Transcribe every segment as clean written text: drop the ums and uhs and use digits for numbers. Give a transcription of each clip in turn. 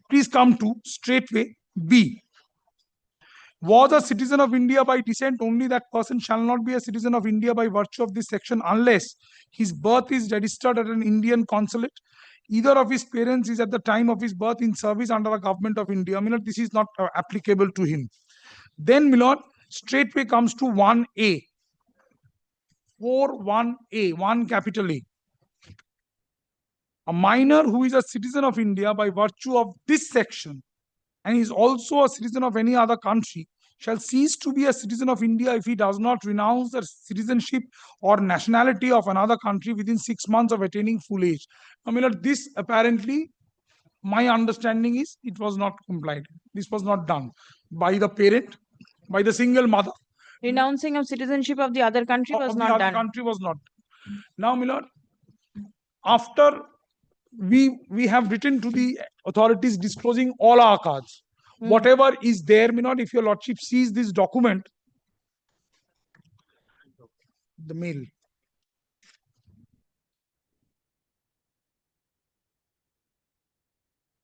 Please come to straightway B. Was a citizen of India by descent, only that person shall not be a citizen of India by virtue of this section unless his birth is registered at an Indian consulate. Either of his parents is at the time of his birth in service under the government of India. I mean, this is not applicable to him. Then, Milord, straightway comes to 1A. 4(1)(a), 1 capital A. A minor who is a citizen of India by virtue of this section and is also a citizen of any other country shall cease to be a citizen of India if he does not renounce the citizenship or nationality of another country within 6 months of attaining full age. I mean, this apparently, my understanding is it was not complied. This was not done by the parent, by the single mother. Renouncing of citizenship of the other country was not done. Country was not. Now, Milord, after we have written to the authorities disclosing all our cards. Whatever is there, Milord, if your lordship sees this document, the mail.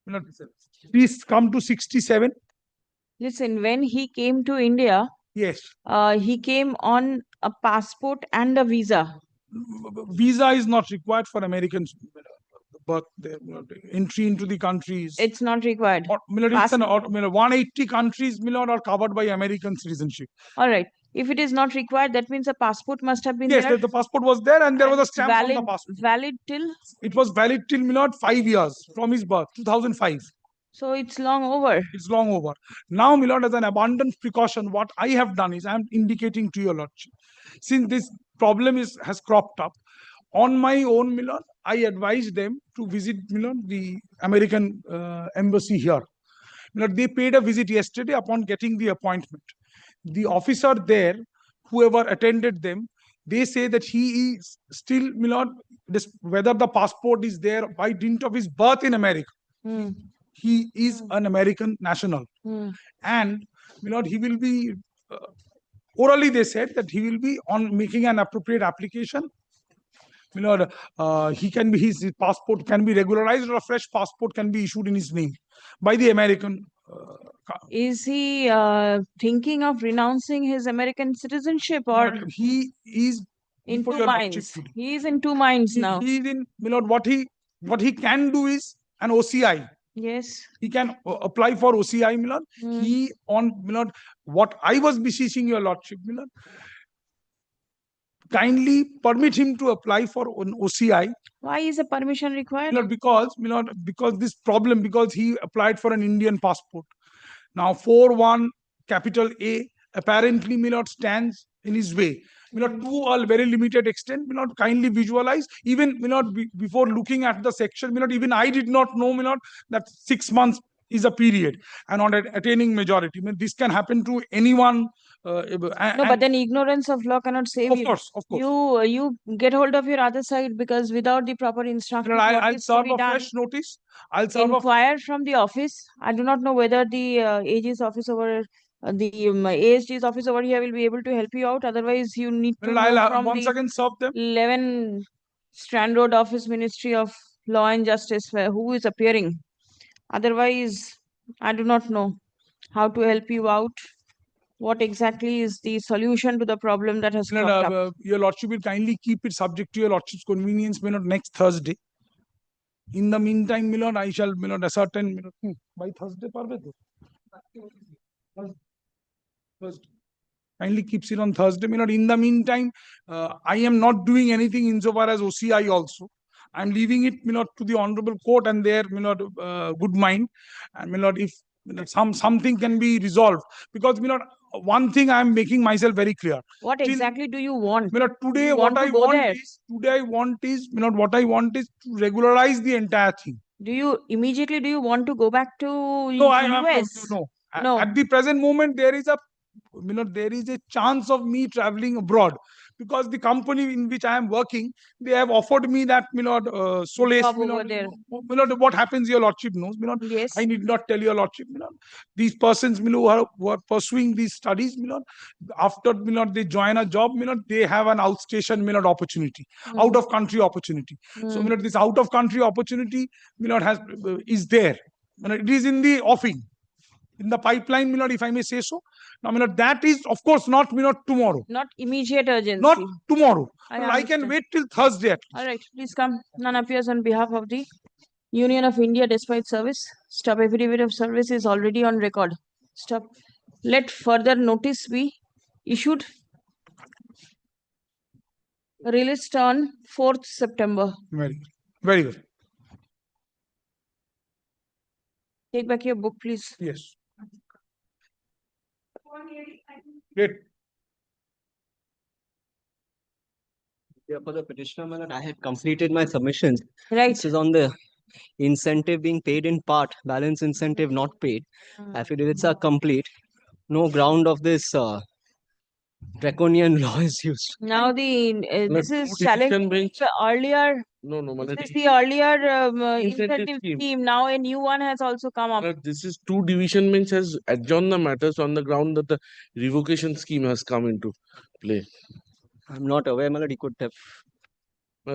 Milord, please come to 67. Listen, when he came to India, yes, he came on a passport and a visa. Visa is not required for Americans. But entry into the countries. It's not required. 180 countries, Milord, are covered by American citizenship. All right. If it is not required, that means a passport must have been there. Yes, the passport was there and there was a stamp valid, on the passport. Valid till? It was valid till, Milord, 5 years from his birth, 2005. So it's long over. It's long over. Now, Milord, as an abundant precaution, what I have done is I am indicating to your lordship. Since this problem has cropped up, on my own, Milord, I advised them to visit, Milord, the American embassy here. Milord, they paid a visit yesterday upon getting the appointment. The officer there, whoever attended them, they say that he is still, Milord, whether the passport is there by dint of his birth in America. He is an American national. And, Milord, he will be, orally they said that he will be on making an appropriate application. Milord, his passport can be regularized or a fresh passport can be issued in his name by the American. Is he thinking of renouncing his American citizenship, or he is in two minds? He is in two minds now. He is in, Milord, what he can do is an OCI. Yes. He can apply for OCI, Milord. He on, Milord, what I was beseeching your lordship, Milord, kindly permit him to apply for an OCI. Why is a permission required? Milord, because this problem, because he applied for an Indian passport. Now, 4(1) capital A apparently, Milord, stands in his way. Milord, to a very limited extent, Milord, kindly visualize. Even, Milord, before looking at the section, Milord, even I did not know, Milord, that 6 months is a period and on attaining majority. I mean, this can happen to anyone. But then ignorance of law cannot save you. Of course. You get hold of your other side, because without the proper instruction, I'll serve a fresh notice. I'll serve inquire from the office. I do not know whether the AG's office over the ASG's office over here will be able to help you out. Otherwise, you need to know from once again serve them. 11 Strand Road Office, Ministry of Law and Justice, who is appearing. Otherwise, I do not know how to help you out. What exactly is the solution to the problem that has cropped up? Your lordship will kindly keep it subject to your lordship's convenience, Milord, next Thursday. In the meantime, Milord, I shall, Milord, ascertain, Milord, by Thursday, Thursday. Kindly keeps it on Thursday, Milord. In the meantime, I am not doing anything insofar as OCI also. I am leaving it, Milord, to the Honorable Court and their, Milord, good mind. And, Milord, if something can be resolved, because, Milord, one thing I am making myself very clear. What exactly do you want? Milord, today what I want is, Milord, what I want is to regularize the entire thing. Do you want to go back to US? No. At the present moment, there is a chance of me traveling abroad, because the company in which I am working, they have offered me that, Milord, solace. Milord, what happens, your lordship knows, Milord. Yes. I need not tell your lordship, Milord. These persons, Milord, who are pursuing these studies, Milord, after, Milord, they join a job, Milord, they have an outstation, Milord, opportunity, out of country opportunity. So, Milord, this out of country opportunity, Milord, is there. And it is in the offing, in the pipeline, my lord, if I may say so. Now, my lord, that is, of course, not, my lord, tomorrow. Not immediate urgency. Not tomorrow. I Well, I can understand. wait till Thursday at least. All right, please come. None appears on behalf of the Union of India despite service. Stop. Affidavit of service is already on record. Stop. Let further notice be issued. Released on 4th September. Very good. Very good. Take back your book, please. Yes. Great. For the petitioner, my lord, I had completed my submissions. Right. This is on the incentive being paid in part, balance incentive not paid. Affidavits are complete. No ground of this draconian law is used. Now this is two challenge decision bench. the earlier. No, This is the earlier Incentive incentive scheme. scheme. Now a new one has also come up. This is two division bench has adjourned the matters on the ground that the revocation scheme has come into play. I'm not aware, my lord, he could have.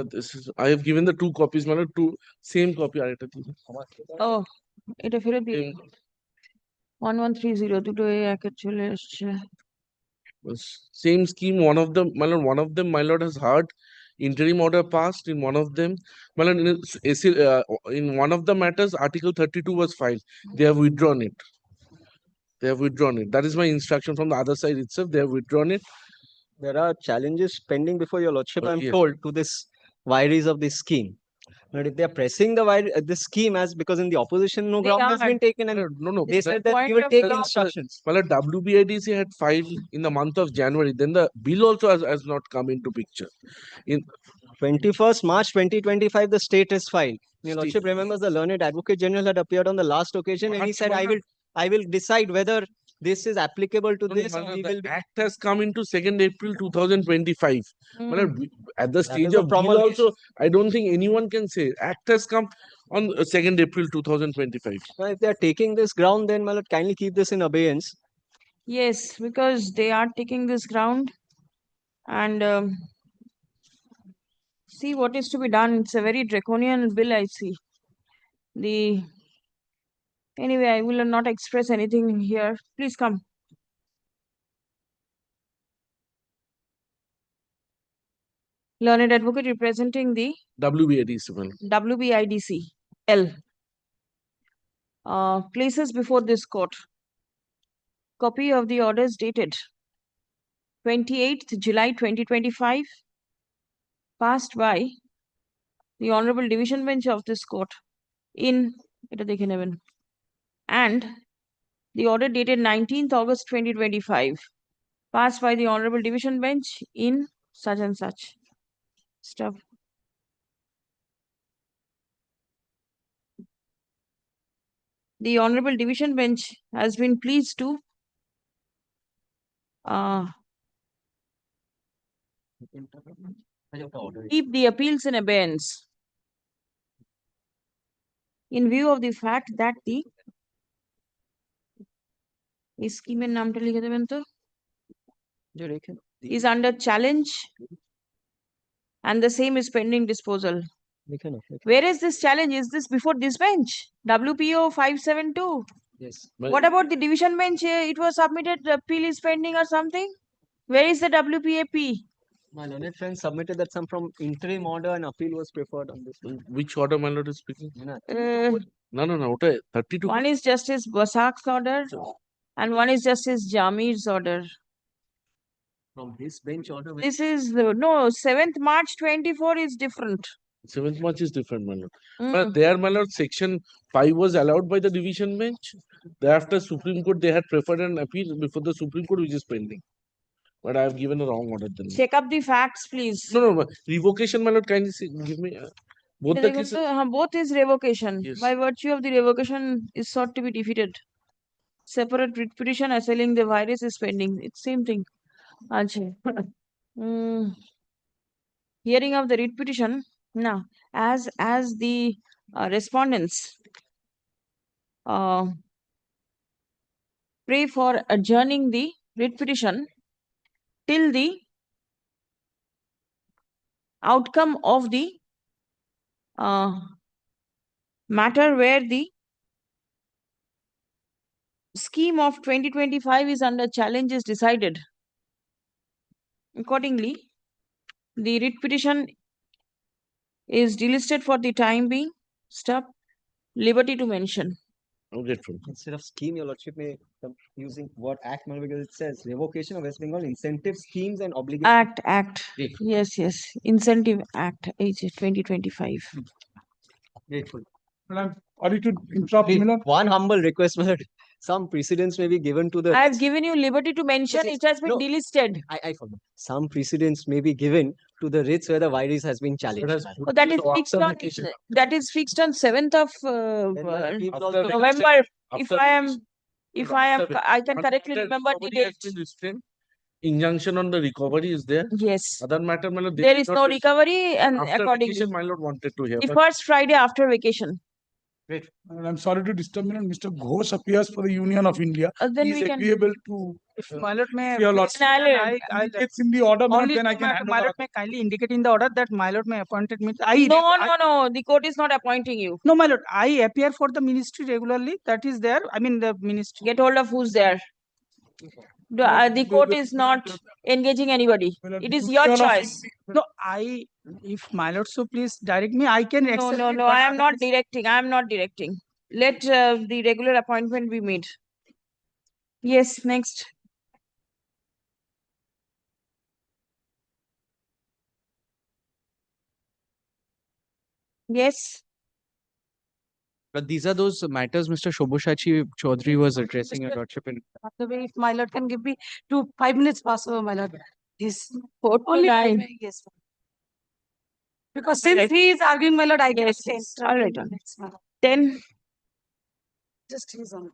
This is I have given the two copies, my lord, two same copy. Oh, এটা ফেরত দিন। Same, 1130 দুটো এক চলে এসছে। same scheme. One of them, my lord, has heard interim order passed in one of them. My lord, in one of the matters, Article 32 was filed. They have withdrawn it. They have withdrawn it. That is my instruction from the other side itself. They have withdrawn it. There are challenges pending before your lordship, I'm Yes. told, to this vires of this scheme. But if they are pressing this scheme as because in the opposition no They ground has are. been taken and No. they said that we will take Point of instructions. Well, WBIDC had filed in the month of January. Then the bill also has not come into picture. In 21st March 2025, the state has filed. Your State. lordship remembers the learned advocate general had appeared on the last occasion and he said, I will decide whether this is applicable to this. And we the will be. act has come into 2nd April 2025. Well, at the stage is a of bill promulgation. also, I don't think anyone can say act has come on 2nd April 2025. Now, if they are taking this ground, then my lord, kindly keep this in abeyance. Yes, because they are taking this ground and see what is to be done. It's a very draconian bill, I see. Anyway, I will not express anything here. Please come. Learned advocate representing the WBIDC. WBIDC L places before this court copy of the orders dated 28th July 2025 passed by the Honorable Division Bench of this court in and the order dated 19th August 2025 passed by the Honorable Division Bench in such and such stuff. The Honorable Division Bench has been pleased to keep the appeals in abeyance in view of the fact that the scheme is under challenge and the same is pending disposal. Where is this challenge? Is this before this bench? WPO 572. Yes. What about the division bench? It was submitted, the appeal is pending or something? Where is the WPAP? My learned friend submitted that some from interim order and appeal was preferred on this. Which order, my lord, is speaking? Uh, No. 32. one is Justice Basak's order and one is Justice Jamir's order. From his bench order. This is, no, 7th March 24 is different. 7th March is different, my lord. But there, my lord, section 5 was allowed by the division bench. Thereafter, Supreme Court, they had preferred an appeal before the Supreme Court, which is pending. But I have given a wrong order then. Check up the facts, please. No. Revocation, my lord, kindly give me both the cases. Both is revocation. Yes. By virtue of the revocation is sought to be defeated. Separate writ petition assailing the virus is pending. It's same thing. Hearing of the writ petition. Now, as the respondents pray for adjourning the writ petition till the outcome of the matter where the scheme of 2025 is under challenge is decided. Accordingly, the writ petition is delisted for the time being. Stop. Liberty to mention. Grateful. Instead of scheme, your lordship may come using word act because it says revocation of West Bengal incentive schemes and obligations. Act. Grateful. Yes. Incentive Act, age 2025. Grateful. Madam, sorry to interrupt, Please, Milord. one humble request, my lord. Some precedents may be given to the. I have given you liberty to mention. Yes, It has been no. delisted. I forgot. Some precedents may be given to the writs where the virus has been challenged. Oh, that is fixed on. That is fixed on 7th of Then my people also- November. If After I can correctly remember the date. Injunction on the recovery is there. Yes. Other matter, my lord, they There did is not no dis- recovery, and After accordingly, vacation, my lord wanted to hear. the but first Friday after vacation. And I'm sorry to disturb, Milord. Mr. Ghosh appears for the Union of India. Then He we is can. agreeable to. If my lord may, Your lordship. I'll- It's in the order, Milord, only then I can hand my over. lord may kindly indicate in the order that my lord may appointed me. No. The court is not appointing you. No, my lord, I appear for the ministry regularly. That is there. I mean, the ministry. Get hold of who's there. The court is not engaging anybody. It is your Union of choice. No, if my lord so please direct me, I can accept. it, No. but I am not otherwise- directing. I am not directing. Let the regular appointment be made. Yes, next. Yes. But these are those matters Mr. Shoboshachi Chaudhary was addressing, your lordship. In By the way, if my lord can give me 5 minutes pass over, my lord. Yes. 4 to Only 5 9. minutes, yes. Because since he is arguing, my lord, I can Yes, stay. yes. All right. Minutes, my lord. 10. Just he's on.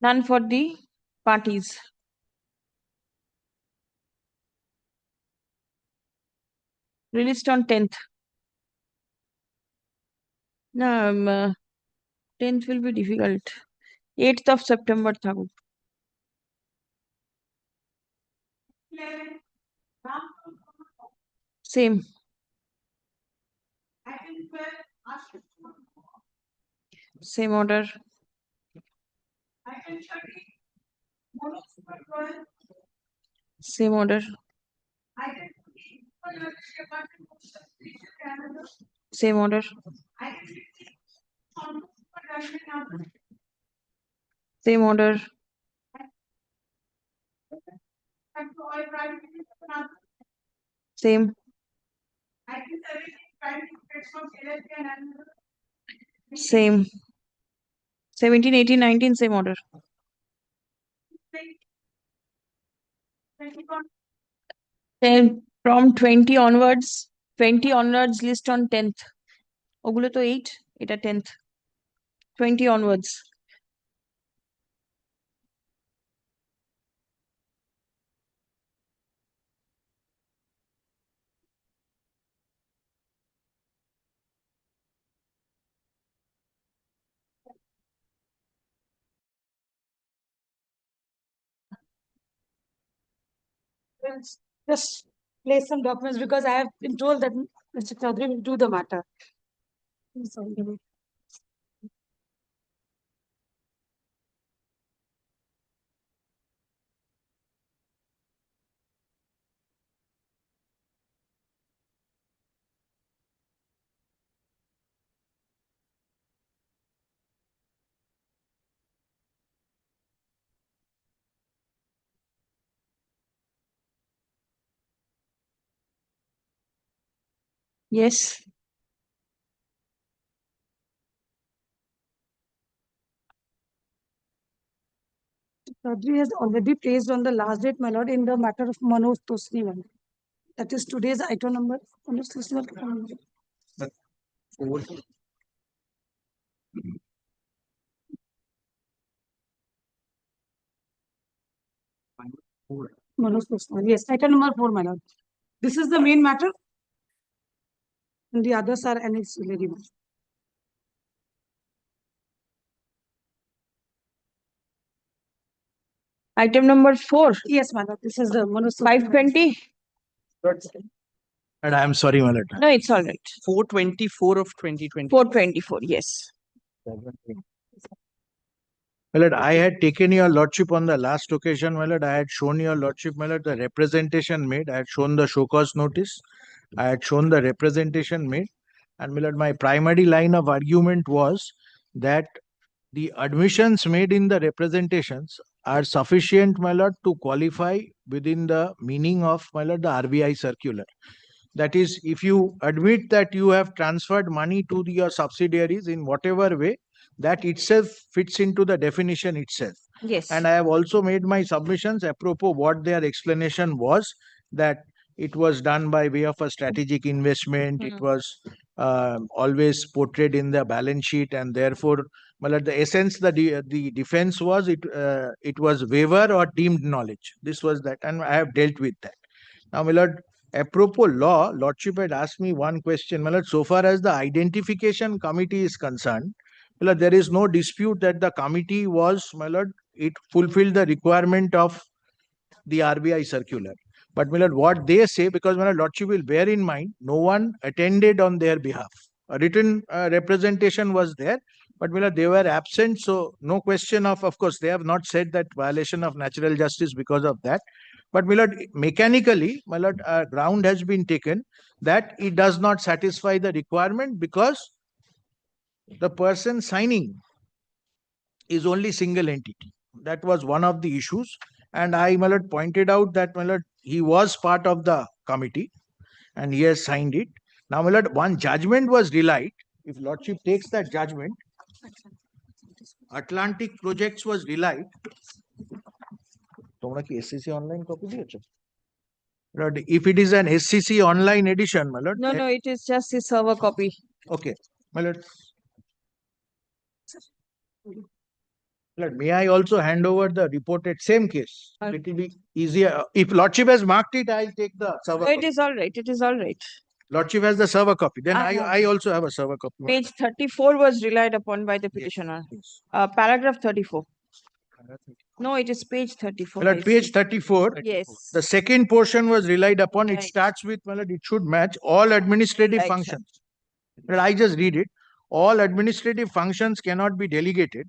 None for the parties. Released on 10th. No, 10th will be difficult. 8th of September থাকুক। Same. Same order. Same order. Same order. Same order. Same. Same. 17, 18, 19, same order. Then from 20 onwards, list on 10th. ওগুলো তো 8, এটা 10th. 20 onwards. Just place some documents because I have been told that Mr. Chaudhary will do the matter. Sorry. Yes. Chaudhary has already placed on the last date, my lord, in the matter of Manoj Tosniwal. That is today's item number. Manoj Tosniwal. Manoj Tosniwal. Yes, item number 4, my lord. This is the main matter. And the others are ancillary. Item number 4. Yes, my lord. This is the Manoj 520. And I am sorry, my lord. No, it's all right. 424 of 2020. 424, yes. My lord, I had taken your lordship on the last occasion, my lord. I had shown your lordship, my lord, the representation made. I had shown the show cause notice. I had shown the representation made. And my lord, my primary line of argument was that the admissions made in the representations are sufficient, my lord, to qualify within the meaning of, my lord, the RBI circular. That is, if you admit that you have transferred money to your subsidiaries in whatever way, that itself fits into the definition itself. Yes. And I have also made my submissions apropos what their explanation was, that it was done by way of a strategic investment. It was always portrayed in the balance sheet, and therefore, well, at the essence, the defense was it was waiver or deemed knowledge. This was that, and I have dealt with that. Now, my lord, apropos law, lordship had asked me one question. My lord, so far as the identification committee is concerned, my lord, there is no dispute that the committee was, my lord, it fulfilled the requirement of the RBI circular. But my lord, what they say, because my lordship will bear in mind, no one attended on their behalf. A written representation was there, but my lord, they were absent. So no question of course, they have not said that violation of natural justice because of that. But my lord, mechanically, my lord, ground has been taken that it does not satisfy the requirement because the person signing is only single entity. That was one of the issues. And I, my lord, pointed out that, my lord, he was part of the committee and he has signed it. Now, my lord, one judgment was relied. If lordship takes that judgment, Atlantic Projects was relied. তোমরা কি SCC online copy দিয়েছো? Lord, if it is an SCC online edition, my lord. No, no, it is just the server copy. Okay, my lord. Lord, may I also hand over the reported same case? It will be easier. If lordship has marked it, I'll take the server No, it copy. is all right. It is all right. Lordship has the server copy. Then I have I also have a server copy. Page 34 was relied upon by the petitioner. Yes. Paragraph 34. No, it is page 34. Well, I at page see. 34, Yes. the second portion was relied upon. It Right. starts with, well, it should match all administrative Right, sir. functions. Well, I just read it. All administrative functions cannot be delegated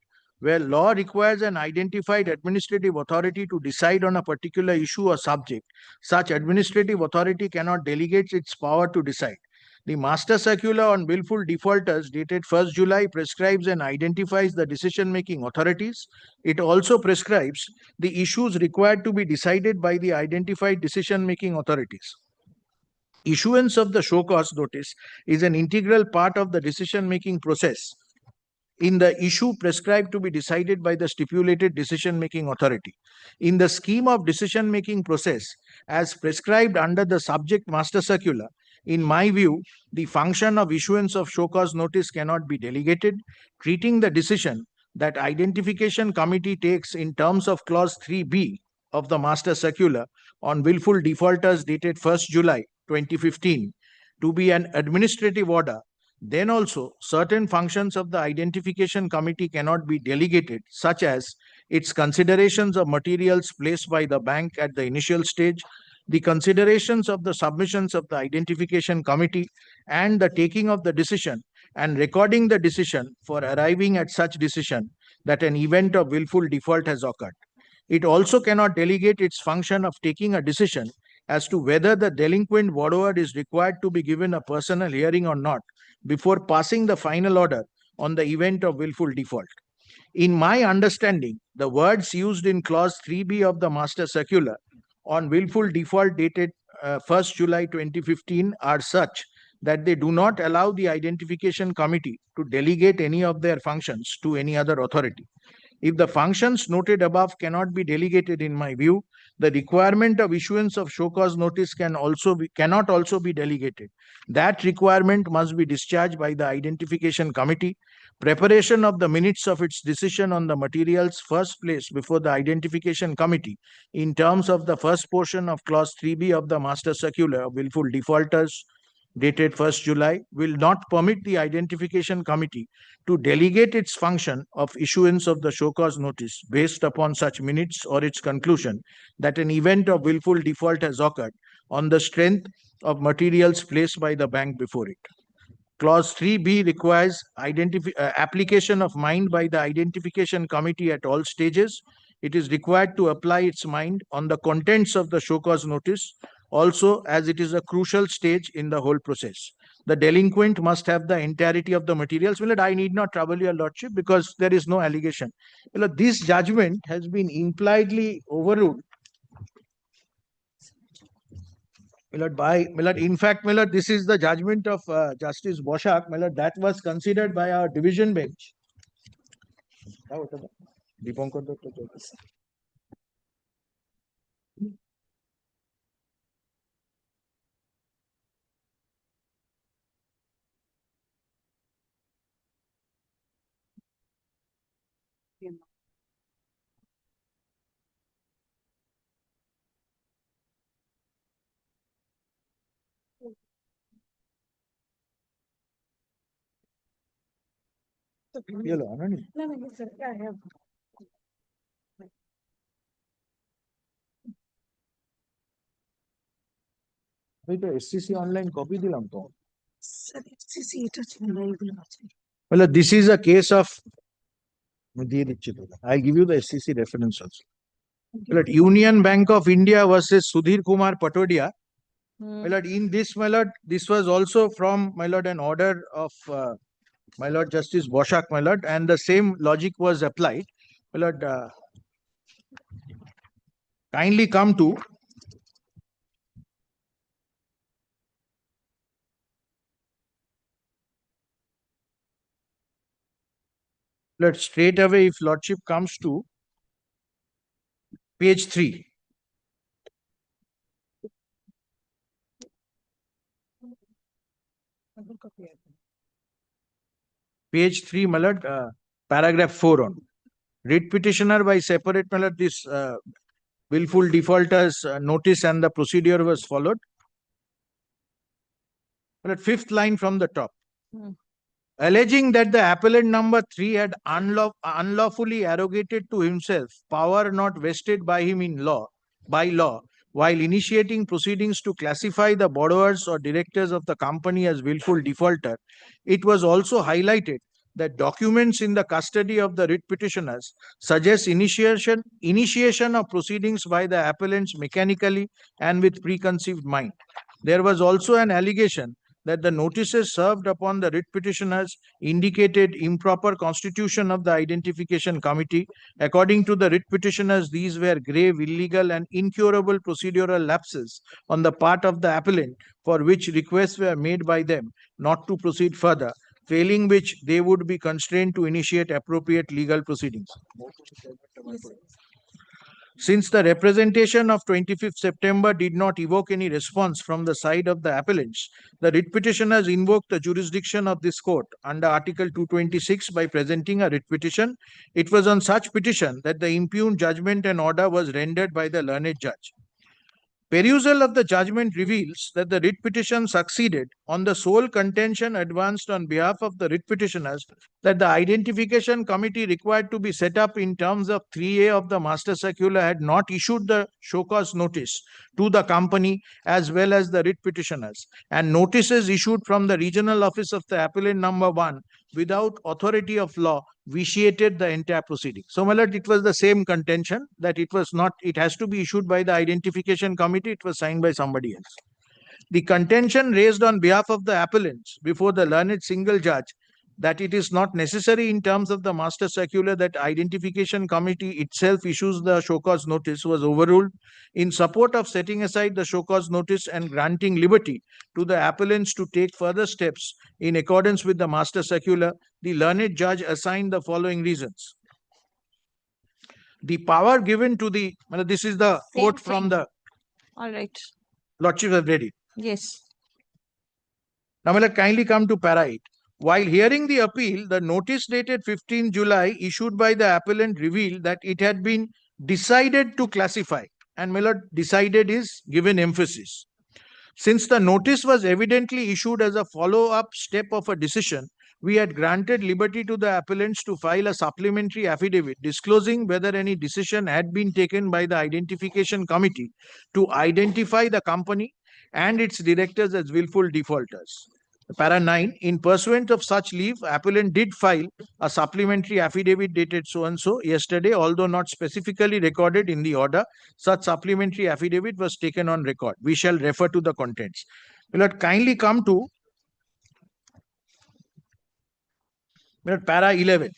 where law requires an identified administrative authority to decide on a particular issue or subject. Such administrative authority cannot delegate its power to decide. The Master Circular on Willful Defaulters dated 1st July prescribes and identifies the decision-making authorities. It also prescribes the issues required to be decided by the identified decision-making authorities. Issuance of the show cause notice is an integral part of the decision-making process in the issue prescribed to be decided by the stipulated decision-making authority. In the scheme of decision-making process, as prescribed under the subject master circular, in my view, the function of issuance of show cause notice cannot be delegated, treating the decision that identification committee takes in terms of clause 3b of the master circular on willful defaulters dated 1st July 2015 to be an administrative order. Then also, certain functions of the identification committee cannot be delegated, such as its considerations of materials placed by the bank at the initial stage, the considerations of the submissions of the identification committee, and the taking of the decision and recording the decision for arriving at such decision that an event of willful default has occurred. It also cannot delegate its function of taking a decision as to whether the delinquent borrower is required to be given a personal hearing or not before passing the final order on the event of willful default. In my understanding, the words used in clause 3b of the master circular on willful default dated 1st July 2015 are such that they do not allow the identification committee to delegate any of their functions to any other authority. If the functions noted above cannot be delegated, in my view, the requirement of issuance of show cause notice cannot also be delegated. That requirement must be discharged by the identification committee. Preparation of the minutes of its decision on the materials first place before the identification committee in terms of the first portion of clause 3b of the master circular of willful defaulters dated 1st July will not permit the identification committee to delegate its function of issuance of the show cause notice based upon such minutes or its conclusion that an event of willful default has occurred on the strength of materials placed by the bank before it. Clause 3B requires application of mind by the identification committee at all stages. It is required to apply its mind on the contents of the show cause notice, also as it is a crucial stage in the whole process. The delinquent must have the entirety of the materials. Well, I need not trouble your lordship because there is no allegation. Well, this judgment has been impliedly overruled. In fact, this is the judgment of Justice Boshak. That was considered by our division bench. Dipankar Datta judge. Yellow, Anani. No, sir, I have. ওই তো SCC online copy দিলাম তো। Sir, FCC এটা ছিল না, এগুলো আছে। Well, this is a case of I'll give you the SCC reference also. Well, Union Bank of India versus Sudhir Kumar Patodia. My lord, in this, my lord, this was also from, my lord, an order of my lord Justice Boshak, my lord, and the same logic was applied. My lord, kindly come to let's straight away, if lordship comes to page 3. Page 3, my lord, paragraph 4 on. Writ petitioner by separate, my lord, this willful defaulters notice and the procedure was followed. My lord, 5th line from the top. Alleging that the appellant number 3 had unlawfully arrogated to himself power not vested by him by law, while initiating proceedings to classify the borrowers or directors of the company as willful defaulter, it was also highlighted that documents in the custody of the writ petitioners suggest initiation of proceedings by the appellants mechanically and with preconceived mind. There was also an allegation that the notices served upon the writ petitioners indicated improper constitution of the identification committee. According to the writ petitioners, these were grave, illegal, and incurable procedural lapses on the part of the appellant, for which requests were made by them not to proceed further, failing which they would be constrained to initiate appropriate legal proceedings. Since the representation of 25th September did not evoke any response from the side of the appellants, the writ petitioners invoked the jurisdiction of this court under Article 226 by presenting a writ petition. It was on such petition that the impugned judgment and order was rendered by the learned judge. Perusal of the judgment reveals that the writ petition succeeded on the sole contention advanced on behalf of the writ petitioners that the identification committee required to be set up in terms of 3A of the master circular had not issued the show cause notice to the company as well as the writ petitioners, and notices issued from the regional office of the appellant number 1 without authority of law vitiated the entire proceeding. So, my lord, it was the same contention that it was not, it has to be issued by the identification committee, it was signed by somebody else. The contention raised on behalf of the appellants before the learned single judge that it is not necessary in terms of the master circular that identification committee itself issues the show cause notice was overruled. In support of setting aside the show cause notice and granting liberty to the appellants to take further steps in accordance with the master circular, the learned judge assigned the following reasons. The power given to the, this is the Same quote from thing. the All right. lordship have read it. Yes. Now, my lord, kindly come to para 8. While hearing the appeal, the notice dated 15 July issued by the appellant revealed that it had been decided to classify, and my lord, decided is given emphasis. Since the notice was evidently issued as a follow-up step of a decision, we had granted liberty to the appellants to file a supplementary affidavit disclosing whether any decision had been taken by the identification committee to identify the company and its directors as willful defaulters. Para 9, in pursuant of such leave, appellant did file a supplementary affidavit dated so-and-so yesterday, although not specifically recorded in the order. Such supplementary affidavit was taken on record. We shall refer to the contents. Will it kindly come to para 11.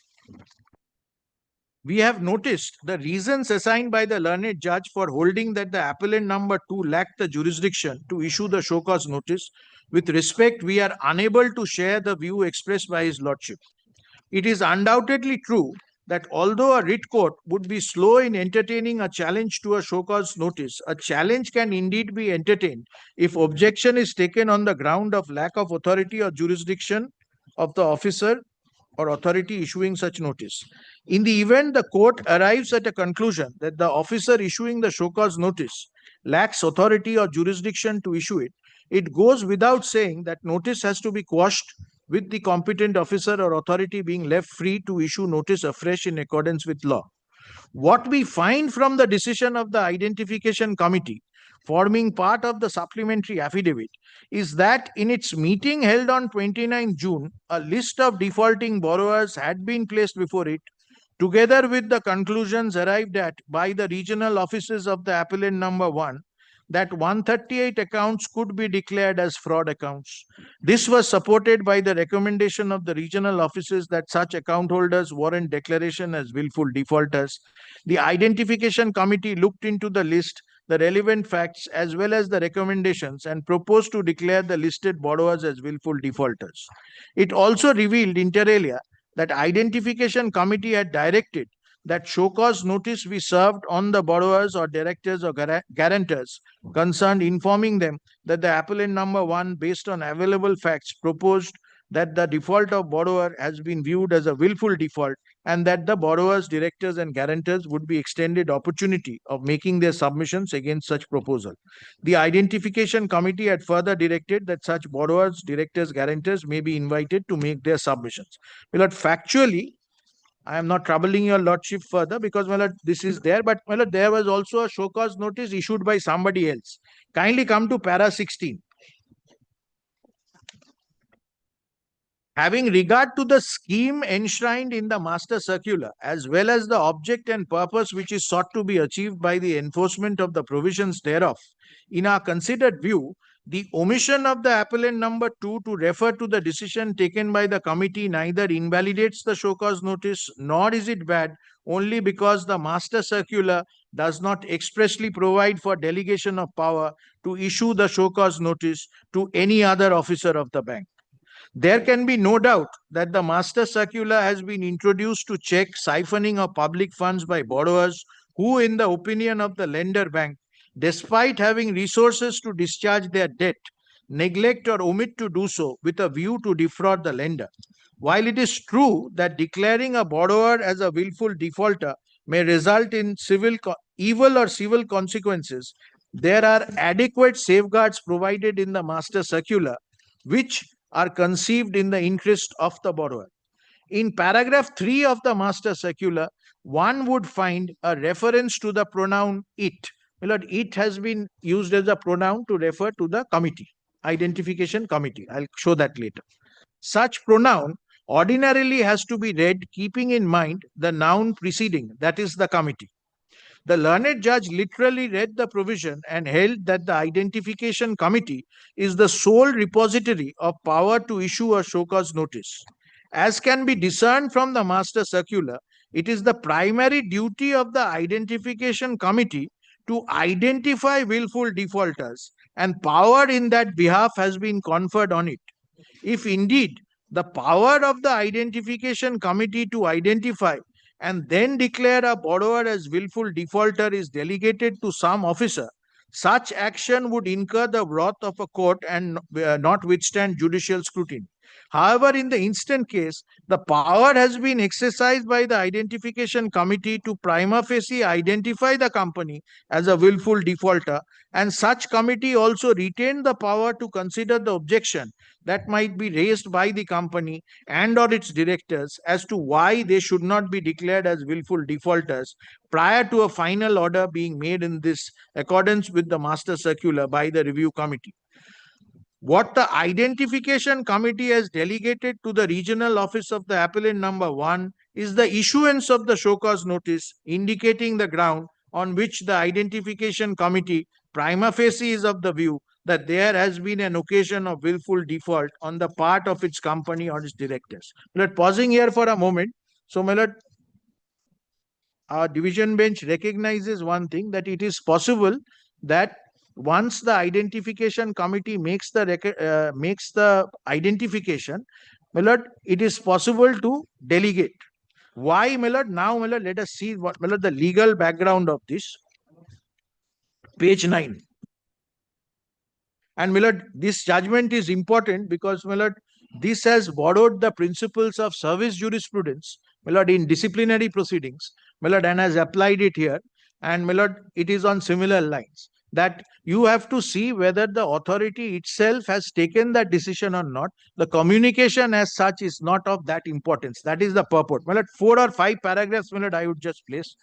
We have noticed the reasons assigned by the learned judge for holding that the appellant number 2 lacked the jurisdiction to issue the show cause notice. With respect, we are unable to share the view expressed by his lordship. It is undoubtedly true that although a writ court would be slow in entertaining a challenge to a show cause notice, a challenge can indeed be entertained if objection is taken on the ground of lack of authority or jurisdiction of the officer or authority issuing such notice. In the event the court arrives at a conclusion that the officer issuing the show cause notice lacks authority or jurisdiction to issue it, it goes without saying that notice has to be quashed, with the competent officer or authority being left free to issue notice afresh in accordance with law. What we find from the decision of the identification committee forming part of the supplementary affidavit is that in its meeting held on 29 June, a list of defaulting borrowers had been placed before it, together with the conclusions arrived at by the regional offices of the appellant number 1, that 138 accounts could be declared as fraud accounts. This was supported by the recommendation of the regional offices that such account holders warrant declaration as willful defaulters. The identification committee looked into the list, the relevant facts, as well as the recommendations, and proposed to declare the listed borrowers as willful defaulters. It also revealed inter alia that identification committee had directed that show cause notice be served on the borrowers or directors or guarantors concerned, informing them that the appellant number 1, based on available facts, proposed that the default of borrower has been viewed as a willful default, and that the borrowers, directors, and guarantors would be extended opportunity of making their submissions against such proposal. The identification committee had further directed that such borrowers, directors, guarantors may be invited to make their submissions. Well, factually, I am not troubling your lordship further because, well, this is there, but well, there was also a show cause notice issued by somebody else. Kindly come to para 16. Having regard to the scheme enshrined in the master circular, as well as the object and purpose which is sought to be achieved by the enforcement of the provisions thereof, in our considered view, the omission of the appellant number 2 to refer to the decision taken by the committee neither invalidates the show cause notice, nor is it bad, only because the master circular does not expressly provide for delegation of power to issue the show cause notice to any other officer of the bank. There can be no doubt that the master circular has been introduced to check siphoning of public funds by borrowers who, in the opinion of the lender bank, despite having resources to discharge their debt, neglect or omit to do so with a view to defraud the lender. While it is true that declaring a borrower as a willful defaulter may result in evil or civil consequences, there are adequate safeguards provided in the master circular which are conceived in the interest of the borrower. In paragraph 3 of the master circular, one would find a reference to the pronoun it. Well, it has been used as a pronoun to refer to the committee, identification committee. I'll show that later. Such pronoun ordinarily has to be read keeping in mind the noun preceding, that is the committee. The learned judge literally read the provision and held that the identification committee is the sole repository of power to issue a show cause notice. As can be discerned from the master circular, it is the primary duty of the identification committee to identify willful defaulters, and power in that behalf has been conferred on it. If indeed the power of the identification committee to identify and then declare a borrower as willful defaulter is delegated to some officer, such action would incur the wrath of a court and not withstand judicial scrutiny. However, in the instant case, the power has been exercised by the identification committee to prima facie identify the company as a willful defaulter, and such committee also retained the power to consider the objection that might be raised by the company and or its directors as to why they should not be declared as willful defaulters prior to a final order being made in this accordance with the master circular by the review committee. What the identification committee has delegated to the regional office of the appellant number 1 is the issuance of the show cause notice indicating the ground on which the identification committee prima facie is of the view that there has been an occasion of willful default on the part of its company or its directors. Let pausing here for a moment. So, my lord, our division bench recognizes one thing, that it is possible that once the identification committee makes the identification, my lord, it is possible to delegate. Why, my lord? Now, my lord, let us see what, my lord, the legal background of this. Page 9. And, my lord, this judgment is important because, my lord, this has borrowed the principles of service jurisprudence, my lord, in disciplinary proceedings, my lord, and has applied it here. And, my lord, it is on similar lines, that you have to see whether the authority itself has taken that decision or not. The communication as such is not of that importance. That is the purport. My lord, 4 or 5 paragraphs, my lord, I would just place.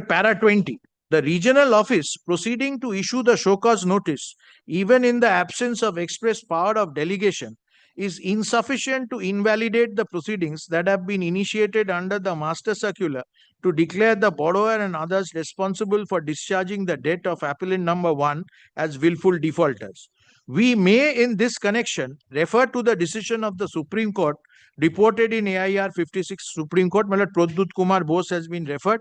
Para 20. The regional office proceeding to issue the show cause notice, even in the absence of express power of delegation, is insufficient to invalidate the proceedings that have been initiated under the master circular to declare the borrower and others responsible for discharging the debt of appellant number 1 as willful defaulters. We may, in this connection, refer to the decision of the Supreme Court reported in AIR 56 Supreme Court. Malad Pradut Kumar Bose has been referred.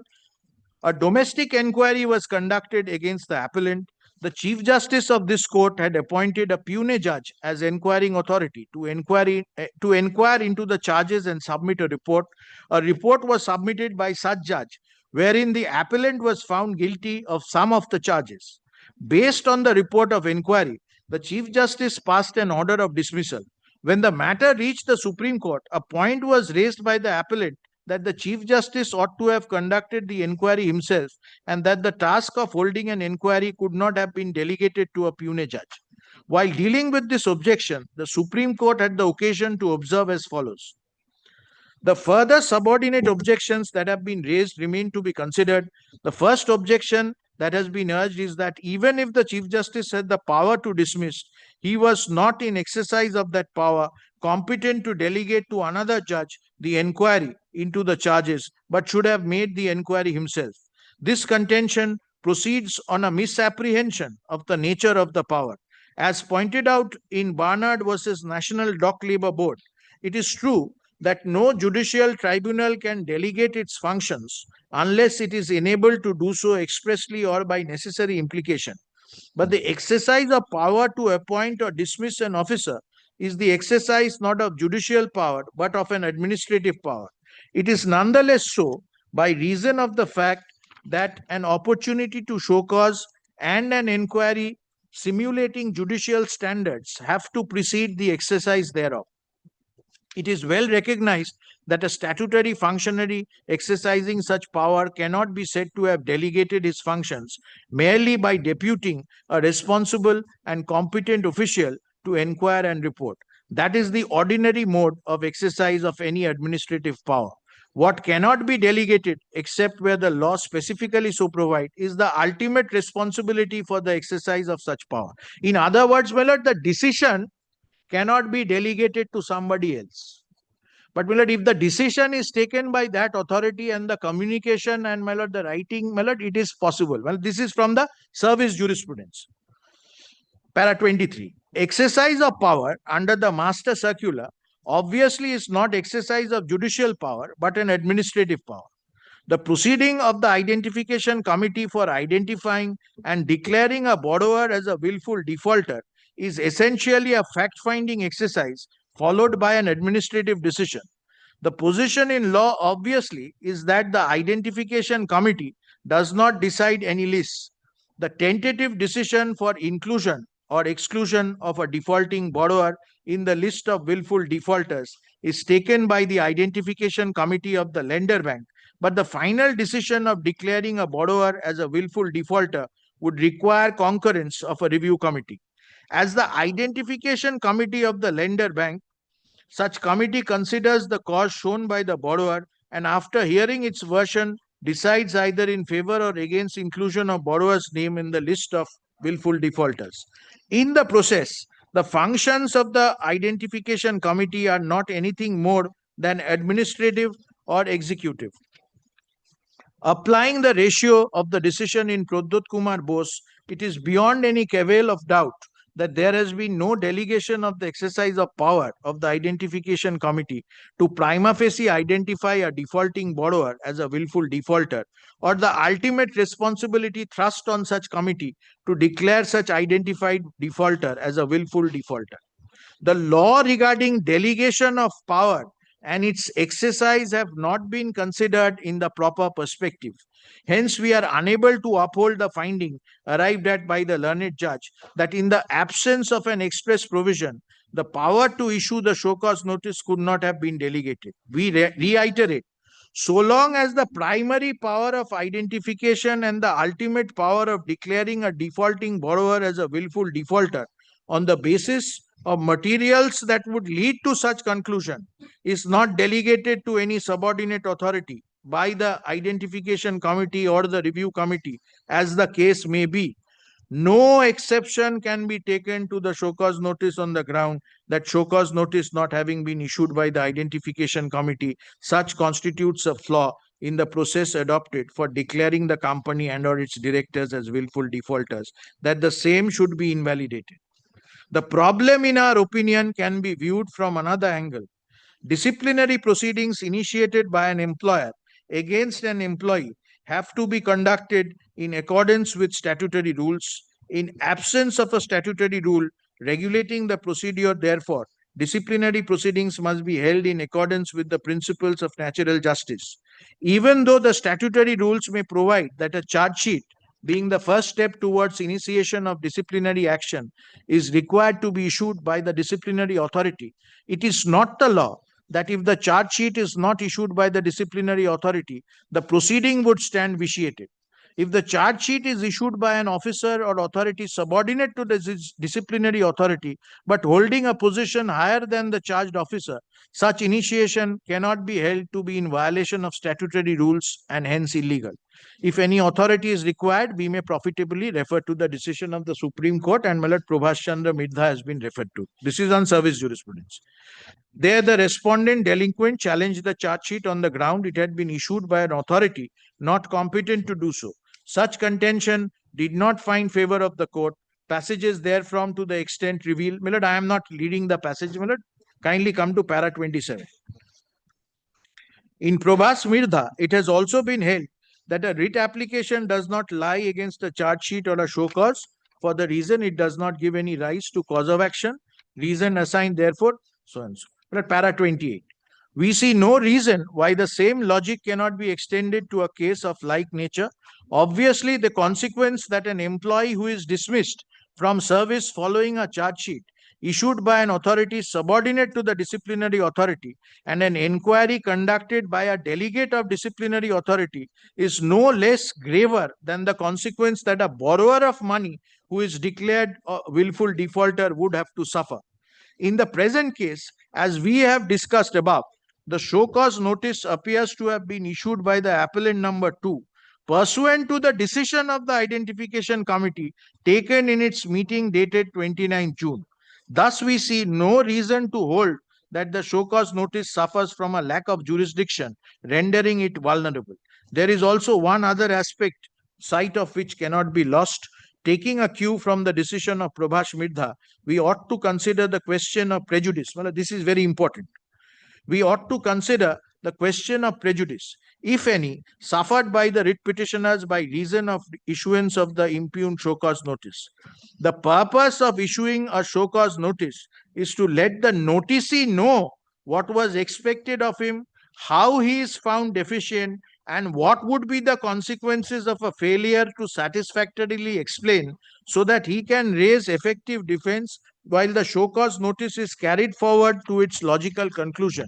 A domestic inquiry was conducted against the appellant. The Chief Justice of this court had appointed a Pune judge as inquiring authority to inquire into the charges and submit a report. A report was submitted by such judge wherein the appellant was found guilty of some of the charges. Based on the report of inquiry, the Chief Justice passed an order of dismissal. When the matter reached the Supreme Court, a point was raised by the appellant that the Chief Justice ought to have conducted the inquiry himself and that the task of holding an inquiry could not have been delegated to a Pune judge. While dealing with this objection, the Supreme Court had the occasion to observe as follows. The further subordinate objections that have been raised remain to be considered. The first objection that has been urged is that even if the Chief Justice had the power to dismiss, he was not in exercise of that power competent to delegate to another judge the inquiry into the charges, but should have made the inquiry himself. This contention proceeds on a misapprehension of the nature of the power. As pointed out in Barnard versus National Dock Labor Board, it is true that no judicial tribunal can delegate its functions unless it is enabled to do so expressly or by necessary implication. But the exercise of power to appoint or dismiss an officer is the exercise not of judicial power but of an administrative power. It is nonetheless so by reason of the fact that an opportunity to show cause and an inquiry simulating judicial standards have to precede the exercise thereof. It is well recognized that a statutory functionary exercising such power cannot be said to have delegated his functions merely by deputing a responsible and competent official to inquire and report. That is the ordinary mode of exercise of any administrative power. What cannot be delegated, except where the law specifically so provide, is the ultimate responsibility for the exercise of such power. In other words, Millard, the decision cannot be delegated to somebody else. But Millard, if the decision is taken by that authority and the communication and Millard, the writing, Millard, it is possible. Well, this is from the service jurisprudence. Para 23. Exercise of power under the master circular obviously is not exercise of judicial power, but an administrative power. The proceeding of the identification committee for identifying and declaring a borrower as a willful defaulter is essentially a fact-finding exercise followed by an administrative decision. The position in law obviously is that the identification committee does not decide any lists. The tentative decision for inclusion or exclusion of a defaulting borrower in the list of willful defaulters is taken by the identification committee of the lender bank, but the final decision of declaring a borrower as a willful defaulter would require concurrence of a review committee. As the identification committee of the lender bank, such committee considers the cause shown by the borrower and after hearing its version decides either in favor or against inclusion of borrower's name in the list of willful defaulters. In the process, the functions of the identification committee are not anything more than administrative or executive. Applying the ratio of the decision in Pradut Kumar Bose, it is beyond any cavil of doubt that there has been no delegation of the exercise of power of the identification committee to prima facie identify a defaulting borrower as a willful defaulter, or the ultimate responsibility thrust on such committee to declare such identified defaulter as a willful defaulter. The law regarding delegation of power and its exercise have not been considered in the proper perspective. Hence, we are unable to uphold the finding arrived at by the learned judge that in the absence of an express provision, the power to issue the show cause notice could not have been delegated. We reiterate, so long as the primary power of identification and the ultimate power of declaring a defaulting borrower as a willful defaulter on the basis of materials that would lead to such conclusion is not delegated to any subordinate authority by the identification committee or the review committee, as the case may be, no exception can be taken to the show cause notice on the ground that show cause notice not having been issued by the identification committee, such constitutes a flaw in the process adopted for declaring the company and or its directors as willful defaulters, that the same should be invalidated. The problem, in our opinion, can be viewed from another angle. Disciplinary proceedings initiated by an employer against an employee have to be conducted in accordance with statutory rules. In absence of a statutory rule regulating the procedure, therefore, disciplinary proceedings must be held in accordance with the principles of natural justice. Even though the statutory rules may provide that a charge sheet, being the first step towards initiation of disciplinary action, is required to be issued by the disciplinary authority, it is not the law that if the charge sheet is not issued by the disciplinary authority, the proceeding would stand vitiated. If the charge sheet is issued by an officer or authority subordinate to the disciplinary authority, but holding a position higher than the charged officer, such initiation cannot be held to be in violation of statutory rules and hence illegal. If any authority is required, we may profitably refer to the decision of the Supreme Court, and Malad Prabhas Chandra Mirdha has been referred to. This is on service jurisprudence. There, the respondent delinquent challenged the charge sheet on the ground it had been issued by an authority not competent to do so. Such contention did not find favor of the court. Passages therefrom to the extent revealed. Millard, I am not reading the passage, Millard. Kindly come to para 27. In Prabhas Mirdha, it has also been held that a writ application does not lie against a charge sheet or a show cause for the reason it does not give any rise to cause of action. Reason assigned, therefore, so and so. But para 28. We see no reason why the same logic cannot be extended to a case of like nature. Obviously, the consequence that an employee who is dismissed from service following a charge sheet issued by an authority subordinate to the disciplinary authority and an inquiry conducted by a delegate of disciplinary authority is no less graver than the consequence that a borrower of money who is declared a willful defaulter would have to suffer. In the present case, as we have discussed above, the show cause notice appears to have been issued by the appellant number 2, pursuant to the decision of the identification committee taken in its meeting dated 29 June. Thus, we see no reason to hold that the show cause notice suffers from a lack of jurisdiction, rendering it vulnerable. There is also one other aspect, sight of which cannot be lost. Taking a cue from the decision of Prabhas Mirdha, we ought to consider the question of prejudice. Well, this is very important. We ought to consider the question of prejudice, if any, suffered by the writ petitioners by reason of issuance of the impugned show cause notice. The purpose of issuing a show cause notice is to let the noticee know what was expected of him, how he is found deficient, and what would be the consequences of a failure to satisfactorily explain so that he can raise effective defense while the show cause notice is carried forward to its logical conclusion.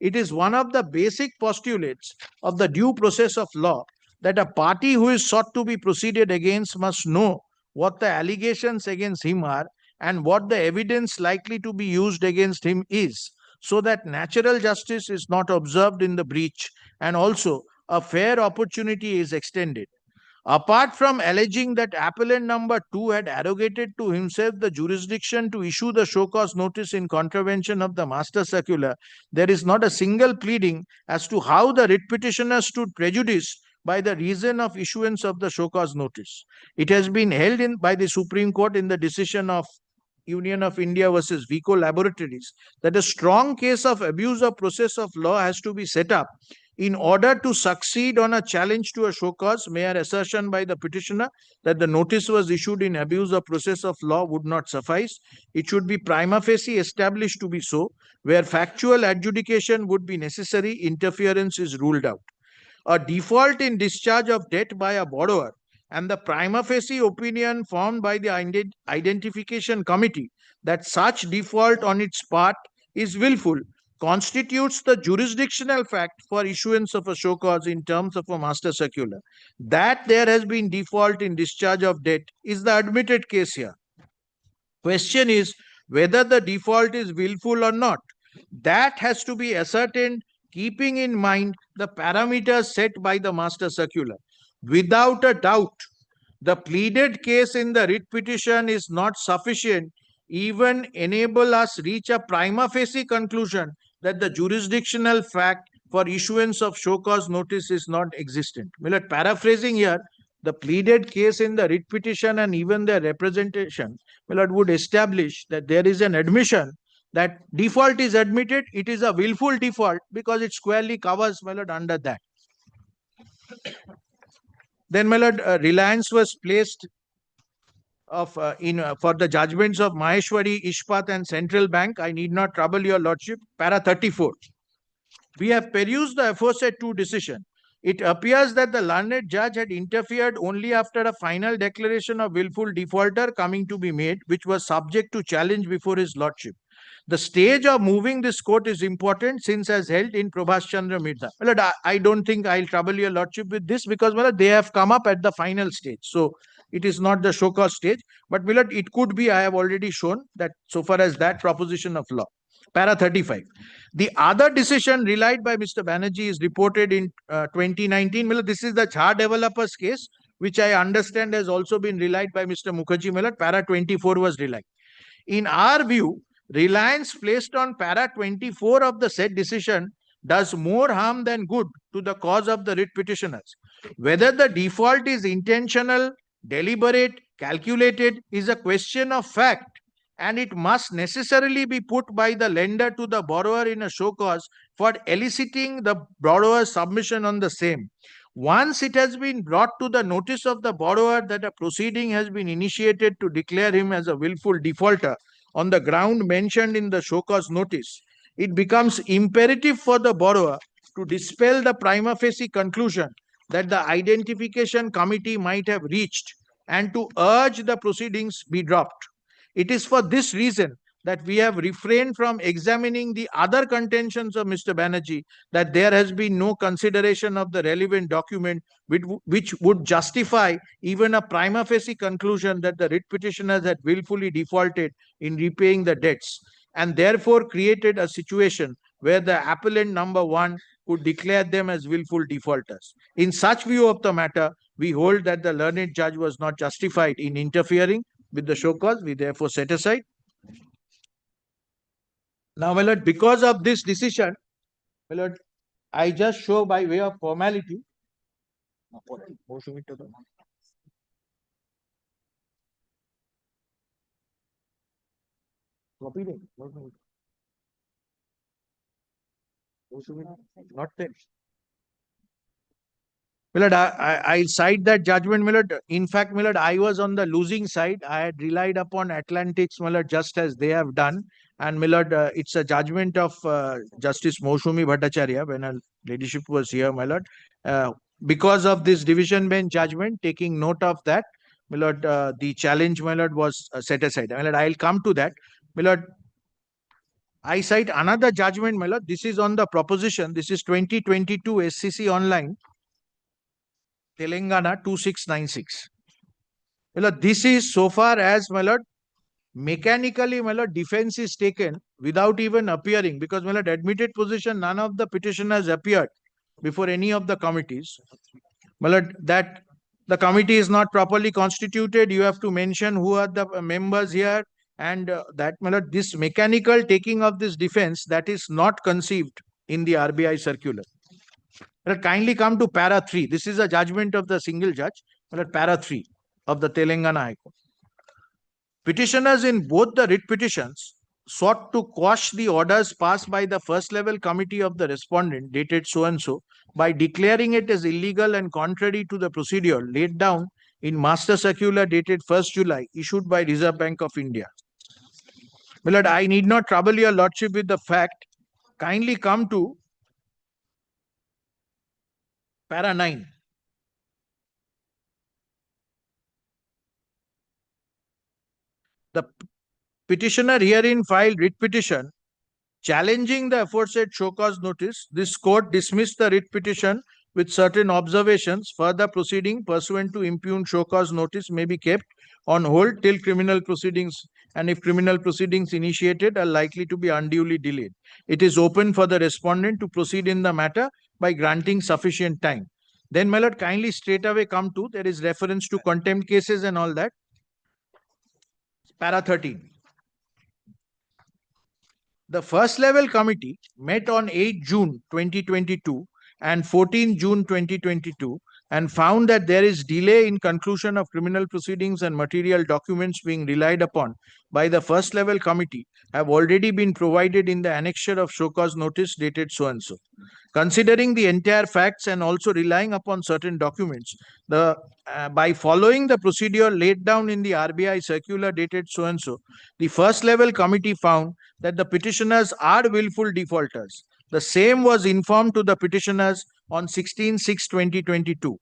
It is one of the basic postulates of the due process of law that a party who is sought to be proceeded against must know what the allegations against him are and what the evidence likely to be used against him is, so that natural justice is not observed in the breach and also a fair opportunity is extended. Apart from alleging that appellant number 2 had arrogated to himself the jurisdiction to issue the show cause notice in contravention of the master circular, there is not a single pleading as to how the writ petitioner stood prejudiced by the reason of issuance of the show cause notice. It has been held in by the Supreme Court in the decision of Union of India versus Vico Laboratories that a strong case of abuse of process of law has to be set up in order to succeed on a challenge to a show cause. Mere assertion by the petitioner that the notice was issued in abuse of process of law would not suffice. It should be prima facie established to be so. Where factual adjudication would be necessary, interference is ruled out. A default in discharge of debt by a borrower and the prima facie opinion formed by the identification committee that such default on its part is willful constitutes the jurisdictional fact for issuance of a show cause in terms of a master circular. That there has been default in discharge of debt is the admitted case here. Question is whether the default is willful or not. That has to be ascertained keeping in mind the parameters set by the master circular. Without a doubt, the pleaded case in the writ petition is not sufficient even enable us reach a prima facie conclusion that the jurisdictional fact for issuance of show cause notice is not existent. Well, paraphrasing here, the pleaded case in the writ petition and even their representation would establish that there is an admission that default is admitted. It is a willful default because it squarely covers under that. Then reliance was placed for the judgments of Maheshwari, Ishpat and Central Bank. I need not trouble your lordship. Para 34. We have perused the aforesaid two decisions. It appears that the learned judge had interfered only after a final declaration of willful defaulter coming to be made, which was subject to challenge before his lordship. The stage of moving this court is important since as held in Prabhas Chandra Mirza. I don't think I'll trouble your lordship with this because they have come up at the final stage. So it is not the show cause stage, but it could be. I have already shown that so far as that proposition of law. Para 35. The other decision relied by Mr. Banerjee is reported in 2019. This is the Jha developers case, which I understand has also been relied by Mr. Mukherjee. Para 24 was relied. In our view, reliance placed on para 24 of the said decision does more harm than good to the cause of the writ petitioners. Whether the default is intentional, deliberate, calculated is a question of fact, and it must necessarily be put by the lender to the borrower in a show cause for eliciting the borrower's submission on the same. Once it has been brought to the notice of the borrower that a proceeding has been initiated to declare him as a willful defaulter on the ground mentioned in the show cause notice, it becomes imperative for the borrower to dispel the prima facie conclusion that the identification committee might have reached and to urge the proceedings be dropped. It is for this reason that we have refrained from examining the other contentions of Mr. Banerjee that there has been no consideration of the relevant document which would justify even a prima facie conclusion that the writ petitioners had willfully defaulted in repaying the debts and therefore created a situation where the appellant number 1 could declare them as willful defaulters. In such view of the matter, we hold that the learned judge was not justified in interfering with the show cause. We therefore set aside. Now, my lord, because of this decision, my lord, I just show by way of formality. Not there. Millard, I cite that judgment, Millard. In fact, Millard, I was on the losing side. I had relied upon Atlantics, Millard, just as they have done. And Millard, it's a judgment of Justice Moushumi Bhattacharya when a ladyship was here, my lord. Because of this division bench judgment, taking note of that, my lord, the challenge, my lord, was set aside. My lord, I'll come to that. My lord, I cite another judgment, my lord. This is on the proposition. This is 2022 SCC Online, Telangana 2696. My lord, this is so far as, my lord, mechanically, my lord, defense is taken without even appearing, because, my lord, admitted position, none of the petitioners appeared before any of the committees. My lord, that the committee is not properly constituted, you have to mention who are the members here, and that, my lord, this mechanical taking of this defense, that is not conceived in the RBI circular. My lord, kindly come to para 3. This is a judgment of the single judge. My lord, para 3 of the Telangana High Court. Petitioners in both the writ petitions sought to quash the orders passed by the first level committee of the respondent dated so and so by declaring it as illegal and contrary to the procedure laid down in Master Circular dated 1st July issued by Reserve Bank of India. My lord, I need not trouble your lordship with the fact. Kindly come to para 9. The petitioner herein filed writ petition challenging the aforesaid show cause notice. This court dismissed the writ petition with certain observations. Further proceeding pursuant to impugned show cause notice may be kept on hold till criminal proceedings, and if criminal proceedings initiated are likely to be unduly delayed, it is open for the respondent to proceed in the matter by granting sufficient time. Then, my lord, kindly straight away come to, there is reference to contempt cases and all that. Para 13. The first level committee met on 8 June 2022 and 14 June 2022 and found that there is delay in conclusion of criminal proceedings and material documents being relied upon by the first level committee have already been provided in the annexure of show cause notice dated so and so. Considering the entire facts and also relying upon certain documents, by following the procedure laid down in the RBI circular dated so and so, the first level committee found that the petitioners are willful defaulters. The same was informed to the petitioners on 16/6/2022.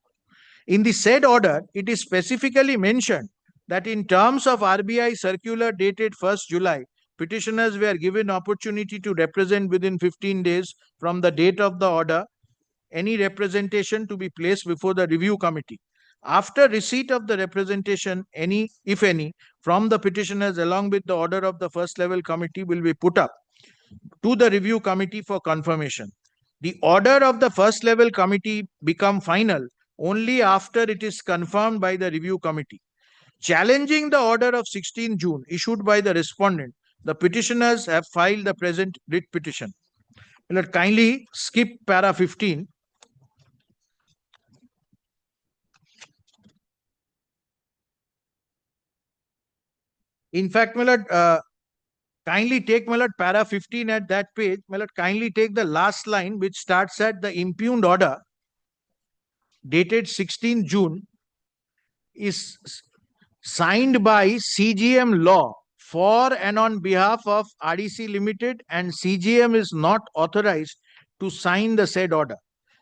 In the said order, it is specifically mentioned that in terms of RBI circular dated 1st July, petitioners were given opportunity to represent within 15 days from the date of the order any representation to be placed before the review committee. After receipt of the representation, any, if any, from the petitioners along with the order of the first level committee will be put up to the review committee for confirmation. The order of the first level committee become final only after it is confirmed by the review committee. Challenging the order of 16 June issued by the respondent, the petitioners have filed the present writ petition. Let kindly skip para 15. In fact, my lord, kindly take, my lord, para 15 at that page. My lord, kindly take the last line which starts at the impugned order dated 16 June is signed by CGM law for and on behalf of REC Limited, and CGM is not authorized to sign the said order.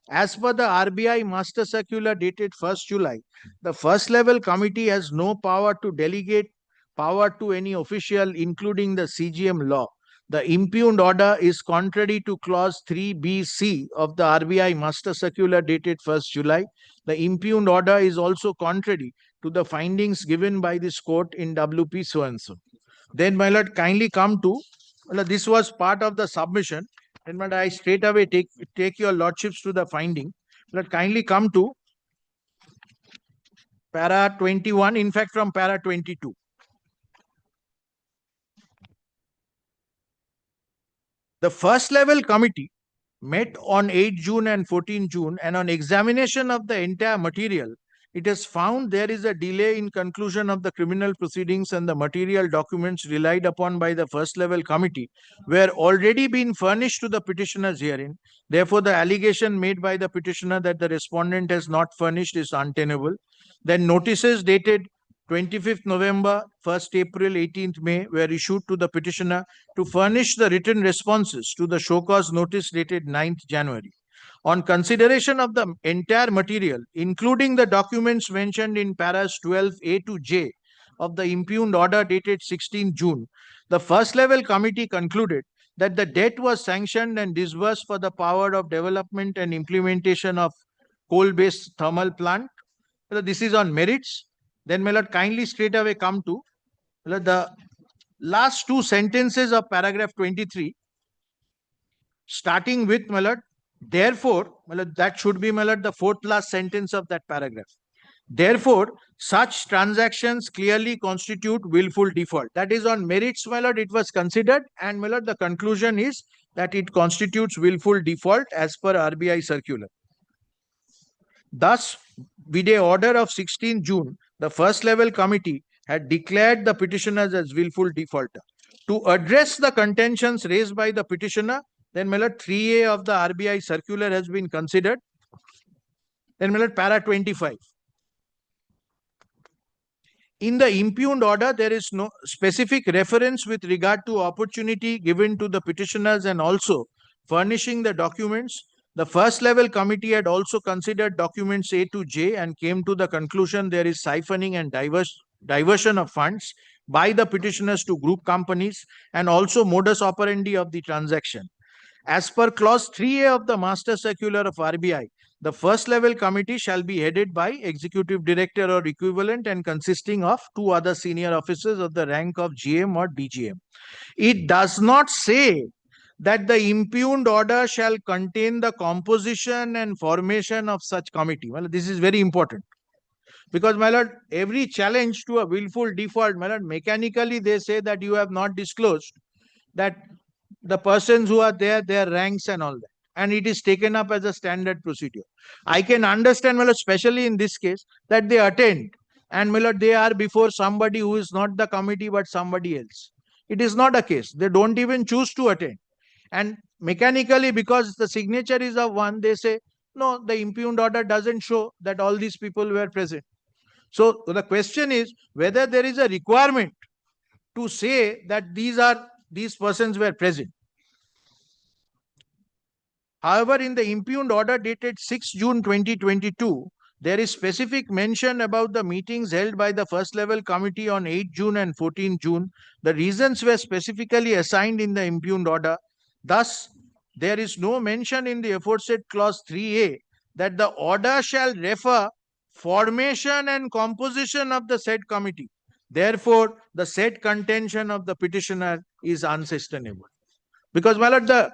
As per the RBI Master Circular dated 1st July, the first level committee has no power to delegate power to any official, including the CGM law. The impugned order is contrary to clause 3BC of the RBI Master Circular dated 1st July. The impugned order is also contrary to the findings given by this court in WP so and so. Then, my lord, kindly come to, well, this was part of the submission. Then, but I straight away take your lordships to the finding. Let kindly come to para 21, in fact, from para 22. The first level committee met on 8 June and 14 June, and on examination of the entire material, it has found there is a delay in conclusion of the criminal proceedings, and the material documents relied upon by the first level committee were already been furnished to the petitioners herein. Therefore, the allegation made by the petitioner that the respondent has not furnished is untenable. Then notices dated 25th November, 1st April, 18th May were issued to the petitioner to furnish the written responses to the show cause notice dated 9th January. On consideration of the entire material, including the documents mentioned in paras 12A to J of the impugned order dated 16 June, the first level committee concluded that the debt was sanctioned and disbursed for the power of development and implementation of coal-based thermal plant. This is on merits. Then, my lord, kindly straight away come to the last two sentences of paragraph 23, starting with, my lord, therefore, my lord, that should be, my lord, the fourth last sentence of that paragraph. Therefore, such transactions clearly constitute willful default. That is on merits, my lord, it was considered, and my lord, the conclusion is that it constitutes willful default as per RBI circular. Thus, with a order of 16 June, the first level committee had declared the petitioners as willful defaulter. To address the contentions raised by the petitioner, then, my lord, 3A of the RBI circular has been considered. Then, my lord, para 25. In the impugned order, there is no specific reference with regard to opportunity given to the petitioners and also furnishing the documents. The first level committee had also considered documents A to J and came to the conclusion there is siphoning and diversion of funds by the petitioners to group companies and also modus operandi of the transaction. As per clause 3A of the master circular of RBI, the first level committee shall be headed by executive director or equivalent and consisting of two other senior officers of the rank of GM or DGM. It does not say that the impugned order shall contain the composition and formation of such committee. Well, this is very important. Because, my lord, every challenge to a willful default, my lord, mechanically they say that you have not disclosed that the persons who are there, their ranks and all that. And it is taken up as a standard procedure. I can understand, my lord, especially in this case, that they attend. And, my lord, they are before somebody who is not the committee but somebody else. It is not a case. They don't even choose to attend. And mechanically, because the signature is of one, they say, no, the impugned order doesn't show that all these people were present. So the question is whether there is a requirement to say that these persons were present. However, in the impugned order dated 6 June 2022, there is specific mention about the meetings held by the first level committee on 8 June and 14 June. The reasons were specifically assigned in the impugned order. Thus, there is no mention in the aforesaid clause 3A that the order shall refer formation and composition of the said committee. Therefore, the said contention of the petitioner is unsustainable. Because, my lord, the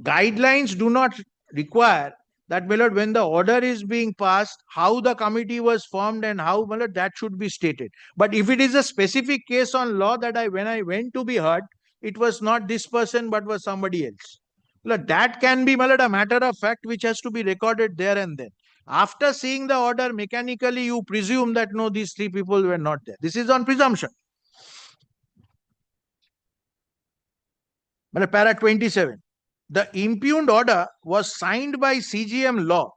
guidelines do not require that, my lord, when the order is being passed, how the committee was formed and how, my lord, that should be stated. But if it is a specific case on law that when I went to be heard, it was not this person but was somebody else. Well, that can be, my lord, a matter of fact which has to be recorded there and then. After seeing the order, mechanically you presume that no, these three people were not there. This is on presumption. But para 27. The impugned order was signed by CGM law.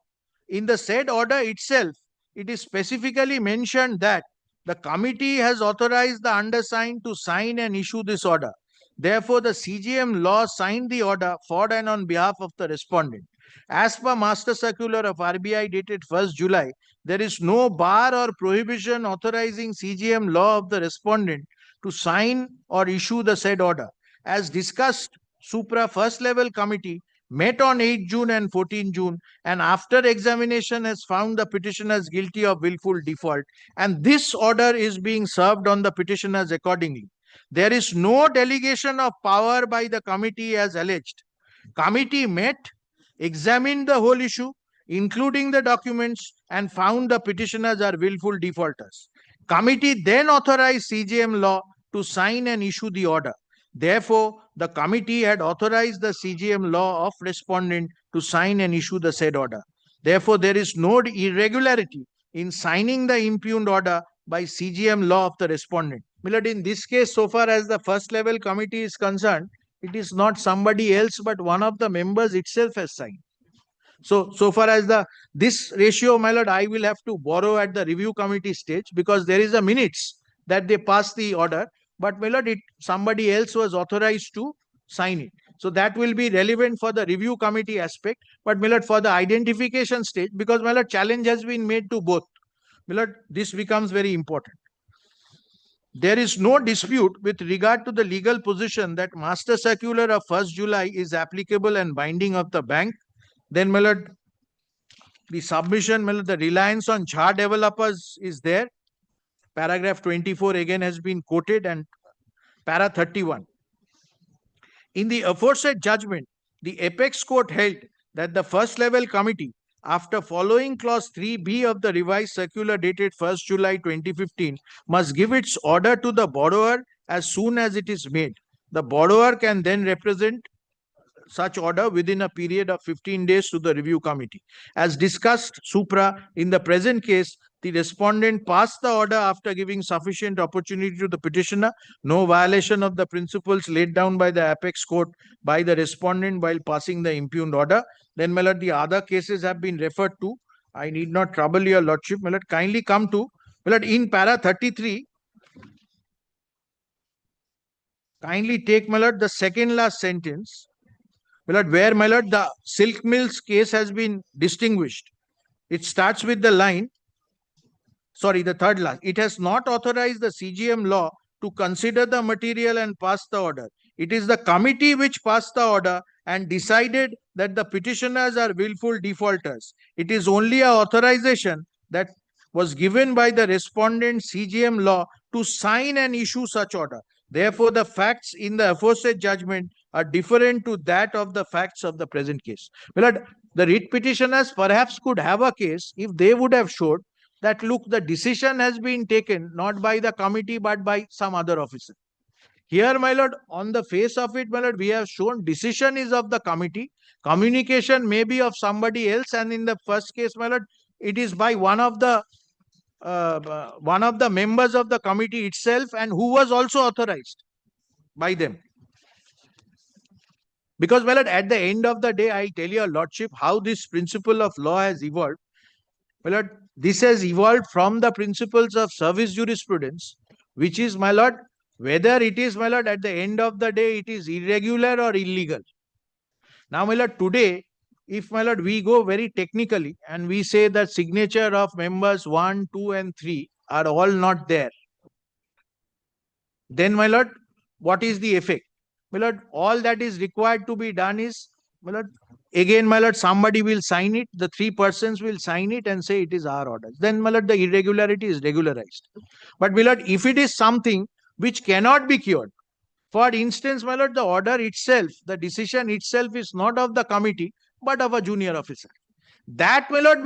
In the said order itself, it is specifically mentioned that the committee has authorized the undersigned to sign and issue this order. Therefore, the CGM law signed the order for and on behalf of the respondent. As per Master Circular of RBI dated 1st July, there is no bar or prohibition authorizing CGM law of the respondent to sign or issue the said order. As discussed, Supra First Level Committee met on 8 June and 14 June and after examination has found the petitioners guilty of willful default, and this order is being served on the petitioners accordingly. There is no delegation of power by the committee as alleged. Committee met, examined the whole issue, including the documents, and found the petitioners are willful defaulters. Committee then authorized CGM law to sign and issue the order. Therefore, the committee had authorized the CGM law of respondent to sign and issue the said order. Therefore, there is no irregularity in signing the impugned order by CGM law of the respondent. Milord, in this case, so far as the first level committee is concerned, it is not somebody else, but one of the members itself has signed. So far as this ratio, my lord, I will have to borrow at the review committee stage because there is a minutes that they pass the order. But, my lord, somebody else was authorized to sign it. So that will be relevant for the review committee aspect. But my lord, for the identification stage, because my lord, challenge has been made to both, my lord, this becomes very important. There is no dispute with regard to the legal position that Master Circular of 1st July is applicable and binding of the bank. Then, my lord, the submission, my lord, the reliance on Jha developers is there. Paragraph 24 again has been quoted, and para 31. In the aforesaid judgment, the apex court held that the first level committee, after following clause 3b of the revised circular dated 1st July 2015, must give its order to the borrower as soon as it is made. The borrower can then represent such order within a period of 15 days to the review committee. As discussed supra, in the present case, the respondent passed the order after giving sufficient opportunity to the petitioner. No violation of the principles laid down by the apex court by the respondent while passing the impugned order. Then, my lord, the other cases have been referred to. I need not trouble your lordship. My lord, kindly come to, my lord, in para 33, kindly take, my lord, the second last sentence. My lord, where, my lord, the silk mills case has been distinguished. It starts with the line, sorry, the third last. It has not authorized the CGM law to consider the material and pass the order. It is the committee which passed the order and decided that the petitioners are willful defaulters. It is only a authorization that was given by the respondent CGM law to sign and issue such order. Therefore, the facts in the aforesaid judgment are different to that of the facts of the present case. Well, the writ petitioners perhaps could have a case if they would have showed that, look, the decision has been taken not by the committee but by some other officer. Here, my lord, on the face of it, my lord, we have shown decision is of the committee, communication may be of somebody else, and in the first case, my lord, it is by one of the members of the committee itself, and who was also authorized by them. Because, my lord, at the end of the day, I tell your lordship how this principle of law has evolved. My lord, this has evolved from the principles of service jurisprudence, which is, my lord, whether it is, my lord, at the end of the day, it is irregular or illegal. Now, my lord, today, if, my lord, we go very technically and we say that signature of members 1, 2, and 3 are all not there, then, my lord, what is the effect? My lord, all that is required to be done is, my lord, again, my lord, somebody will sign it, the 3 persons will sign it and say it is our order. Then, my lord, the irregularity is regularized. But, my lord, if it is something which cannot be cured, for instance, my lord, the order itself, the decision itself is not of the committee, but of a junior officer. That, my lord,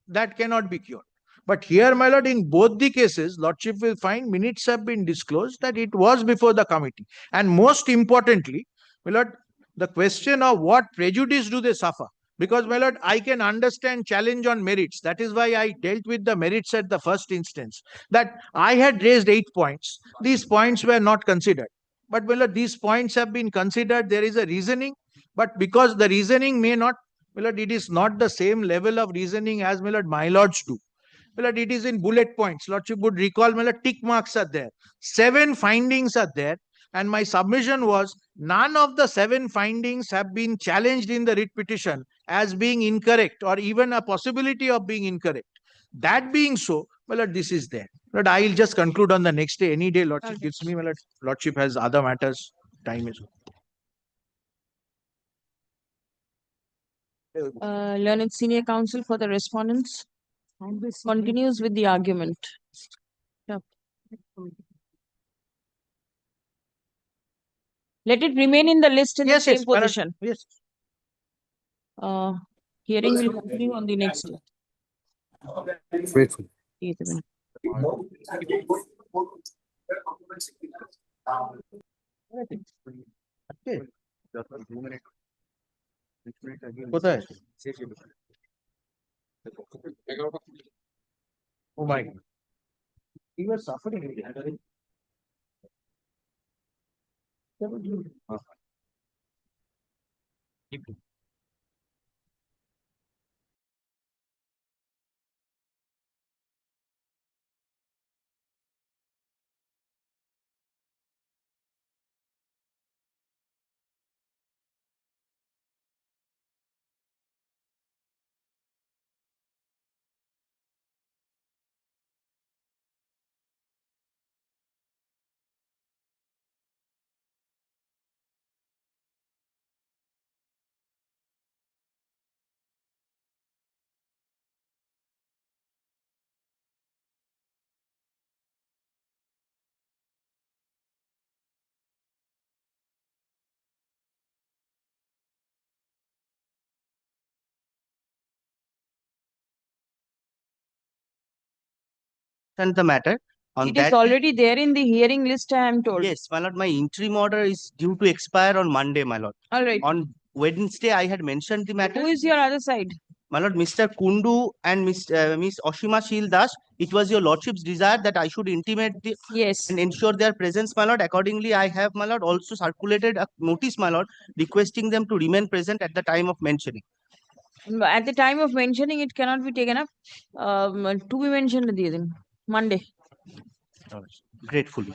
that cannot be cured. But here, my lord, in both the cases, lordship will find minutes have been disclosed that it was before the committee. And most importantly, my lord, the question of what prejudice do they suffer? Because, my lord, I can understand challenge on merits. That is why I dealt with the merits at the first instance. That I had raised 8 points. These points were not considered. But, my lord, these points have been considered. There is a reasoning. But because the reasoning may not, my lord, it is not the same level of reasoning as, my lords do. My lord, it is in bullet points. Lordship would recall, my lord, tick marks are there. 7 findings are there. And my submission was, none of the 7 findings have been challenged in the writ petition as being incorrect or even a possibility of being incorrect. That being so, my lord, this is there. Lord, I will just conclude on the next day. Any day, lordship gives me, my lord. Lordship has other matters. Time is. Learned senior counsel for the respondents continues with the argument. Yep. Let it remain in the list in the same my lord. position. Yes. Hearing will continue on the next day. Grateful. Yes, ma'am. কোথায়? Oh my God. You were suffering. the matter. On It is that, already there in the hearing list, I am told. yes, my lord, my interim order is due to expire on Monday, my lord. All right. On Wednesday, I had mentioned the matter. Who is your other side? My lord, Mr. Kundu and Miss Oshima Shil Das, it was your lordship's desire that I should intimate the Yes. and ensure their presence, my lord. Accordingly, I have, my lord, also circulated a notice, my lord, requesting them to remain present at the time of mentioning. At the time of mentioning, it cannot be taken up. To be mentioned the Monday. Gratefully.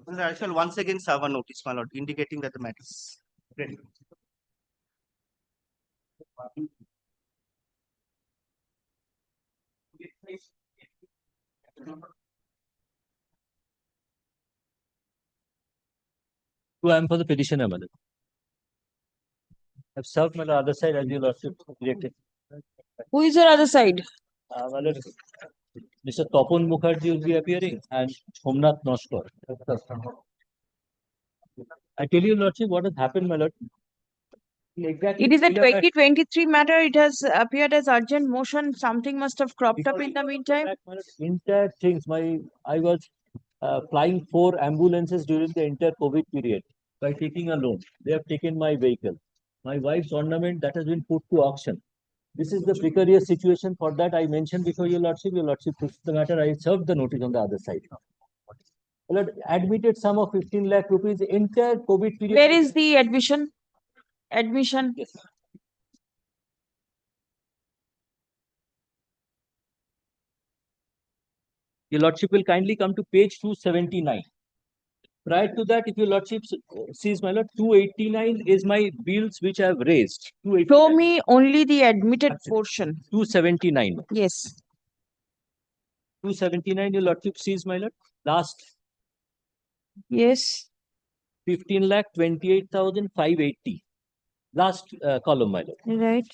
I shall once again serve a notice, my lord, indicating that the matter is ready. Who I am for the petitioner, madam. I've served my other side as you lordship directed. Who is your other side? Madam, Mr. Topon Mukherjee will be appearing and Somnath Noskar. I tell you, lordship, what has happened, my lord. Exactly. It is a 2023 matter. It has appeared as urgent motion. Something must have cropped up in the meantime. Entire things. I was flying 4 ambulances during the entire COVID period by taking a loan. They have taken my vehicle. My wife's ornament that has been put to auction. This is the precarious situation. For that, I mentioned before your lordship puts the matter. I served the notice on the other side. Well, admitted sum of 15 lakh rupees entire COVID period. Where is the admission? Admission. Yes. Your lordship will kindly come to page 279. Prior to that, if your lordship sees, my lord, 289 is my bills which I have raised. Show me only the admitted portion. 279. Yes. 279, your lordship sees, my lord. Last. Yes. 15 lakh 28,580. Last column, my lord. Right.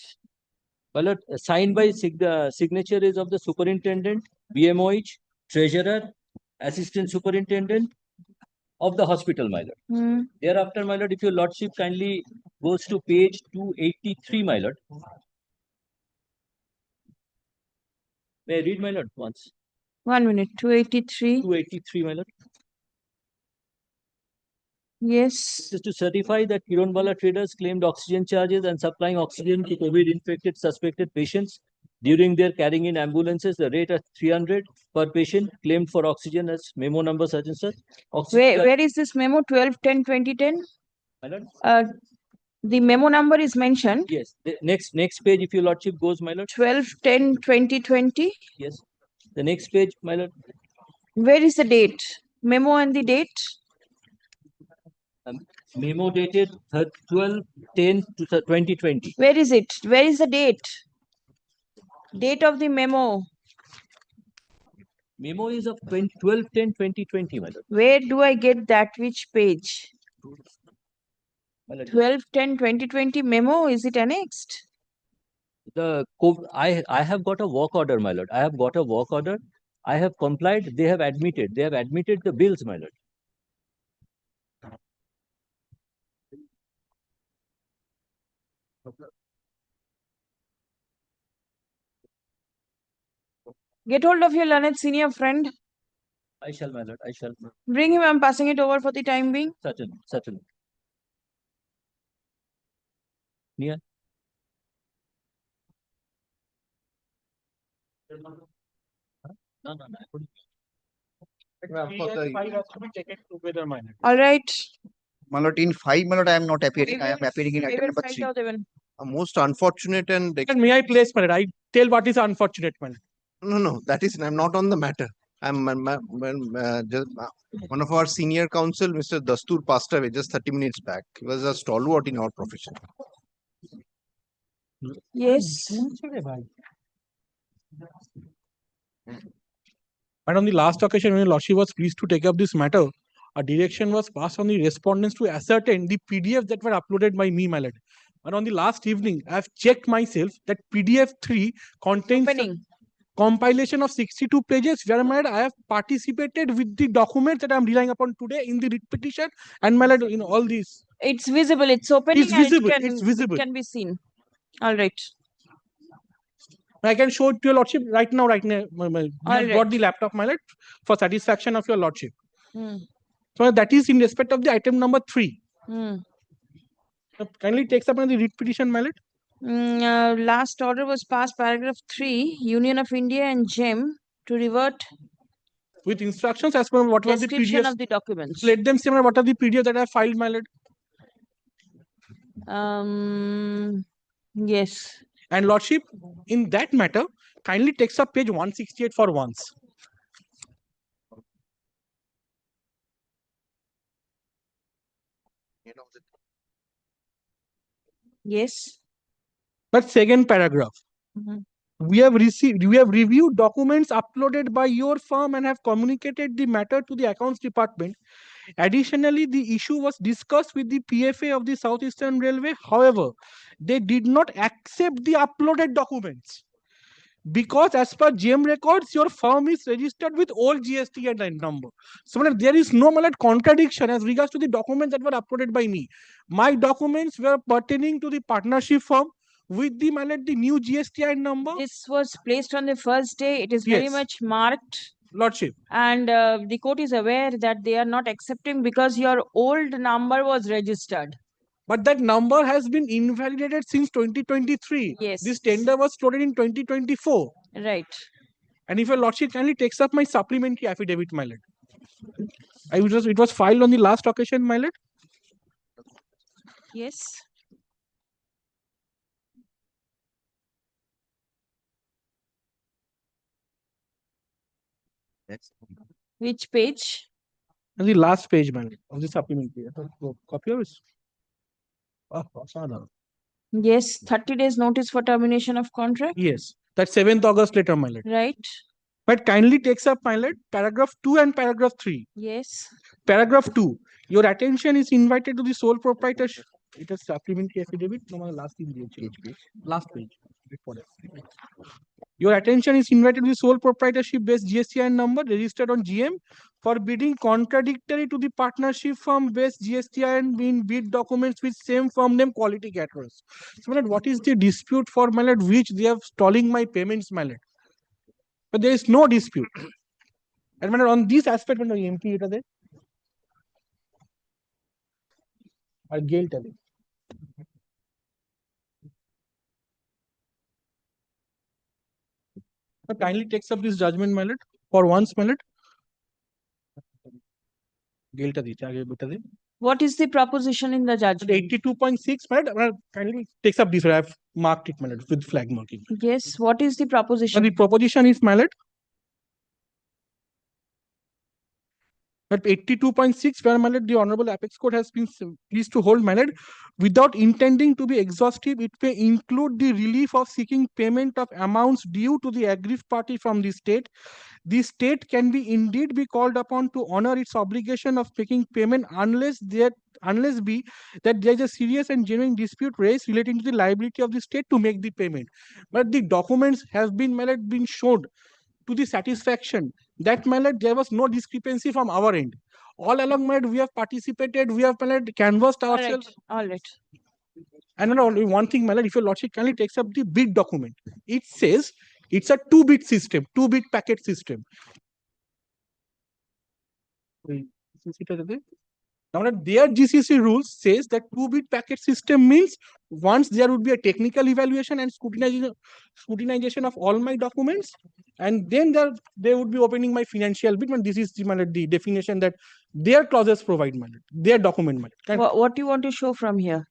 My lord, signed by signature is of the superintendent, BMOH, treasurer, assistant superintendent of the hospital, my lord. Thereafter, my lord, if your lordship kindly goes to page 283, my lord. May I read, my lord, once? 1 minute. 283. 283, my lord. Yes. This is to certify that Kiranwala traders claimed oxygen charges and supplying oxygen to COVID-infected suspected patients during their carrying in ambulances. The rate of 300 per patient claimed for oxygen as memo number such and such. Where is this memo? 12/10/2010. My lord? The memo number is mentioned. Yes. The next page, if your lordship goes, my lord. 12/10/2020. Yes. The next page, my lord. Where is the date? Memo and the date? Memo dated 12/10/2020. Where is it? Where is the date? Date of the memo. Memo is of 12/10/2020, my lord. Where do I get that? Which page? 12/10/2020 memo. Is it annexed? I have got a work order, my lord. I have got a work order. I have complied. They have admitted. They have admitted the bills, my lord. Get hold of your learned senior friend. I shall, my lord. I shall. Bring him. I'm passing it over for the time being. Certainly. Yeah. No. All right. My lord, in 5, my lord, I am not appearing. I am appearing in item number 3. A most unfortunate and May I place, my lord? I tell what is unfortunate, my lord. no, that is I'm not on the matter. I'm just one of our senior counsel, Mr. Dastur, passed away just 30 minutes back. He was a stalwart in our profession. Yes. And on the last occasion, when Lordship was pleased to take up this matter, a direction was passed on the respondents to ascertain the PDFs that were uploaded by me, my lord. And on the last evening, I have checked myself that PDF 3 contains compilation of 62 pages, where my lord, I have participated with the documents that I am relying upon today in the writ petition, and my lord, in all these. It's visible. It's opening. It's visible. And It's visible. It can be seen. All right. I can show it to your lordship right now. We have got the laptop, my lord, for satisfaction of your lordship. So that is in respect of the item number 3. Kindly takes up on the writ petition, my lord. Last order was passed, paragraph 3, Union of India and GEM to revert with instructions as per what was the description PDF. of the documents. Let them say what are the PDF that I have filed, my lord. Yes. And lordship, in that matter, kindly takes up page 168 for once. Yes. But second paragraph. We have reviewed documents uploaded by your firm and have communicated the matter to the accounts department. Additionally, the issue was discussed with the PFA of the Southeastern Railway. However, they did not accept the uploaded documents because as per GM records, your firm is registered with old GST and number. So there is no contradiction as regards to the documents that were uploaded by me. My documents were pertaining to the partnership firm with the new GSTI number. This was placed on the first day. It is very much marked. Lordship. And the court is aware that they are not accepting because your old number was registered. But that number has been invalidated since 2023. Yes. This tender was floated in 2024. Right. And if your lordship kindly takes up my supplementary affidavit, my lord. It was filed on the last occasion, my lord. Yes. Which page? And the last page, man, of the supplementary. Copy of this. Yes, 30 days notice for termination of contract. Yes, that's 7th August letter, my lord. Right. But kindly takes up, my lord, paragraph 2 and paragraph 3. Yes. Paragraph 2. Your attention is invited to the sole proprietorship. It is supplementary affidavit. No, last page. Last page. Your attention is invited to the sole proprietorship based GSTI number registered on GM for bidding contradictory to the partnership firm based GSTI and in bid documents with same firm name quality caterers. So, my lord, what is the dispute for, my lord, which they are stalling my payments, my lord? But there is no dispute. And my lord, on this aspect, my lord, MP it is I'll tell you. Kindly takes up this judgment, my lord, for once, my lord. What is the proposition in the judgment? 82.6, my lord. Kindly takes up this. I have marked it, my lord, with flag marking. Yes. What is the proposition? The proposition is, my lord, that 82.6, where, my lord, the Honorable Apex Court has been pleased to hold, my lord, without intending to be exhaustive, it may include the relief of seeking payment of amounts due to the aggrieved party from the state. The state can be indeed be called upon to honor its obligation of making payment unless there is a serious and genuine dispute raised relating to the liability of the state to make the payment. But the documents have been, my lord, been showed to the satisfaction that, my lord, there was no discrepancy from our end. All along, my lord, we have participated, we have, my lord, canvassed ourselves. All right. And not only one thing, my lord, if your lordship kindly takes up the bid document, it says it's a 2-bit system, 2-bit packet system. Now, their GCC rules says that 2-bit packet system means once there would be a technical evaluation and scrutinization of all my documents, and then they would be opening my financial bit. And this is the definition that their clauses provide, their document. What do you want to show from here?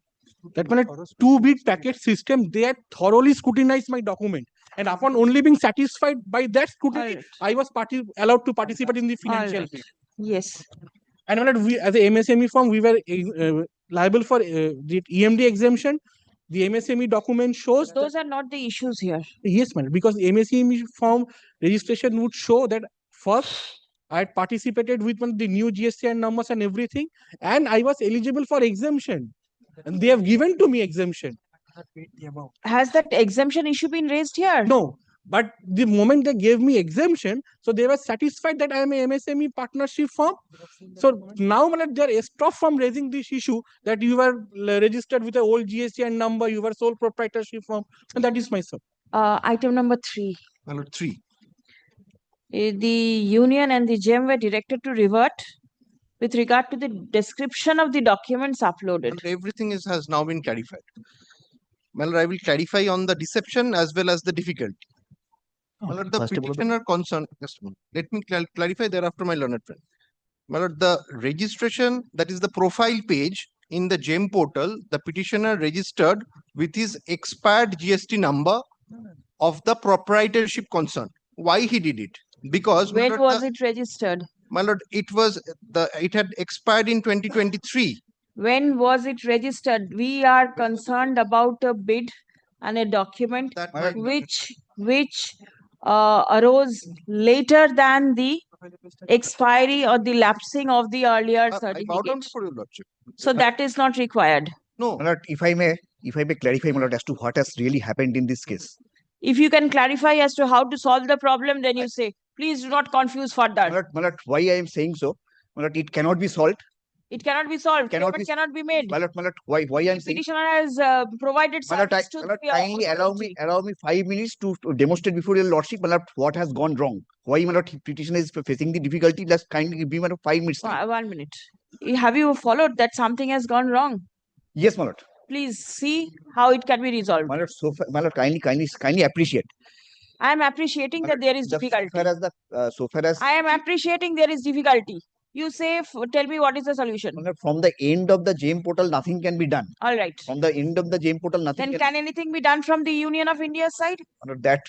That 2-bit packet system, they had thoroughly scrutinized my document. And upon only being satisfied by that scrutiny, I was allowed to participate in the financial bit. Yes. And we, as a MSME firm, we were liable for the EMD exemption. The MSME document shows those are not the issues here. Yes, madam, because MSME form registration would show that first I had participated with the new GSTI numbers and everything, and I was eligible for exemption, and they have given to me exemption. Has that exemption issue been raised here? No. But the moment they gave me exemption, so they were satisfied that I am a MSME partnership firm. So now they are stopped from raising this issue that you were registered with an old GSTI number, you were sole proprietorship firm, and that is my sub. Item number 3. My lord, 3. The union and the GEM were directed to revert with regard to the description of the documents uploaded. And everything has now been clarified. My lord, I will clarify on the deception as well as the difficulty. My lord, the petitioner concerned, just a moment. Let me clarify thereafter, my learned friend. My lord, the registration, that is the profile page in the GEM portal, the petitioner registered with his expired GST number of the proprietorship concern. Why he did it? Because my When lord, was it registered? my lord, it had expired in 2023. When was it registered? We are concerned about a bid and a document That which arose later than the expiry or the lapsing of the earlier I bow down certificate. before your lordship. So that is not required. No. My lord, if I may clarify, my lord, as to what has really happened in this case. If you can clarify as to how to solve the problem, then you say. Please do not confuse further. My lord, why I am saying so? My lord, it cannot be solved. It cannot be solved. Cannot Cannot be made. My lord, why I am saying? Petitioner has provided My lord, service to the kindly authority. allow me 5 minutes to demonstrate before your lordship, my lord, what has gone wrong. Why my lord petitioner is facing the difficulty? Just kindly give me my lord 5 minutes. 1 minute. Have you followed that something has gone wrong? Yes, my lord. Please see how it can be resolved. My lord, my lord, kindly appreciate. I am appreciating that there is difficulty. So far as I am appreciating there is difficulty. You say, tell me what is the solution. From the end of the GEM portal, nothing can be done. All right. From the end of the GEM portal, nothing. Then can anything be done from the Union of India's side? That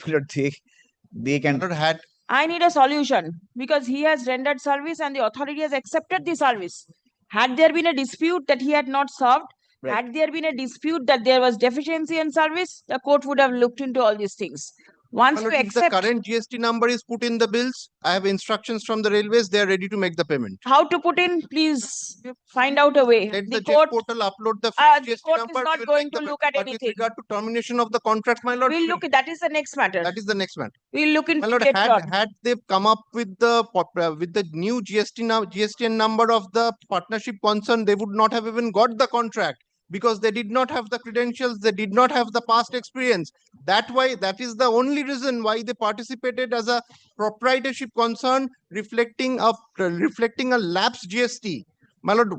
they can. I need a solution because he has rendered service and the authority has accepted the service. Had there been a dispute that he had not solved, had there been a dispute that there was deficiency in service, the court would have looked into all these things. Once you If accept, the current GST number is put in the bills, I have instructions from the railways. They are ready to make the payment. How to put in? Please find out a way. Let the court portal upload the the GST court number. is not going to look at But anything. with regard to termination of the contract, my lord, We'll look at that is the next matter. that is the next matter. We'll look into My lord, it later on. had they come up with the new GSTN number of the partnership concern, they would not have even got the contract because they did not have the credentials, they did not have the past experience. That is the only reason why they participated as a proprietorship concern, reflecting a lapsed GST. My lord,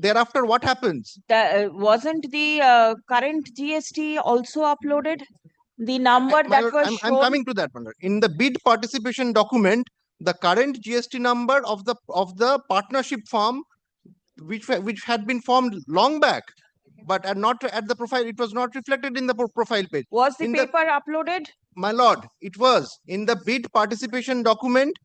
thereafter what happens? Wasn't the current GST also uploaded? The number My that lord, was I'm shown. coming to that, my lord. In the bid participation document, the current GST number of the partnership firm, which had been formed long back, but not at the profile, it was not reflected in the profile page. Was the paper uploaded? My lord, it was in the bid participation document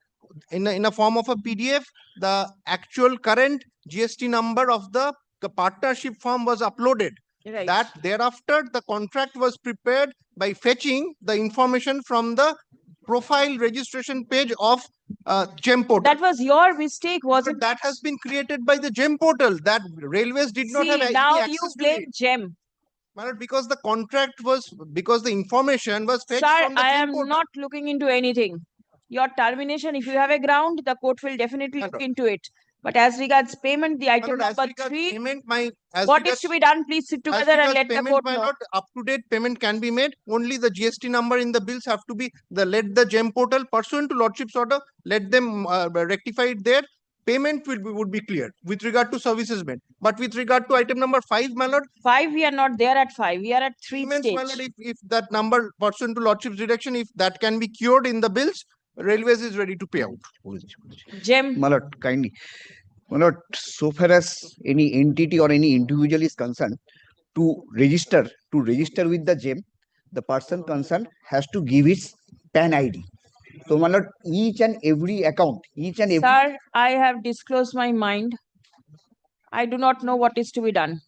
in a form of a PDF. The actual current GST number of the partnership firm was uploaded. Right. That thereafter the contract was prepared by fetching the information from the profile registration page of GEM portal. That was your mistake, wasn't it? That has been created by the GEM portal. That railways did not have any now access you to blame it. GEM. Because the information was fetched Sir, from the I GEM am portal. not looking into anything. Your termination, if you have a ground, the court will definitely look into it. But as regards payment, the item number 3, what is to be done? Please sit together and let the court know. Up-to-date payment can be made. Only the GST number in the bills have to be let the GEM portal pursuant to Lordship's order. Let them rectify it there. Payment would be cleared with regard to services made. But with regard to item number 5, my lord. 5, we are not there at 5. We are at 3 stage. My lord, if that number pursuant to Lordship's direction, if that can be cured in the bills, railways is ready to pay out. GEM. My lord, kindly. My lord, so far as any entity or any individual is concerned, to register with the GEM, the person concerned has to give his PAN ID. So, my lord, each and every account, Sir, I have disclosed my mind. I do not know what is to be done.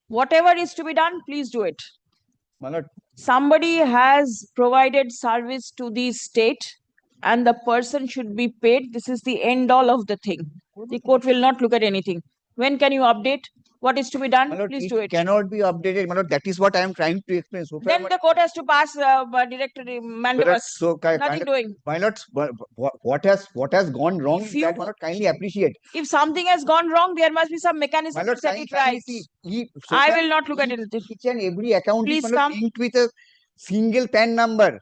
Whatever is to be done, please do it. My lord, somebody has provided service to the state and the person should be paid. This is the end all of the thing. The court will not look at anything. When can you update? What is to be done? Please do it. Cannot be updated, my lord. That is what I am trying to explain. So then the court has to pass directory mandamus. So, nothing doing. My lord, what has gone wrong? That my lord kindly appreciate. If something has gone wrong, there must be some mechanism to set it right. I will not look at anything. Each and every account Please is come. linked with a single PAN number,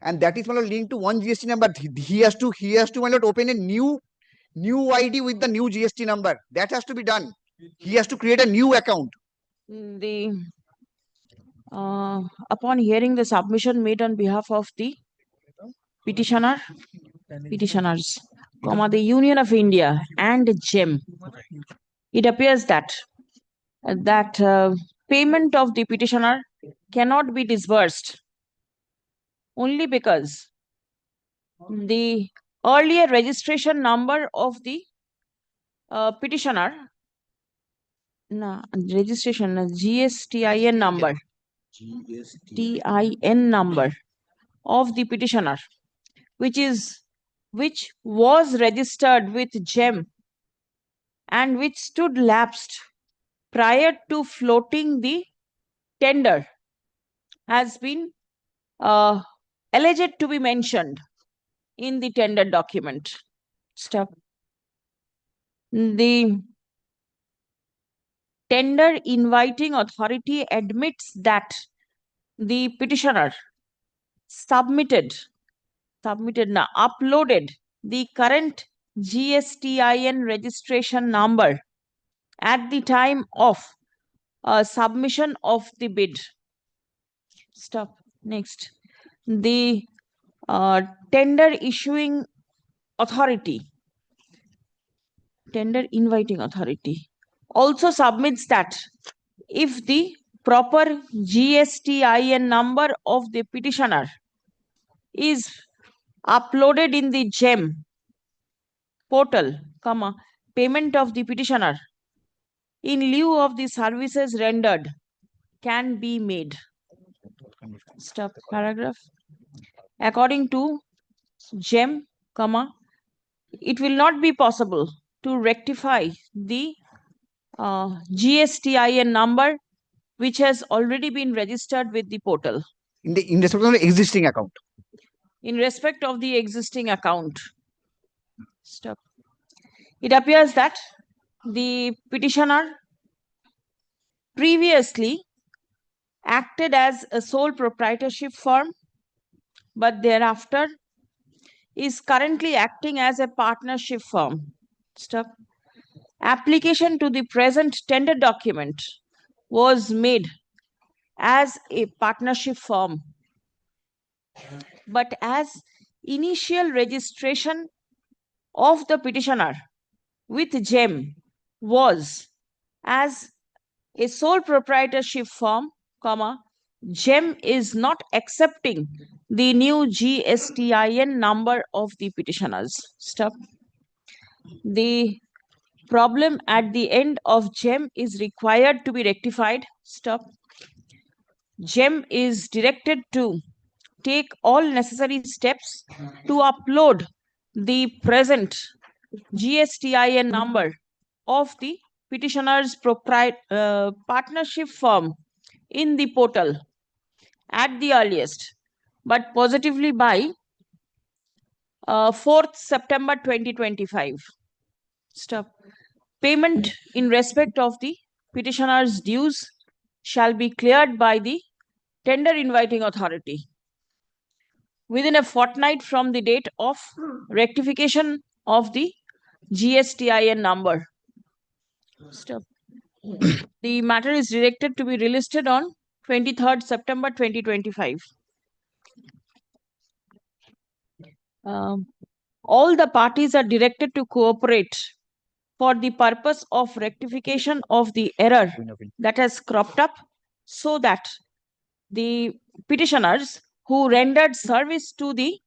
and that is linked to one GST number. He has to open a new ID with the new GST number. That has to be done. He has to create a new account. The upon hearing the submission made on behalf of the petitioners, the Union of India and GEM, it appears that payment of the petitioner cannot be disbursed only because the earlier registration number of the petitioner, GSTIN number, TIN number of the petitioner, which was registered with GEM and which stood lapsed prior to floating the tender, has been alleged to be mentioned in the tender document. Stop. The tender inviting authority admits that the petitioner uploaded the current GSTIN registration number at the time of submission of the bid. Stop. Next. The tender issuing authority, tender inviting authority, also submits that if the proper GSTIN number of the petitioner is uploaded in the GEM portal, payment of the petitioner in lieu of the services rendered can be made. Stop. Paragraph. According to GEM, it will not be possible to rectify the GSTIN number which has already been registered with the portal. In respect of the existing account. In respect of the existing account. Stop. It appears that the petitioner previously acted as a sole proprietorship firm, but thereafter is currently acting as a partnership firm. Stop. Application to the present tender document was made as a partnership firm, but as initial registration of the petitioner with GEM was as a sole proprietorship firm, GEM is not accepting the new GSTIN number of the petitioners. Stop. The problem at the end of GEM is required to be rectified. Stop. GEM is directed to take all necessary steps to upload the present GSTIN number of the petitioner's partnership firm in the portal at the earliest, but positively by 4th September 2025. Stop. Payment in respect of the petitioner's dues shall be cleared by the tender inviting authority within a fortnight from the date of rectification of the GSTIN number. Stop. The matter is directed to be relisted on 23rd September 2025. All the parties are directed to cooperate for the purpose of rectification of the error that has cropped up, so that the petitioners who rendered service to the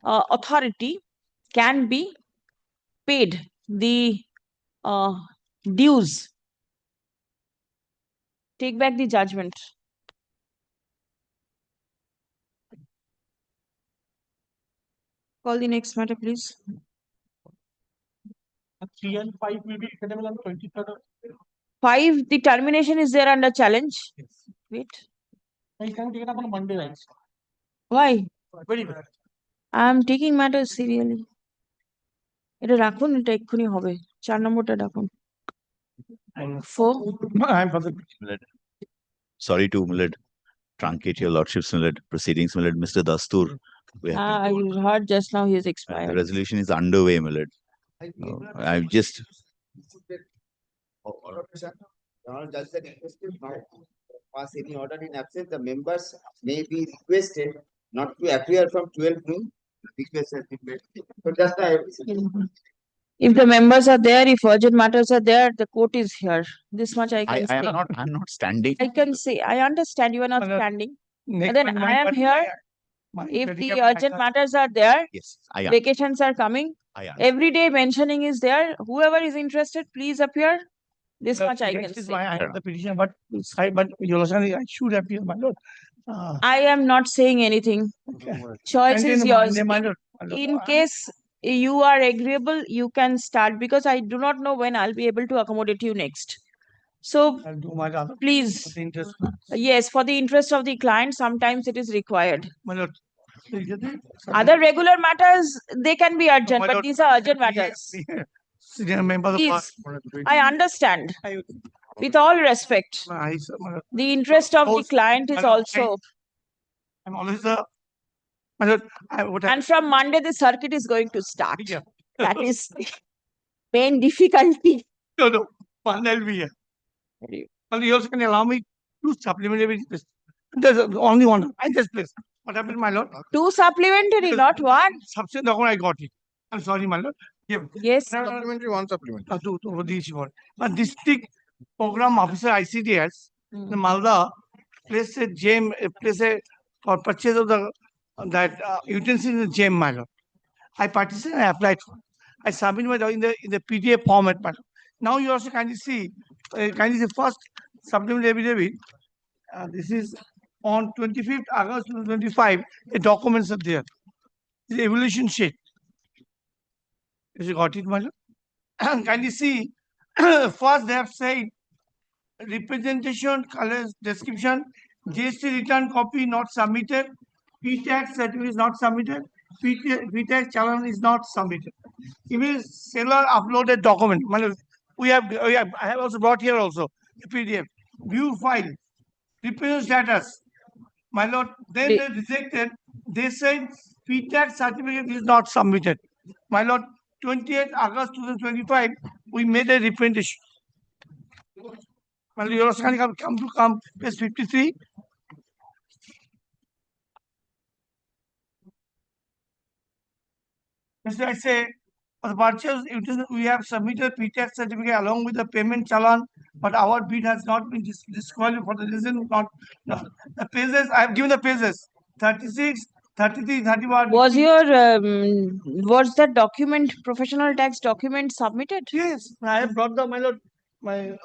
authority can be paid the dues. Take back the judgment. Call the next matter, please. 3 and 5 will be available on 23rd. 5, the termination is there under challenge. Yes. Wait. I can take it up on Monday, right? Why? Very well. I am taking matters serially. এটা রাখুন, এটা এক্ষুনি হবে। 4 নম্বরটা রাখুন। 4. I'm for the Sorry to truncate your lordship's proceedings, my lord. Mr. Dastur, we have I been told, heard just now he is and the expired. resolution is underway, my lord. I've just Judge that requested not to pass any order in absence, the members may be requested not to appear from 12 noon. Request has been made. So just If the members are there, if urgent matters are there, the court is here. This much I can say. I'm not standing. I can say, I understand you are not standing. And then I am here. If the urgent matters are there, Yes, vacations are coming, I every day mentioning is there. Whoever is interested, please appear. This much I can Next is say. why I have the petition, but Your Lordship, I should appear, my lord. I am not saying anything. Choice And is then yours. my lord, In case you are agreeable, you can start because I do not know when I'll be able to accommodate you next. So I'll do my other. please, Interest. yes, for the interest of the client, sometimes it is required. My lord. Other regular matters, they can be urgent, my but lord, these are urgent matters. Senior member of Please, Parliament. I understand. With all respect, My lord. the interest of the client is also. I'm always the. My lord, And from Monday, the circuit is going to start. That is the main difficulty. No, one I'll be here. Well, you also can allow me two supplementary. There's only one. I just please. What happened, my lord? Two supplementary, not one. Subsequent document I got it. I'm sorry, my lord. Yes. Supplementary, one supplementary. Two, these one. But district program officer ICDS, the Malda, place a gem, place a for purchase of the that utensil in the gem, my lord. I participated and I applied for. I submitted my in the PDF format, my lord. Now you also kindly see first supplementary affidavit. This is on 25th August 2025. The documents are there. The evaluation sheet. You got it, my lord? Kindly see. First, they have said representation, colors, description, GST return copy not submitted, P-tax certificate is not submitted, P-tax challenge is not submitted. Even seller uploaded document. My lord, I have also brought here also the PDF. View file, represent status. My lord, then they rejected. They said P-tax certificate is not submitted. My lord, 28th August 2025, we made a representation. My lord, your Lordship, come, page 53. Mr. I say, for the purchase, we have submitted P-tax certificate along with the payment challan, but our bid has not been disqualified for the reason not. No. The pages, I have given the pages 36, 33, 31. Was that document, professional tax document submitted? Yes, I have brought my lord,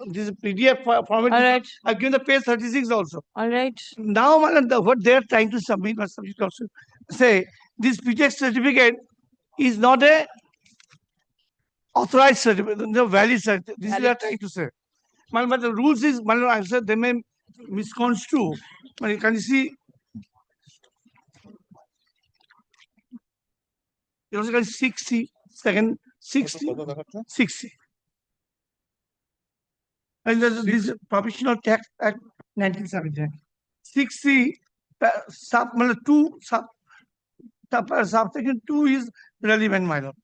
this PDF format. All right. I've given the page 36 also. All right. Now, my lord, what they are trying to submit, also say this P-tax certificate is not a authorized certificate, no valid certificate. This is what they are trying to say. But the rules is, I said they may misconstrue. Can you see? You also can 60, second 60, 60. And this is Professional Tax Act 1979. 60, subsection 2 is relevant, my lord.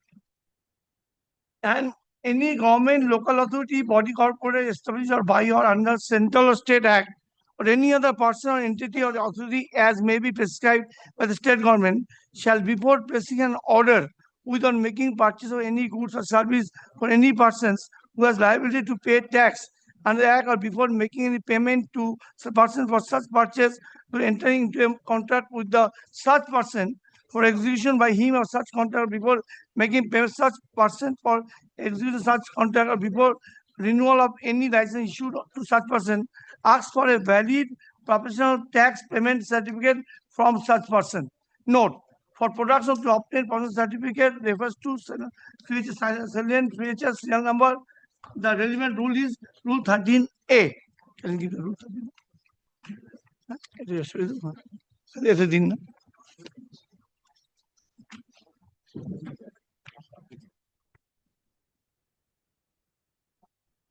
And any government, local authority, body corporate established or by or under central or state act or any other person or entity or authority as may be prescribed by the state government shall before placing an order without making purchase of any goods or service for any persons who has liability to pay tax under the act or before making any payment to such person for such purchase to entering into a contract with the such person for execution by him or such contract before making payment such person for executing such contract or before renewal of any license issued to such person asks for a valid professional tax payment certificate from such person. Note, for production to obtain professional certificate refers to salient feature serial number. The relevant rule is Rule 13A. Can you give the Rule 13?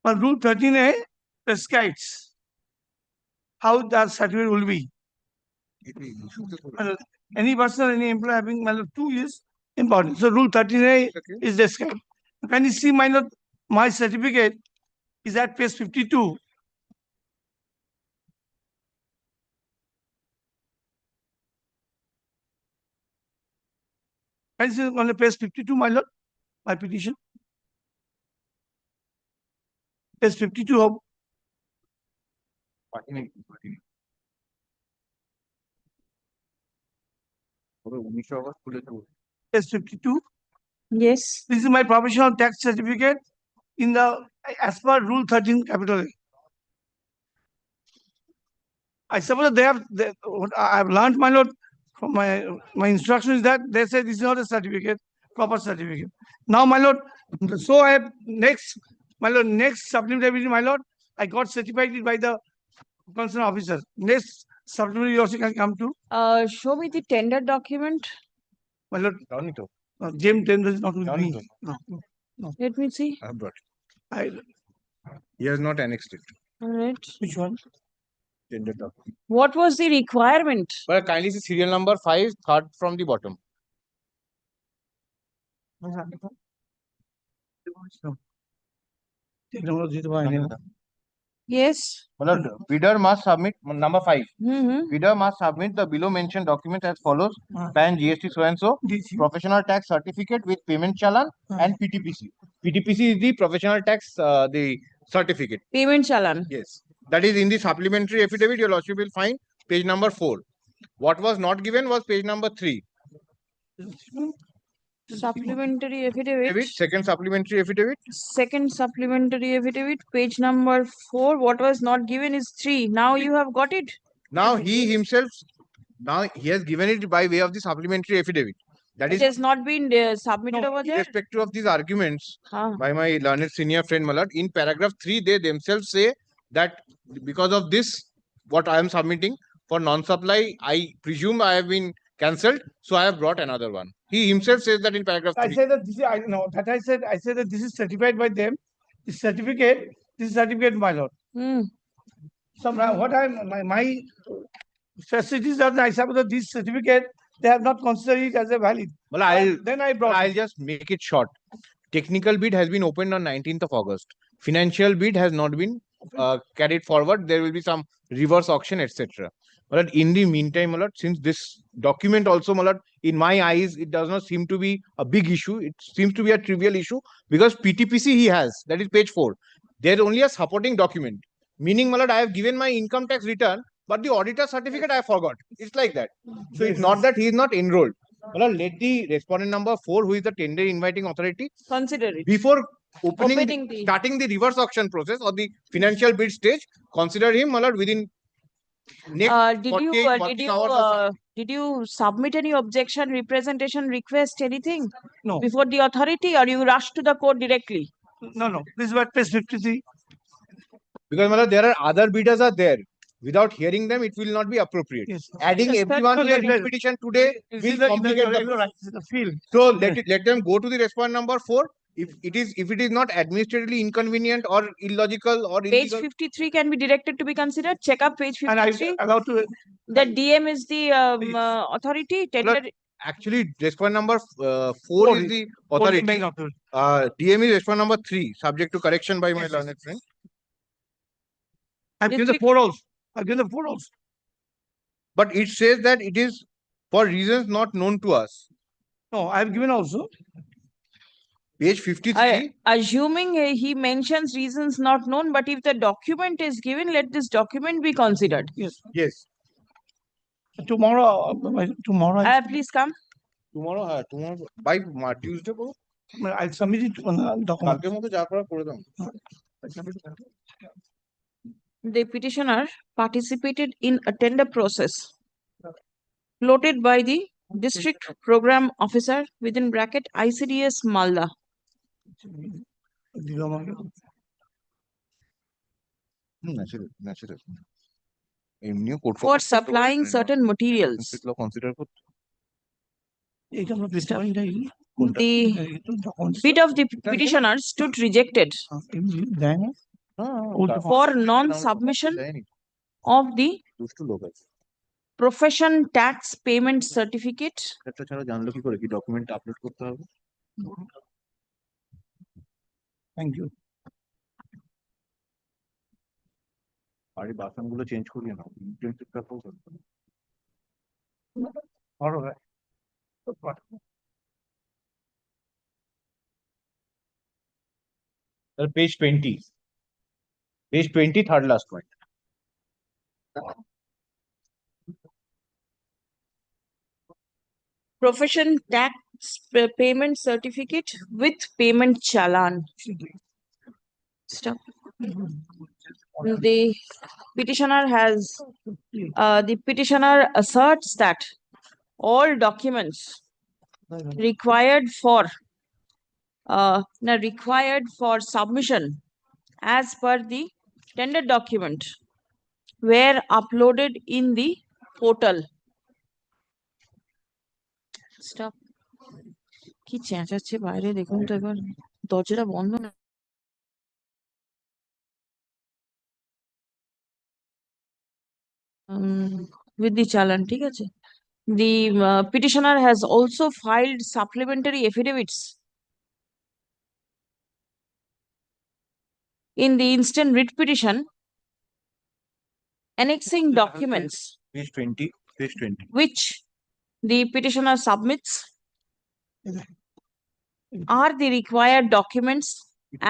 But Rule 13A prescribes how the certificate will be. Any person, any employee having 2 is important. So rule 13A is described. Can you see my certificate is at page 52. Can you see on the page 52, my lord, my petition? Page 52 of page 52. Yes. This is my professional tax certificate in the as per rule 13 capital A. I suppose what I have learned, my lord, from my instruction is that they say this is not a certificate, proper certificate. Now, my lord, so I have next supplementary, my lord, I got certified by the concerned officer. Next supplementary also can come to. Show me the tender document. My lord, James tender is not with me. No, no. Let me see. I have brought I, it. He has not annexed it. All right. which one? Tender document. What was the requirement? But kindly see serial number 5, third from the bottom. Yes. Bidder must submit number 5. Mm-hmm. Bidder must submit the below mentioned documents as follows: PAN, GST, so and so, professional tax certificate with payment challan, and PTPC. PTPC is the professional tax the certificate. Payment challan. Yes, that is in the supplementary affidavit. Your lordship will find page number 4. What was not given was page number 3. Supplementary affidavit. Second supplementary affidavit. Second supplementary affidavit, page number 4. What was not given is 3. Now you have got it. Now he himself, now he has given it by way of the supplementary affidavit. That It has not been submitted over there. irrespective of these arguments by my learned senior friend Malad, in paragraph 3, they themselves say that because of this, what I am submitting for non-supply, I presume I have been cancelled, so I have brought another one. He himself says that in paragraph 3. I say that this is, I know that I said that this is certified by them. This is certificate, my lord. So what my facilities are, I suppose that this certificate they have not considered it as a valid. Well, I'll just make it short. Technical bid has been opened on 19th of August. Financial bid has not been carried forward. There will be some reverse auction, etc. But in the meantime, Malad, since this document also, Malad, in my eyes, it does not seem to be a big issue. It seems to be a trivial issue because PTPC he has, that is page 4. There is only a supporting document. Meaning, Malad, I have given my income tax return, but the auditor certificate I forgot. It's like that. So it's not that he is not enrolled. Malad, let the respondent number 4, who is the tender inviting authority, consider it. Before starting the reverse auction process or the financial bid stage, consider him, Malad, within next did you submit any objection, representation, request, anything? No. Before the authority, or you rushed to the court directly? No. This is what page 53. Because Malad, there are other bidders are there. Without hearing them, it will not be appropriate. Yes. Adding everyone to the petition today will complicate the field. So let them go to the respondent number 4. If it is not administratively inconvenient or illogical or page illegal, 53 can be directed to be considered. Check up page 53. And I allowed to. The DM is the authority. Tender. Actually, respondent number 4 is the authority. DM is respondent number 3, subject to correction by my learned friend. I've given the 4 also. But it says that it is for reasons not known to us. No, I have given also. Page 53. Assuming he mentions reasons not known, but if the document is given, let this document be considered. Yes. Tomorrow. Please come. Tomorrow by Tuesday, bro. I'll submit it on the document. The petitioner participated in a tender process floated by the district program officer within bracket ICDS Malda for supplying certain materials. The bid of the petitioner stood rejected for non-submission of the profession tax payment certificate. এটা ছাড়া জানলো কি করে কি document upload করতে হবে? Thank you. বাড়ির বাসনগুলো চেঞ্জ করিয়ে নাও, ইন্টেনসিভ পারপোজ হবে। All right. Page 20. Page 20, third last point. Profession tax payment certificate with payment challan. Stop. The petitioner asserts that all documents required for submission as per the tender document were uploaded in the portal. Stop. কি চেঁচাচ্ছে বাইরে দেখুন তো একবার, দরজাটা বন্ধ না। With the challan, ঠিক আছে? The petitioner has also filed supplementary affidavits in the instant writ petition annexing documents Page 20, page 20. which the petitioner submits are the required documents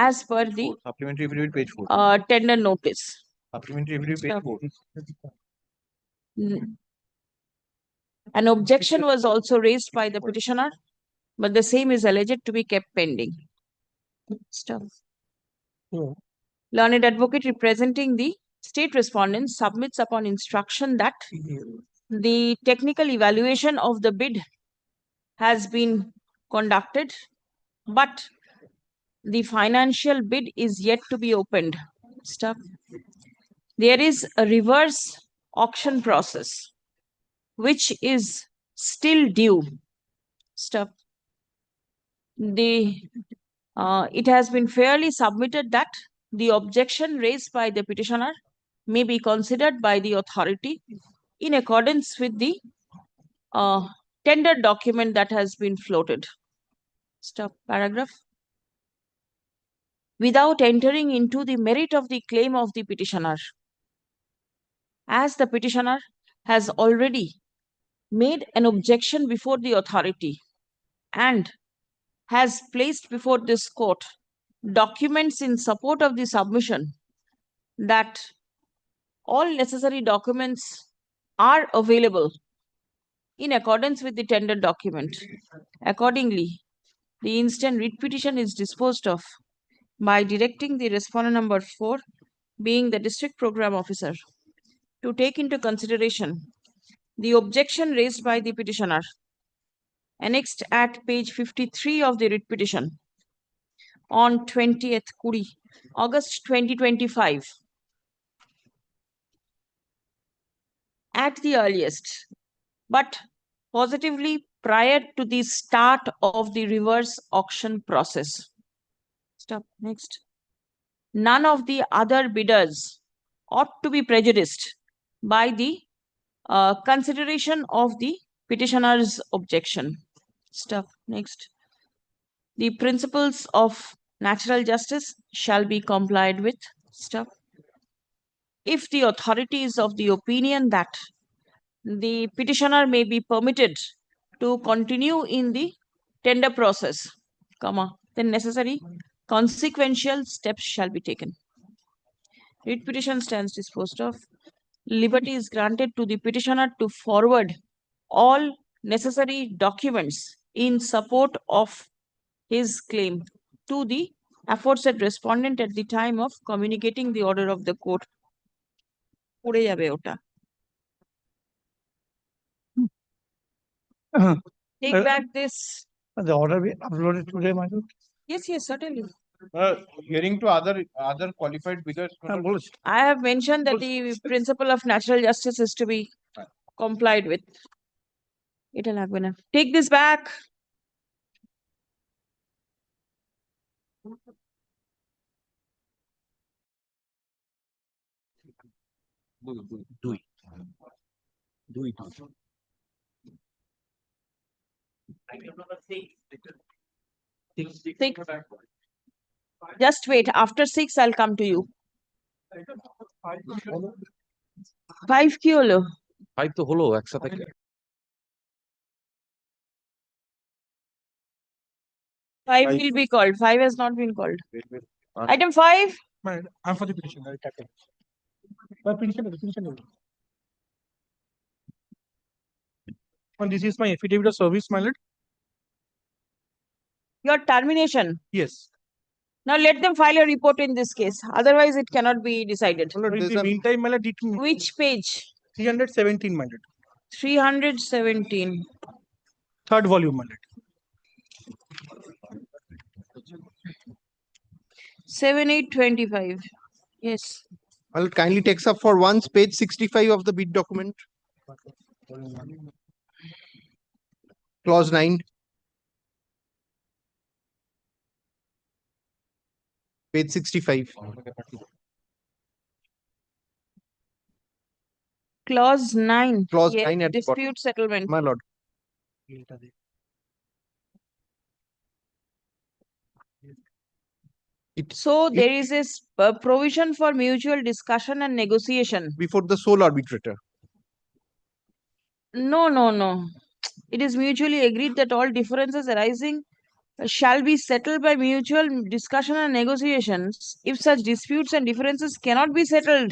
as per the Supplementary affidavit, page 4. tender notice. Supplementary affidavit, page 4. An objection was also raised by the petitioner, but the same is alleged to be kept pending. Stop. Learned advocate representing the state respondent submits upon instruction that the technical evaluation of the bid has been conducted, but the financial bid is yet to be opened. Stop. There is a reverse auction process which is still due. Stop. It has been fairly submitted that the objection raised by the petitioner may be considered by the authority in accordance with the tender document that has been floated. Stop. Paragraph. Without entering into the merit of the claim of the petitioner, as the petitioner has already made an objection before the authority and has placed before this court documents in support of the submission that all necessary documents are available in accordance with the tender document. Accordingly, the instant writ petition is disposed of by directing the respondent number 4, being the district program officer, to take into consideration the objection raised by the petitioner annexed at page 53 of the writ petition on 20th August 2025 at the earliest, but positively prior to the start of the reverse auction process. Stop. Next. None of the other bidders ought to be prejudiced by the consideration of the petitioner's objection. Stop. Next. The principles of natural justice shall be complied with. Stop. If the authority is of the opinion that the petitioner may be permitted to continue in the tender process, then necessary consequential steps shall be taken. Writ petition stands disposed of. Liberty is granted to the petitioner to forward all necessary documents in support of his claim to the aforesaid respondent at the time of communicating the order of the court. পড়ে যাবে ওটা। Take back this. The order be uploaded today, my lord. Yes, certainly. Hearing to other qualified bidders. I have mentioned that the principle of natural justice is to be complied with. It'll happen. Take this back. Do it. Six. Just wait. After 6, I'll come to you. 5 কি হলো? 5 তো হলো একসাথে। 5 will be called. 5 has not been called. Item 5. I'm for the petition. Right, captain. Petition. And this is my affidavit of service, my lord. Your termination. Yes. Now let them file a report in this case. Otherwise, it cannot be decided. In the meantime, my lord, Which page? 317, my lord. 317. Third volume, my lord. 7825. Yes. Well, kindly takes up for once page 65 of the bid document. Clause 9. Page 65. Clause 9. Clause Yes, 9 at the bottom. dispute settlement. My lord. So there is a provision for mutual discussion and negotiation. Before the sole arbitrator. No. It is mutually agreed that all differences arising shall be settled by mutual discussion and negotiations. If such disputes and differences cannot be settled,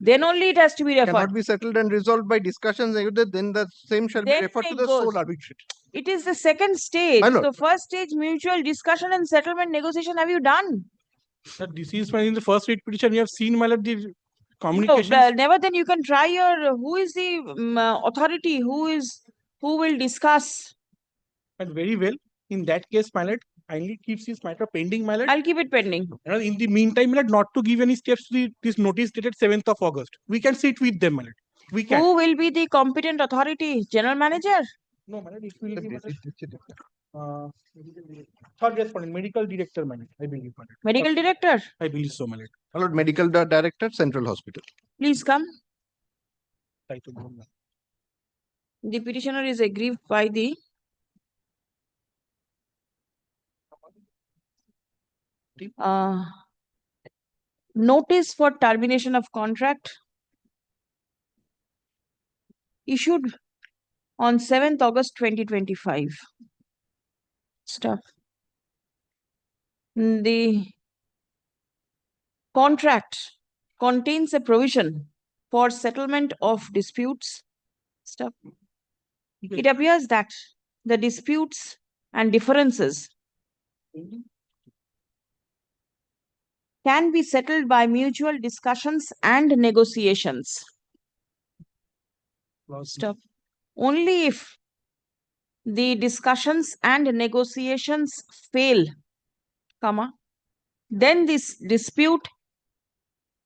then only it has to be referred. Cannot be settled and resolved by discussions, then the same shall be Then referred to it the goes. sole arbitrator. It is the second stage. My lord. So first stage, mutual discussion and settlement negotiation, have you done? Sir, this is my in the first read petition. You have seen, my lord, the No, communications. never then you can try your, who is the authority, who will discuss? And very well. In that case, my lord, kindly keeps this matter pending, my lord. I'll keep it pending. And in the meantime, my lord, not to give any steps to this notice dated 7th of August. We can sit with them, my lord. We can. Who will be the competent authority? General manager? No, my lord, it will be, my lord, third respondent, medical director, my lord, I believe, my lord. Medical director? I believe so, my lord. My lord, medical director, Central Hospital. Please come. Try to go, my lord. The petitioner is aggrieved by the notice for termination of contract issued on 7th August 2025. Stuff. The contract contains a provision for settlement of disputes. Stuff. It appears that the disputes and differences can be settled by mutual discussions and negotiations. Stop. Only if the discussions and negotiations fail, comma, then this dispute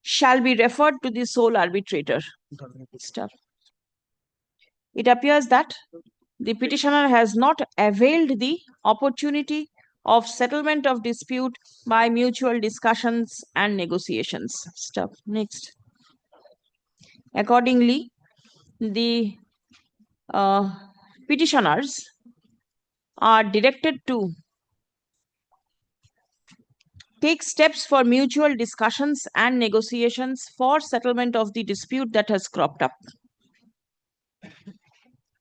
shall be referred to the sole arbitrator. Stop. It appears that the petitioner has not availed the opportunity of settlement of dispute by mutual discussions and negotiations. Stop. Next. Accordingly, the petitioners are directed to take steps for mutual discussions and negotiations for settlement of the dispute that has cropped up.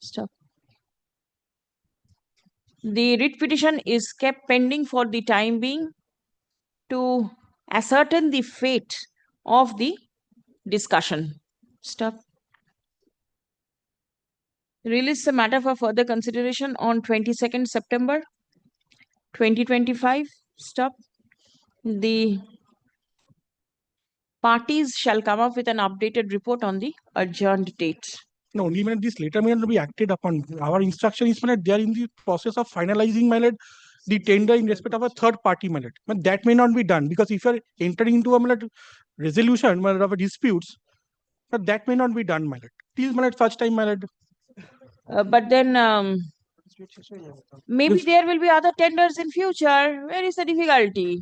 Stop. The writ petition is kept pending for the time being to ascertain the fate of the discussion. Stop. Release the matter for further consideration on 22nd September 2025. Stop. The parties shall come up with an updated report on the adjourned date. No, only when this later may not be acted upon. Our instruction is, my lord, they are in the process of finalizing, my lord, the tender in respect of a third party, my lord. But that may not be done because if you are entering into a, my lord, resolution, my lord, of a disputes, but that may not be done, my lord. Till, my lord, such time, my lord. But then maybe there will be other tenders in future. Where is the difficulty?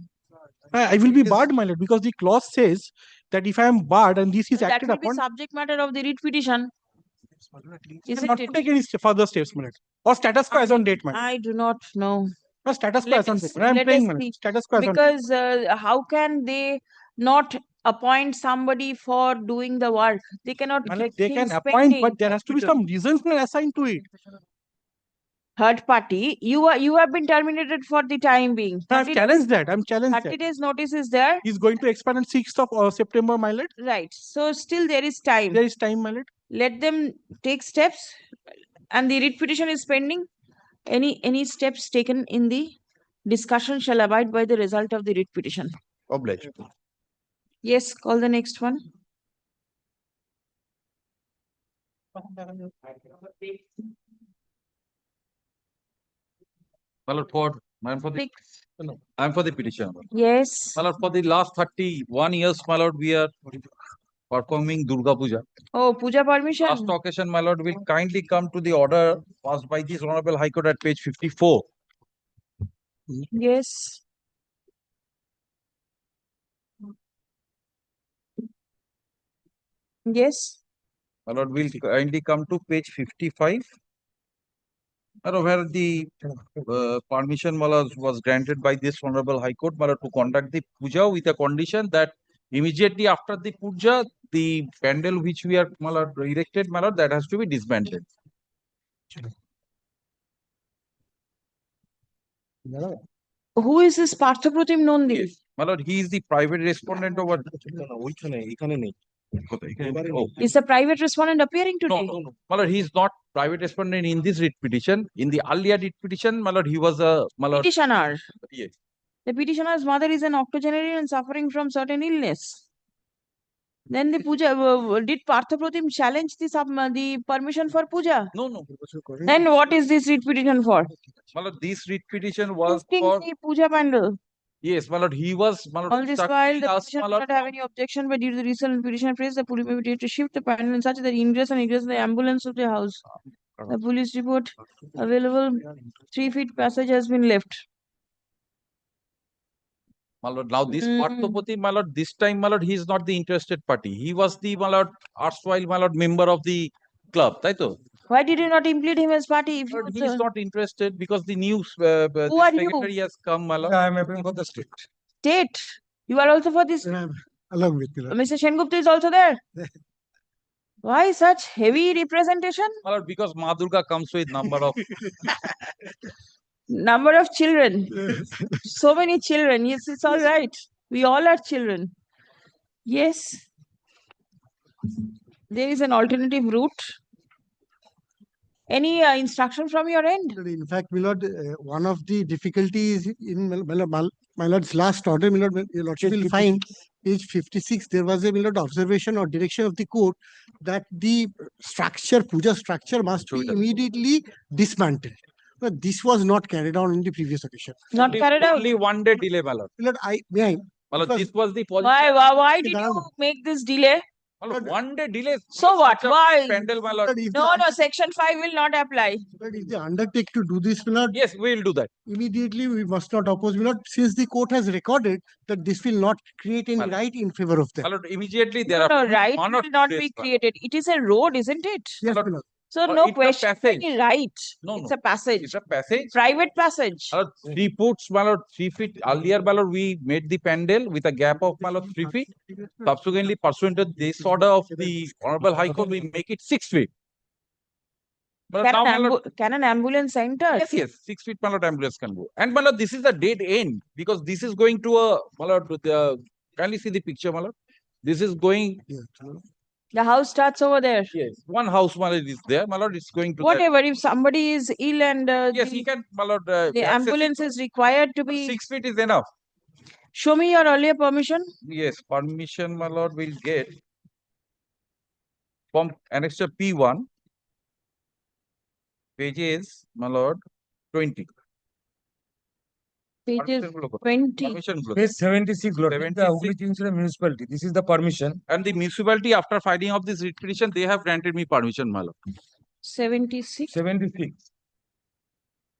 I will be barred, my lord, because the clause says that if I am barred and this is That acted will be upon, subject matter of the writ petition. Isn't Not to it? take any further steps, my lord. Or status quo as on date, my lord. I do not know. No, status quo Let as on us date. I am let playing, us my lord. see. Status quo as on date. Because how can they not appoint somebody for doing the work? They cannot My lord, keep they can things appoint, pending. but there has to be some reasons assigned to it. Third party, you have been terminated for the time being. I've 30 challenged that. I'm challenged 30 that. days notice is there. He's going to expand on 6th of September, my lord. Right. So still there is time. There is time, my lord. Let them take steps, and the writ petition is pending. Any steps taken in the discussion shall abide by the result of the writ petition. Obliged. Yes, call the next one. My lord, I'm for the petition. Yes. My lord, for the last 31 years, my lord, we are performing Durga Puja. Oh, Puja permission. Last occasion, my lord, will kindly come to the order passed by this Honorable High Court at page 54. Yes. Yes. My lord, will kindly come to page 55. My lord, where the permission, my lord, was granted by this Honorable High Court, my lord, to conduct the puja with a condition that immediately after the puja, the pandal which we are, my lord, erected, my lord, that has to be dismantled. Who is this Parthapratim Nandi? Yes. My lord, he is the private respondent over. Oh. Is the private respondent appearing today? No. My lord, he is not private respondent in this writ petition. In the earlier writ petition, my lord, he was a Petitioner. Yes. The petitioner's mother is an octogenarian and suffering from certain illness. Then the puja, did Parthapratim challenge the permission for puja? No. Then what is this writ petition for? My lord, this writ petition was Shifting for. the puja pandal. Yes, my lord, he was. My lord, All this while, the petitioner did not have any objection, but due to the recent petitioner praise, the police may be to shift the pandal in such that ingress and egress of the ambulance of the house. The police report available 3 feet passage has been left. My lord, now this Parthapratim, my lord, this time, my lord, he is not the interested party. He was the, my lord, erstwhile, my lord, member of the club. Taito? Why did you not implicate him as party? If He is not interested because the new Who are you? secretary has come, my lord. I am appealing for the state. State. You are also for this. Along with Miller. Mr. Sengupta is also there. Why such heavy representation? My lord, because Ma Durga comes with number of. Number of children. So many children. Yes, it's all right. We all are children. Yes. There is an alternative route. Any instruction from your end? In fact, my lord, one of the difficulties in my lord's last order, my lord, your lordship will find page 56, there was a my lord observation or direction of the court that the structure, puja structure must be immediately dismantled. But this was not carried out in the previous occasion. Not carried out? Only 1 day delay, my lord. My lord, my lord, this was the policy. Why did you make this delay? My lord, 1 day delay. So what? Why? Pandal, my lord. No, section 5 will not apply. But if they undertake to do this, my lord, yes, we will do that. Immediately, we must not oppose, my lord, since the court has recorded that this will not create any right in favor of them. My lord, immediately there No, are right will not be created. It is a road, isn't it? Yes, my lord. So no it's a question. passage. Any right. No, It's a passage. It's a passage. Private passage. 3 foot, my lord, 3 feet. Earlier, my lord, we made the pandal with a gap of, my lord, 3 feet. Subsequently, pursuant to this order of the Honorable High Court, we make it 6 feet. But Can an ambulance enter? Yes, 6 feet, my lord, ambulance can go. And, my lord, this is the dead end because this is going to a, my lord, kindly see the picture, my lord. This is going. The house starts over there. Yes, one house, my lord, is there, my lord. It's going to. Whatever, if somebody is ill and yes, he can, my lord. the ambulance is required to be. 6 feet is enough. Show me your earlier permission. Yes, permission, my lord, will get from annexure P1, pages, my lord, 20. Pages 20. Page 76, Lord. The Hooghly Chinchwad municipality. This is the permission. And the municipality, after filing of this writ petition, they have granted me permission, my lord. 76. 76.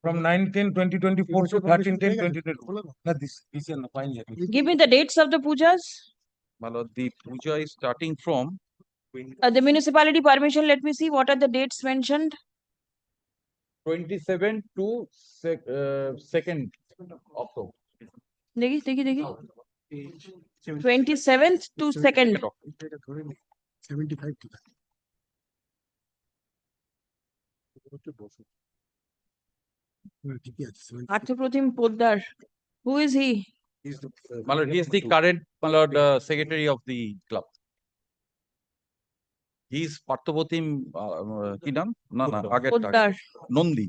From 9/10/2024 to 13/10/2024. Not this. Give me the dates of the pujas. My lord, the puja is starting from The municipality permission, let me see, what are the dates mentioned? 27 to 2nd October. देखिए 27th to 2nd. 75 Arthopratim Poddar. Who is he? My lord, he is the current, my lord, secretary of the club. He is Parthopratim, কি নাম? না না আগেরটা Poddar. Nandi.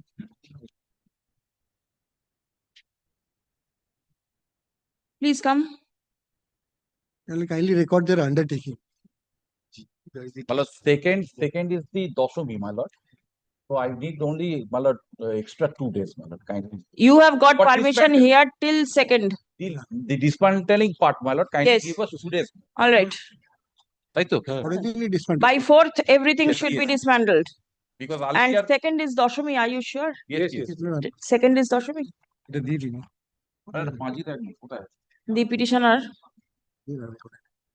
Please come. Kindly record their undertaking. My lord, second is the Doshami, my lord. So I need only, my lord, extra 2 days, my lord, kindly. You have got But permission here till 2nd. The dismantling part, my lord, kindly Yes. give us 2 days. All right. তাই তো? By 4th, everything Yes, should be yes. dismantled. Because And earlier, 2nd is Doshami, are you sure? yes, yes. 2nd is Doshami. মাঝি থাকবে, কোথায়? The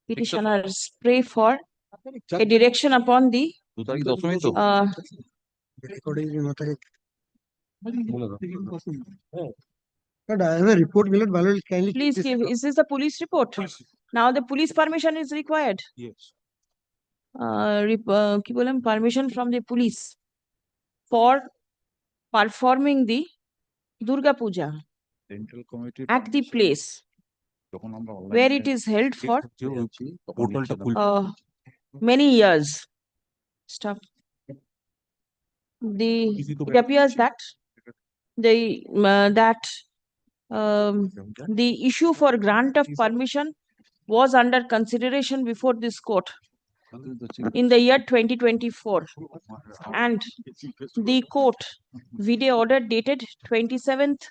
petitioners pray for a direction upon the 2 তারিখ দশমী তো? But I have a report, my lord, kindly. Please give, is this the police report? Now the police permission is required. Yes. কি বললাম, permission from the police for performing the Durga Puja Central Committee at the place where it is held for many years. Stop. It appears that the issue for grant of permission was under consideration before this court in the year 2024, and the court video order dated 27th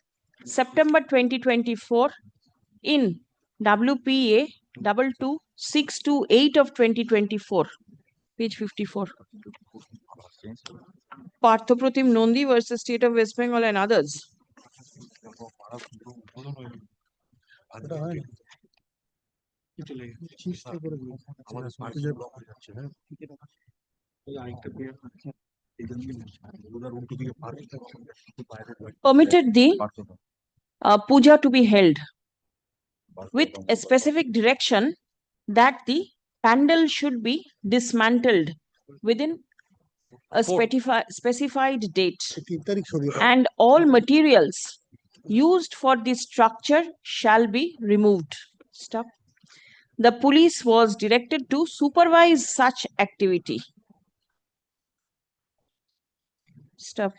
September 2024 in WPA 22628 of 2024, page 54. Parthopratim Nondi versus State of West Bengal and others. Permitted the puja to be held with a specific direction that the pandal should be dismantled within a specified date, and all materials used for the structure shall be removed. Stop. The police was directed to supervise such activity. Stop.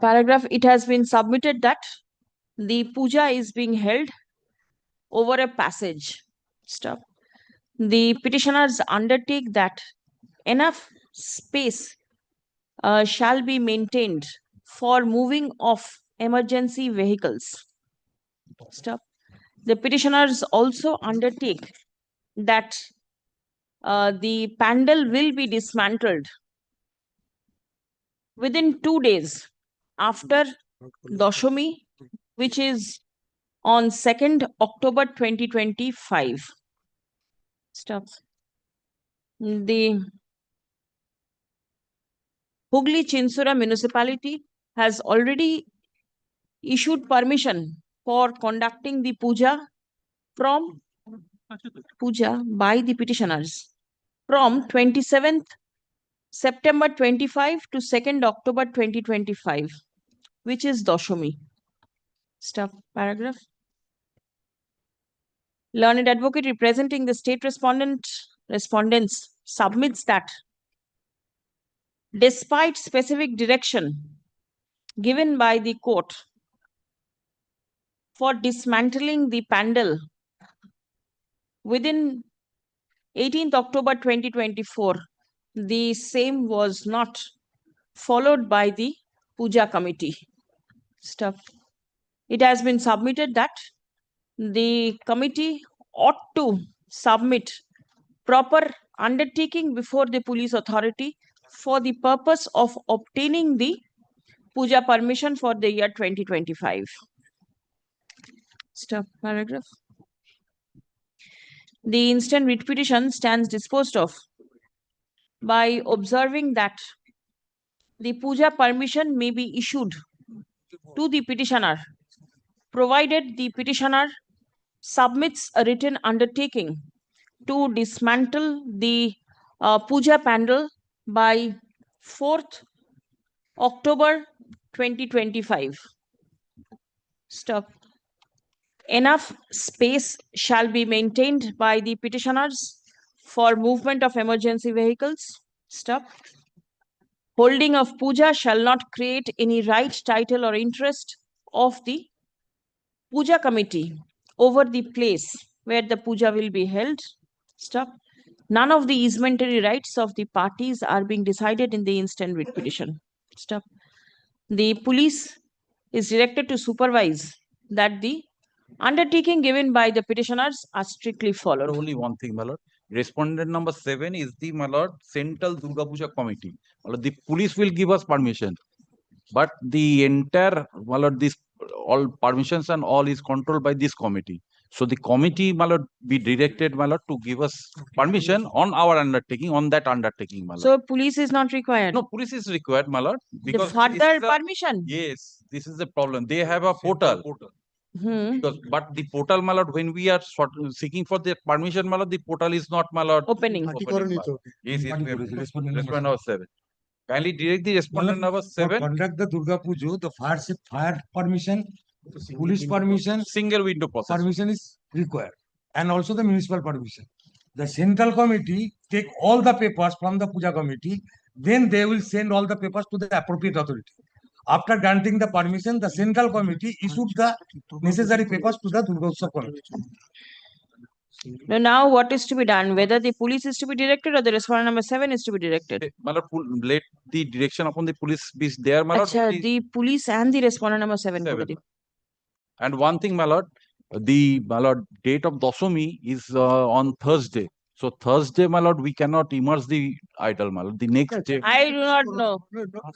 Paragraph, it has been submitted that the puja is being held over a passage. Stop. The petitioners undertake that enough space shall be maintained for moving of emergency vehicles. Stop. The petitioners also undertake that the pandal will be dismantled within 2 days after Doshami, which is on 2nd October 2025. Stop. The Hooghly Chinsura municipality has already issued permission for conducting the puja by the petitioners from 27th September 25 to 2nd October 2025, which is Doshami. Stop. Paragraph. Learned advocate representing the state respondents submits that despite specific direction given by the court for dismantling the pandal within 18th October 2024, the same was not followed by the puja committee. Stop. It has been submitted that the committee ought to submit proper undertaking before the police authority for the purpose of obtaining the puja permission for the year 2025. Stop. Paragraph. The instant writ petition stands disposed of by observing that the puja permission may be issued to the petitioner, provided the petitioner submits a written undertaking to dismantle the puja pandal by 4th October 2025. Stop. Enough space shall be maintained by the petitioners for movement of emergency vehicles. Stop. Holding of puja shall not create any right, title, or interest of the puja committee over the place where the puja will be held. Stop. None of the easementary rights of the parties are being decided in the instant writ petition. Stop. The police is directed to supervise that the undertaking given by the petitioners are strictly followed. Only one thing, my lord. Respondent number 7 is the, my lord, Central Durga Puja Committee. My lord, the police will give us permission, but the entire, my lord, this all permissions and all is controlled by this committee. So the committee, my lord, be directed, my lord, to give us permission on our undertaking, on that undertaking, my lord. So police is not required. No, police is required, my lord, The because further permission. yes, this is the problem. They have a portal. Because, but the portal, my lord, when we are seeking for the permission, my lord, the portal is not, my lord, opening. my lord. Yes, yes, respondent number 7. Kindly direct the respondent number 7. Conduct the Durga Puja, the fire permission, police permission, single window process permission is required, and also the municipal permission. The central committee take all the papers from the puja committee, then they will send all the papers to the appropriate authority. After granting the permission, the central committee issued the necessary papers to the Durga Utsav committee. Now what is to be done? Whether the police is to be directed or the respondent number 7 is to be directed? My lord, let the direction upon the police be there, my lord. Achha, the police and the respondent number 7. And one thing, my lord, the, my lord, date of Dasami is on Thursday. So Thursday, my lord, we cannot immerse the idol, my lord. The next day. I do not know.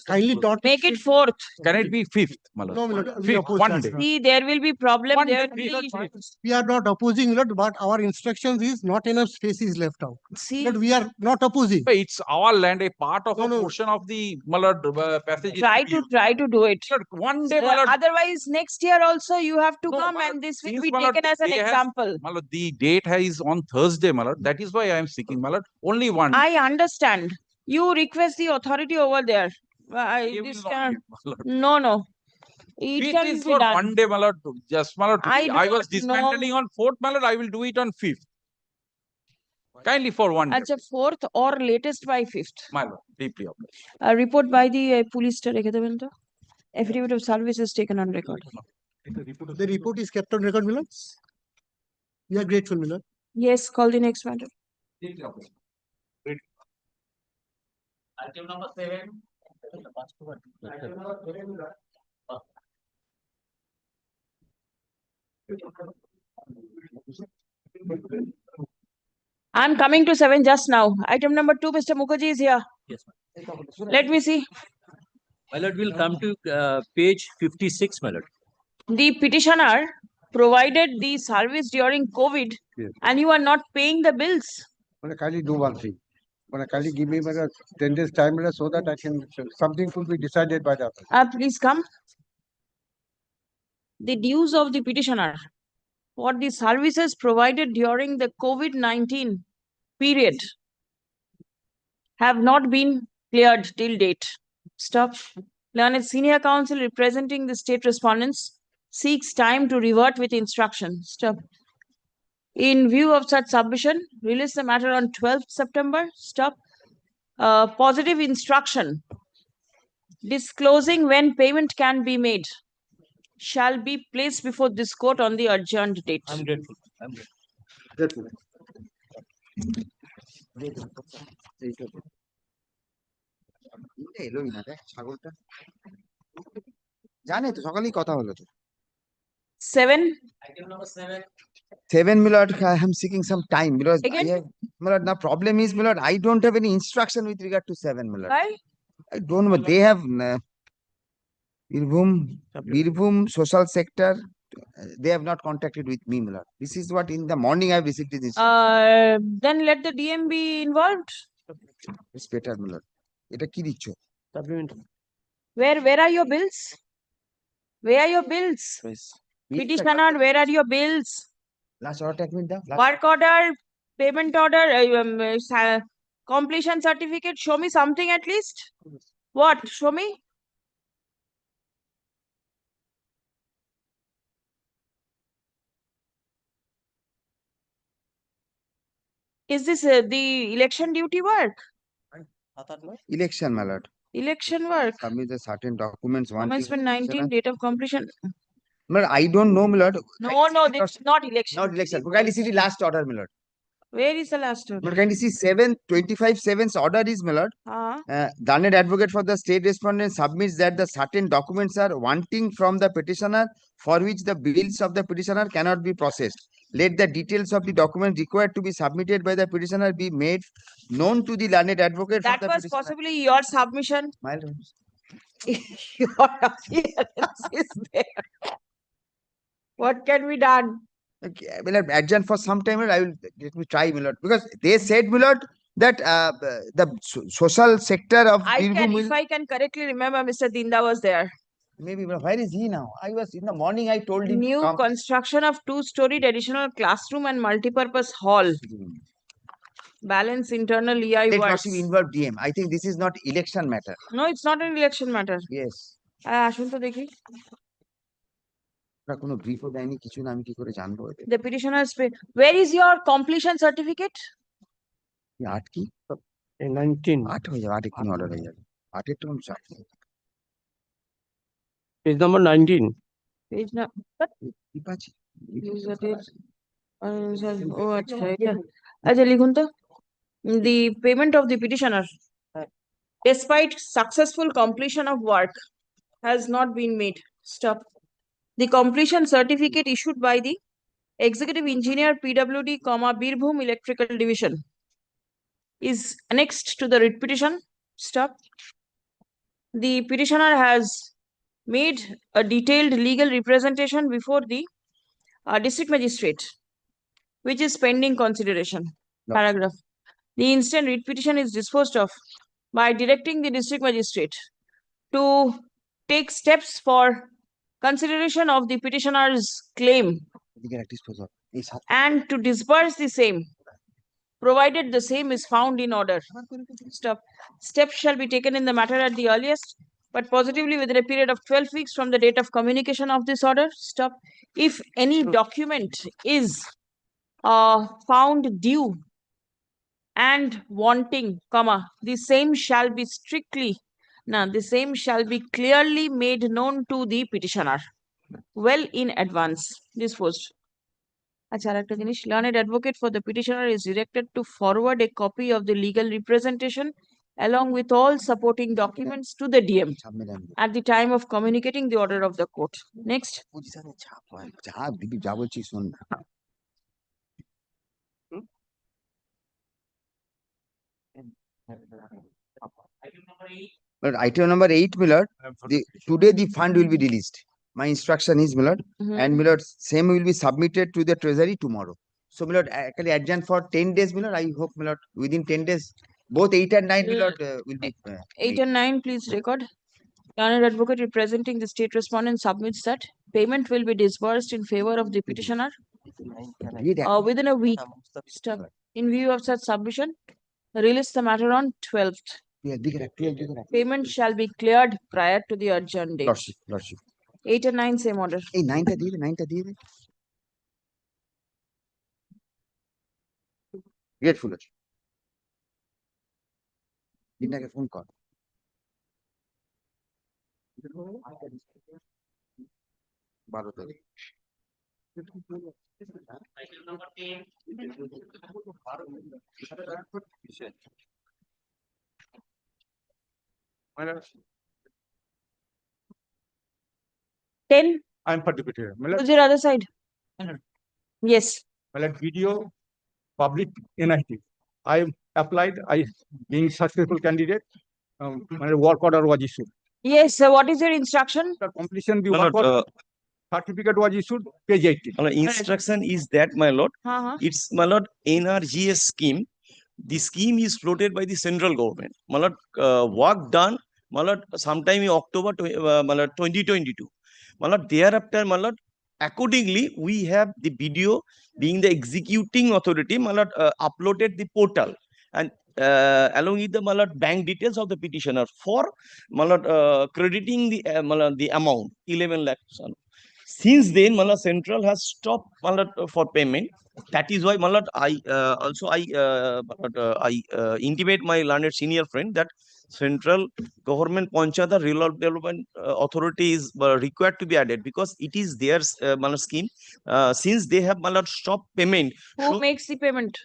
Kindly not Make it 4th. Can it be 5th, my lord? No, my lord, we 5th, oppose one that. day. See, there will be problem. There will be We are not opposing, Lord, but our instructions is not enough space is left out. See, Lord, we are not opposing. But it's our land, a part of a portion of the, my lord, passage. try to do it. One day, my lord. Otherwise, next year also you have to come, and this will be taken as an example. My lord, the date is on Thursday, my lord. That is why I am seeking, my lord. Only one. I understand. You request the authority over there. This can... No. It can is be for done. one day, my lord. Just, my lord. I was don't dismantling on 4th, my lord. I will do it on 5th. Kindly for one day. Achha, 4th or latest by 5th. My lord, deeply obliged. A report by the police station. Affidavit of service is taken on record. The report is kept on record, Miller. We are grateful, Miller. Yes, call the next matter. Item number 7. I'm coming to 7 just now. Item number 2, Mr. Mukherjee is here. Yes, Let me see. my lord, will come to page 56, my lord. The petitioner provided the service during COVID, and you are not paying the bills. Kindly do one thing. Kindly give me 10 days time so that I can, something could be decided by the Please come. The dues of the petitioner for the services provided during the COVID-19 period have not been cleared till date. Stop. Learned Senior Counsel representing the state respondents seeks time to revert with instruction. Stop. In view of such submission, release the matter on 12th September. Stop. Positive instruction disclosing when payment can be made shall be placed before this court on the adjourned date. I'm grateful. Grateful. Alloy না দেখ ছাগলটা জানে তো সকালেই কথা হলো তো 7. Item number 7. 7, my lord, I am seeking some time because Again? my lord, the problem is, my lord, I don't have any instruction with regard to 7, my lord. Why? I don't know. They have Birbhum social sector they have not contacted with me, my lord. This is what in the morning I have received this instruction. Then let the DM be involved. It's better, my lord. এটা কি দিচ্ছ? Where are your bills? Where are your bills? Petitioner, where are your bills? Last order এক minute দাও। Work order, payment order, completion certificate. Show me something at least. What? Show me. Is this the election duty work? Election, my lord. Election work. Submit the certain documents. Commencement 19, date of completion. My lord, I don't know, my lord. No, this is not election. Not election. Kindly see the last order, my lord. Where is the last order? My lord, kindly see 7/25/7's order is, my lord. The learned advocate for the state respondent submits that the certain documents are wanting from the petitioner for which the bills of the petitioner cannot be processed. Let the details of the document required to be submitted by the petitioner be made known to the learned advocate. That for the was petitioner. possibly your submission. My lord. Your appearance is there. What can be done? Okay, I will adjourn for some time. I will let me try, my lord, because they said, my lord, that the social sector of Birbhum If I can correctly remember, Mr. Dinda was there. Maybe, but where is he now? I was in the morning. I told him. New come. construction of 2-storied additional classroom and multipurpose hall. Balance internal EI Let works. not involve DM. I think this is not election matter. No, it's not an election matter. Yes. আসুন তো দেখি। কোনো ব্রিফও দেয়নি কিছু না, আমি কি করে জানবো? The petitioner's pay. Where is your completion certificate? 8 কি? 19 8 হয়ে যাবে, 8 এক্ষুনি অর্ডার হয়ে যাবে। 8 এর তো আমি চাই। Page number 19. Page number. কি পাচ্ছি? ও আচ্ছা এটা। আচ্ছা লিখুন তো। The payment of the petitioner, despite successful completion of work, has not been made. Stop. The completion certificate issued by the Executive Engineer PWD, Birbhum Electrical Division is annexed to the writ petition. Stop. The petitioner has made a detailed legal representation before the district magistrate, which is pending consideration. No. Paragraph. The instant writ petition is disposed of by directing the district magistrate to take steps for consideration of the petitioner's claim and to disburse the same, provided the same is found in order. Stop. Steps shall be taken in the matter at the earliest, but positively within a period of 12 weeks from the date of communication of this order. Stop. If any document is found due and wanting, the same shall be clearly made known to the petitioner well in advance. Disposed. আচ্ছা আরেকটা জিনিস, learned advocate for the petitioner is directed to forward a copy of the legal representation along with all supporting documents to the DM at the time of communicating the order of the court. Next. যা বলছি শোন না। But item number 8, my lord, today the fund will be released. My instruction is, my lord, and my lord, same will be submitted to the treasury tomorrow. So, my lord, actually adjourn for 10 days, my lord. I hope, my lord, within 10 days, both 8 and 9, my lord, will be. 8 and 9, please record. Learned advocate representing the state respondent submits that payment will be disbursed in favor of the petitioner within a week. Stop. In view of such submission, release the matter on 12th. Payment shall be cleared prior to the adjourned date. Lordship. 8 and 9, same order. এই 9টা দিয়ে দে, 9টা দিয়ে দে। Grateful আছে। দিনাকে phone কর। বারো তারিখ। Ten. I'm for deputy. To the other side. Yes. Well, video, public NIT. I applied. I being successful candidate. My work order was issued. Yes. So what is your instruction? The completion the My work lord, order. certificate was issued, page 18. My lord, instruction is that, my lord, it's, my lord, NRGS scheme. The scheme is floated by the central government. My lord, work done, my lord, sometime in October, my lord, 2022. My lord, thereafter, my lord, accordingly, we have the video being the executing authority, my lord, uploaded the portal, and along with the, my lord, bank details of the petitioner for, my lord, crediting the, my lord, the amount 11 lakhs. Since then, Mala Central has stopped Mala for payment. That is why, Mala, I intimate my learned senior friend that Central Government Panchayat Rural Development Authority is required to be added because it is their Mala scheme. Since they have Mala stopped payment. Who makes the payment?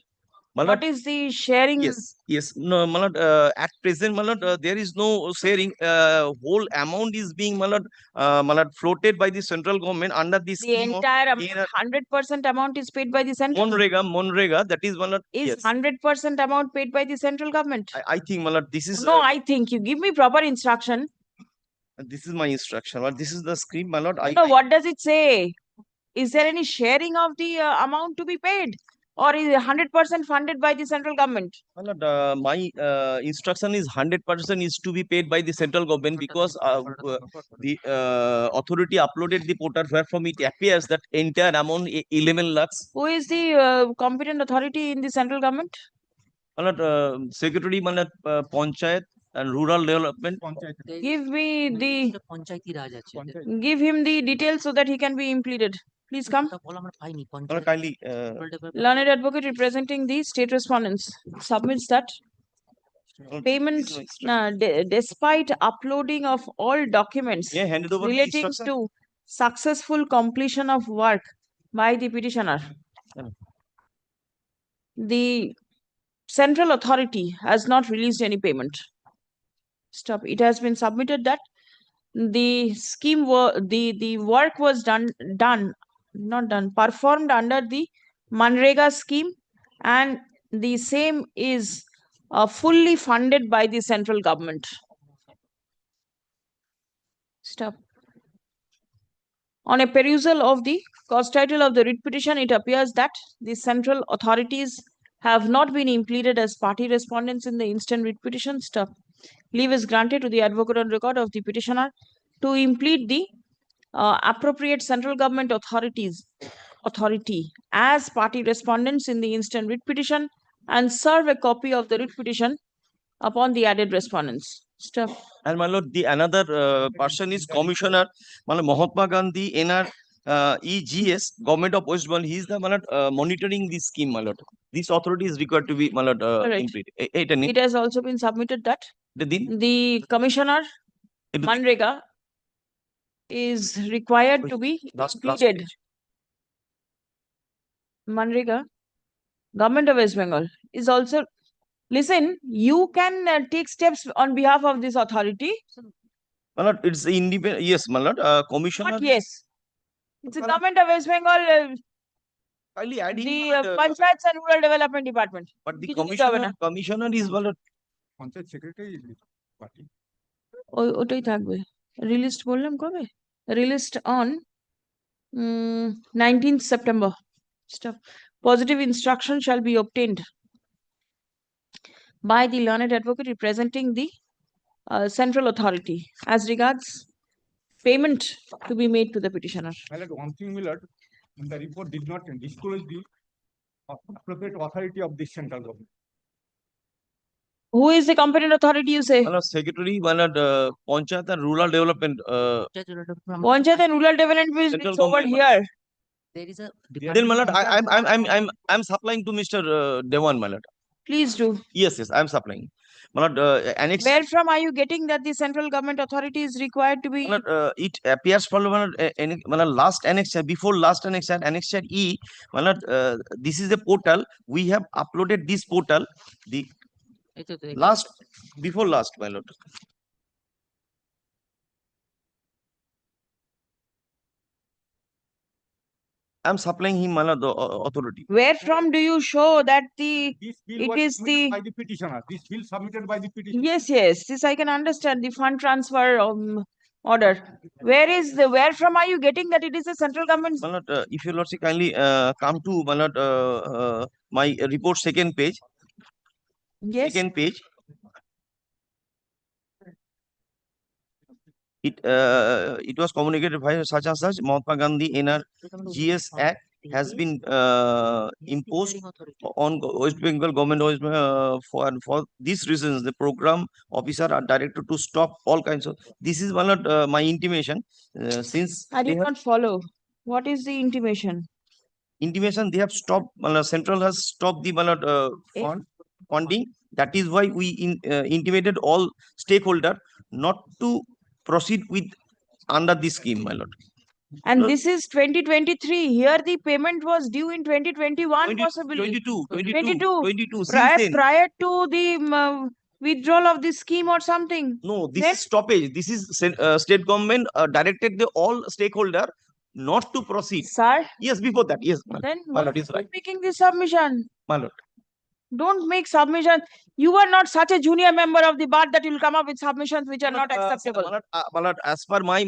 Malad, what is the sharing? Yes. No, Malad, at present, Malad, there is no sharing. Whole amount is being Malad floated by the central government under the The scheme entire of 100% amount is paid by the central. Monrega. That is Malad. Is Yes. 100% amount paid by the central government? I think, Malad, this is. No, I think you give me proper instruction. This is my instruction. But this is the scheme, Malad. No, what does it say? Is there any sharing of the amount to be paid? Or is it 100% funded by the central government? My instruction is 100% is to be paid by the central government because the authority uploaded the portal where from it appears that entire amount 11 lakhs. Who is the competent authority in the central government? Secretary Panchayat and Rural Development. Give me the give him the details so that he can be implemented. Please come. Kindly. Learned advocate representing the state respondents submits that payment despite uploading of all documents relating to successful completion of work by the petitioner. The central authority has not released any payment. Stop. It has been submitted that the scheme the work was performed under the Manrega scheme, and the same is fully funded by the central government. Stop. On a perusal of the cause title of the writ petition, it appears that the central authorities have not been implemented as party respondents in the instant writ petition. Stop. Leave is granted to the advocate on record of the petitioner to implement the appropriate central government authority as party respondents in the instant writ petition and serve a copy of the writ petition upon the added respondents. Stop. And my lord, the another person is Commissioner Mahatma Gandhi NR EGS, Government of West Bengal. He is the monitoring this scheme, my lord. This authority is required to be, my lord, implemented. It has also been submitted that the Commissioner Manrega is required to be completed. Manrega, Government of West Bengal is also. Listen, you can take steps on behalf of this authority. My lord, it's independent. Yes, my lord. Commissioner. But yes, it's the Government of West Bengal. The Panchayats and Rural Development Department. But the commissioner is, my lord. Panchayat secretary is party. ওটাই থাকবে রিলিস্ট বললাম কবে রিলিস্ট on 19th September. Stuff. Positive instruction shall be obtained by the learned advocate representing the central authority as regards payment to be made to the petitioner. One thing, Millard, the report did not disclose the appropriate authority of this central government. Who is the competent authority, you say? Secretary, Panchayat and Rural Development. Panchayat and Rural Development is over here. There is a Then, my lord, I'm supplying to Mr. Dewan, my lord. Please do. Yes, I'm supplying. My lord, annex. Where from are you getting that the central government authority is required to be? My lord, it appears for my lord, last annex, before last annex, E. My lord, this is the portal. We have uploaded this portal. The before last, my lord. I'm supplying him, my lord, the authority. Where from do you show that This bill was submitted by the petitioner. This bill submitted by the petitioner. Yes, this I can understand. The fund transfer order. Where from are you getting that it is a central government? My lord, if your lordship kindly come to my lord, my report second page. Yes. Second page. It was communicated by such and such Mahatma Gandhi NRGS Act has been imposed on West Bengal government for these reasons. The program officer are directed to stop all kinds of. This is one of my intimation. Since I they did have not follow. What is the intimation? intimation, they have stopped. Central has stopped the funding. That is why we intimated all stakeholder not to proceed with under this scheme, my lord. And No, this is 2023. Here the payment was due in 2021 possibly. 22. Since Prior, then. prior to the withdrawal of the scheme or something. No, this Then- is stoppage. This is state government directed the all stakeholder not to proceed. Sir? Yes, before that. Yes, my Then my why lord are is you right. making this submission? My lord. Don't make submission. You are not such a junior member of the bar that you'll come up with submissions which are not acceptable. My lord, as per my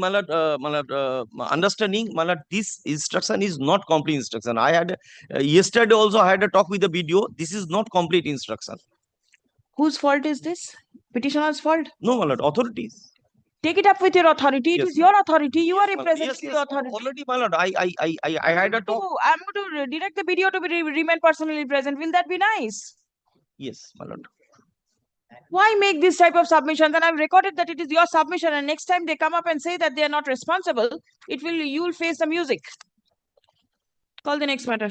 understanding, my lord, this instruction is not complete instruction. I had yesterday also I had a talk with the BDO. This is not complete instruction. Whose fault is this? Petitioner's fault? No, my lord, authorities. Take it up with your authority. It Yes, is your authority. You are my lord. representing Yes, the yes, authority. already, my lord. I had a talk. I'm going to direct the video to be remain personally present. Will that be nice? Yes, my lord. Why make this type of submissions? And I've recorded that it is your submission. And next time they come up and say that they are not responsible, you will face the music. Call the next matter.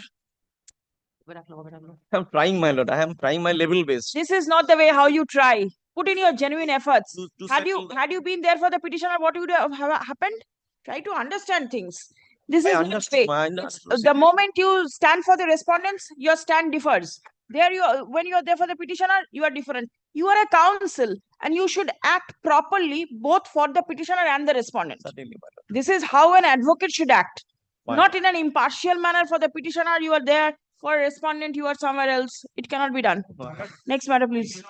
I'm trying, my lord. I am trying my level best. This is not the way how you try. Put in your genuine efforts. To Had you been there for the petitioner, what would have happened? Try to understand things. This I is not understand. way. The moment you stand for the respondents, your stand differs. There when you are there for the petitioner, you are different. You are a counsel and you should act properly both for the petitioner and the respondent. Certainly, my lord. This is how an advocate should act. Fine. Not in an impartial manner. For the petitioner, you are there. For a respondent, you are somewhere else. It cannot be done. Next matter, please.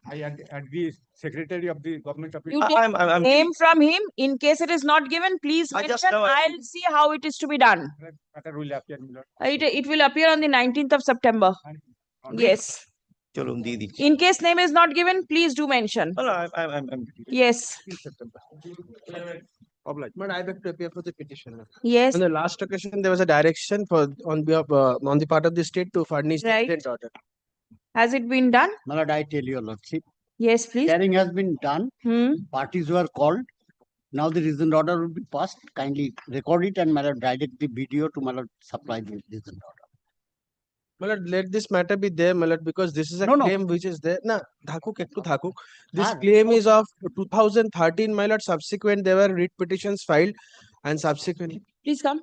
I at the secretary of the government of You take name from him. In case it is not given, please I mention. just now- I'll see how it is to be done. matter will appear, my lord. It will appear on the 19th of September. Yes. Chalo, Didi. In case name is not given, please do mention. No, I'm Yes. But I beg to appear for the petitioner. Yes. On the last occasion, there was a direction on behalf on the part of the state to furnish the Right. present order. Has it been done? My lord, I tell your lordship, Yes, please. hearing has been done. Parties were called. Now the reasoned order will be passed. Kindly record it and my lord direct the video to my lord supply the reasoned order. My lord, let this matter be there, my lord, because this is a claim which is there. Na, Thakuk, ektu Thakuk. This claim is of 2013, my lord. Subsequent, there were writ petitions filed and subsequently. Please come.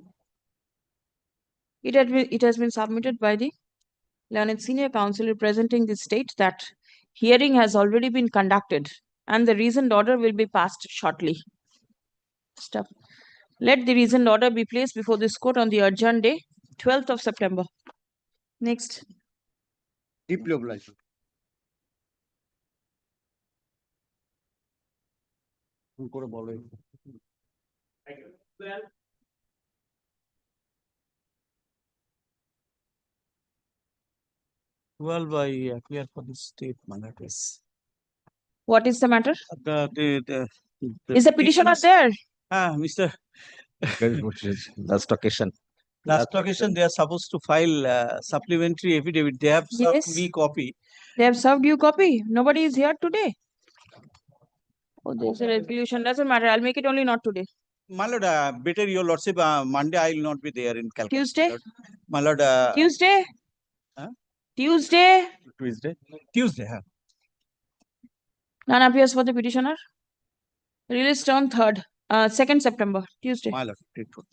It has been submitted by the learned senior counsel representing the state that hearing has already been conducted and the reasoned order will be passed shortly. Stop. Let the reasoned order be placed before this court on the adjourned day, 12th of September. Next. Deeply obliged. Well, I appear for the state, my lord. Yes. What is the matter? The Is the petitioner there? Mr. Last occasion. Last occasion, they are supposed to file supplementary affidavit. They have served Yes. me copy. They have served you copy. Nobody is here today. Oh, there's a resolution. Doesn't matter. I'll make it only not today. My lord, better your lordship, Monday I will not be there in Calcutta. Tuesday? My lord, Tuesday? Huh? Tuesday? Tuesday, huh? None appears for the petitioner. Released on 2nd September, Tuesday. My lord, take it.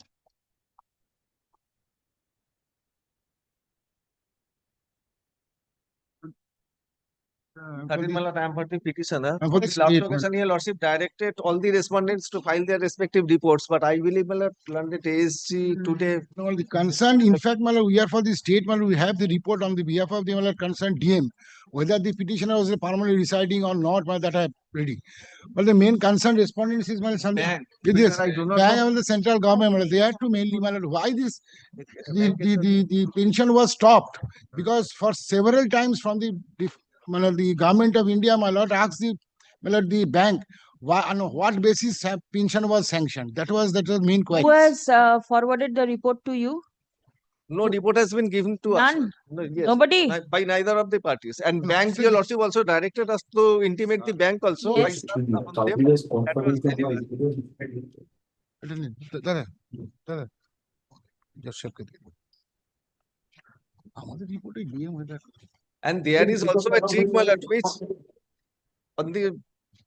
That is, my lord, I am for the petitioner. I'm for the This last state, occasion, your lordship directed all the respondents to file their respective reports, but I believe, my lord, learned it ASG today. No, the concerned, in fact, my lord, we are for the state, my lord, we have the report on the behalf of the my lord, concerned DM. whether the petitioner was permanently residing or not, that I have ready. But the main concern respondents is Bank. with this I do not bank know. and the central government, they have to mainly why this the pension was stopped, because for several times from the government of India, my lord, asked the bank why, on what basis pension was sanctioned. That was main Who question. has forwarded the report to you? No report has been given to us. None? No, yes, Nobody? by neither of the parties. And No, bank, so your lordship also directed us to intimate the bank also. Yes. By upon them. That was anyway. And there is also a trick, my lord, which on the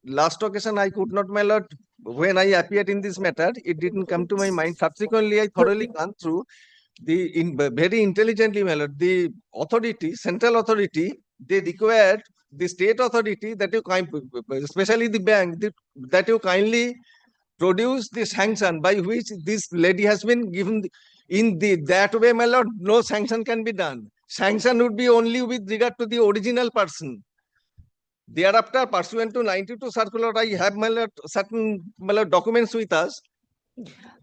last occasion I could not, my lord, when I appeared in this matter, it didn't come to my mind. Subsequently, I thoroughly gone through very intelligently, my lord, the authority, central authority, they required the state authority that you especially the bank, that you kindly produce the sanction by which this lady has been given. In that way, my lord, no sanction can be done. Sanction would be only with regard to the original person. Thereafter, pursuant to 92 circular, I have, my lord, certain, my lord, documents with us.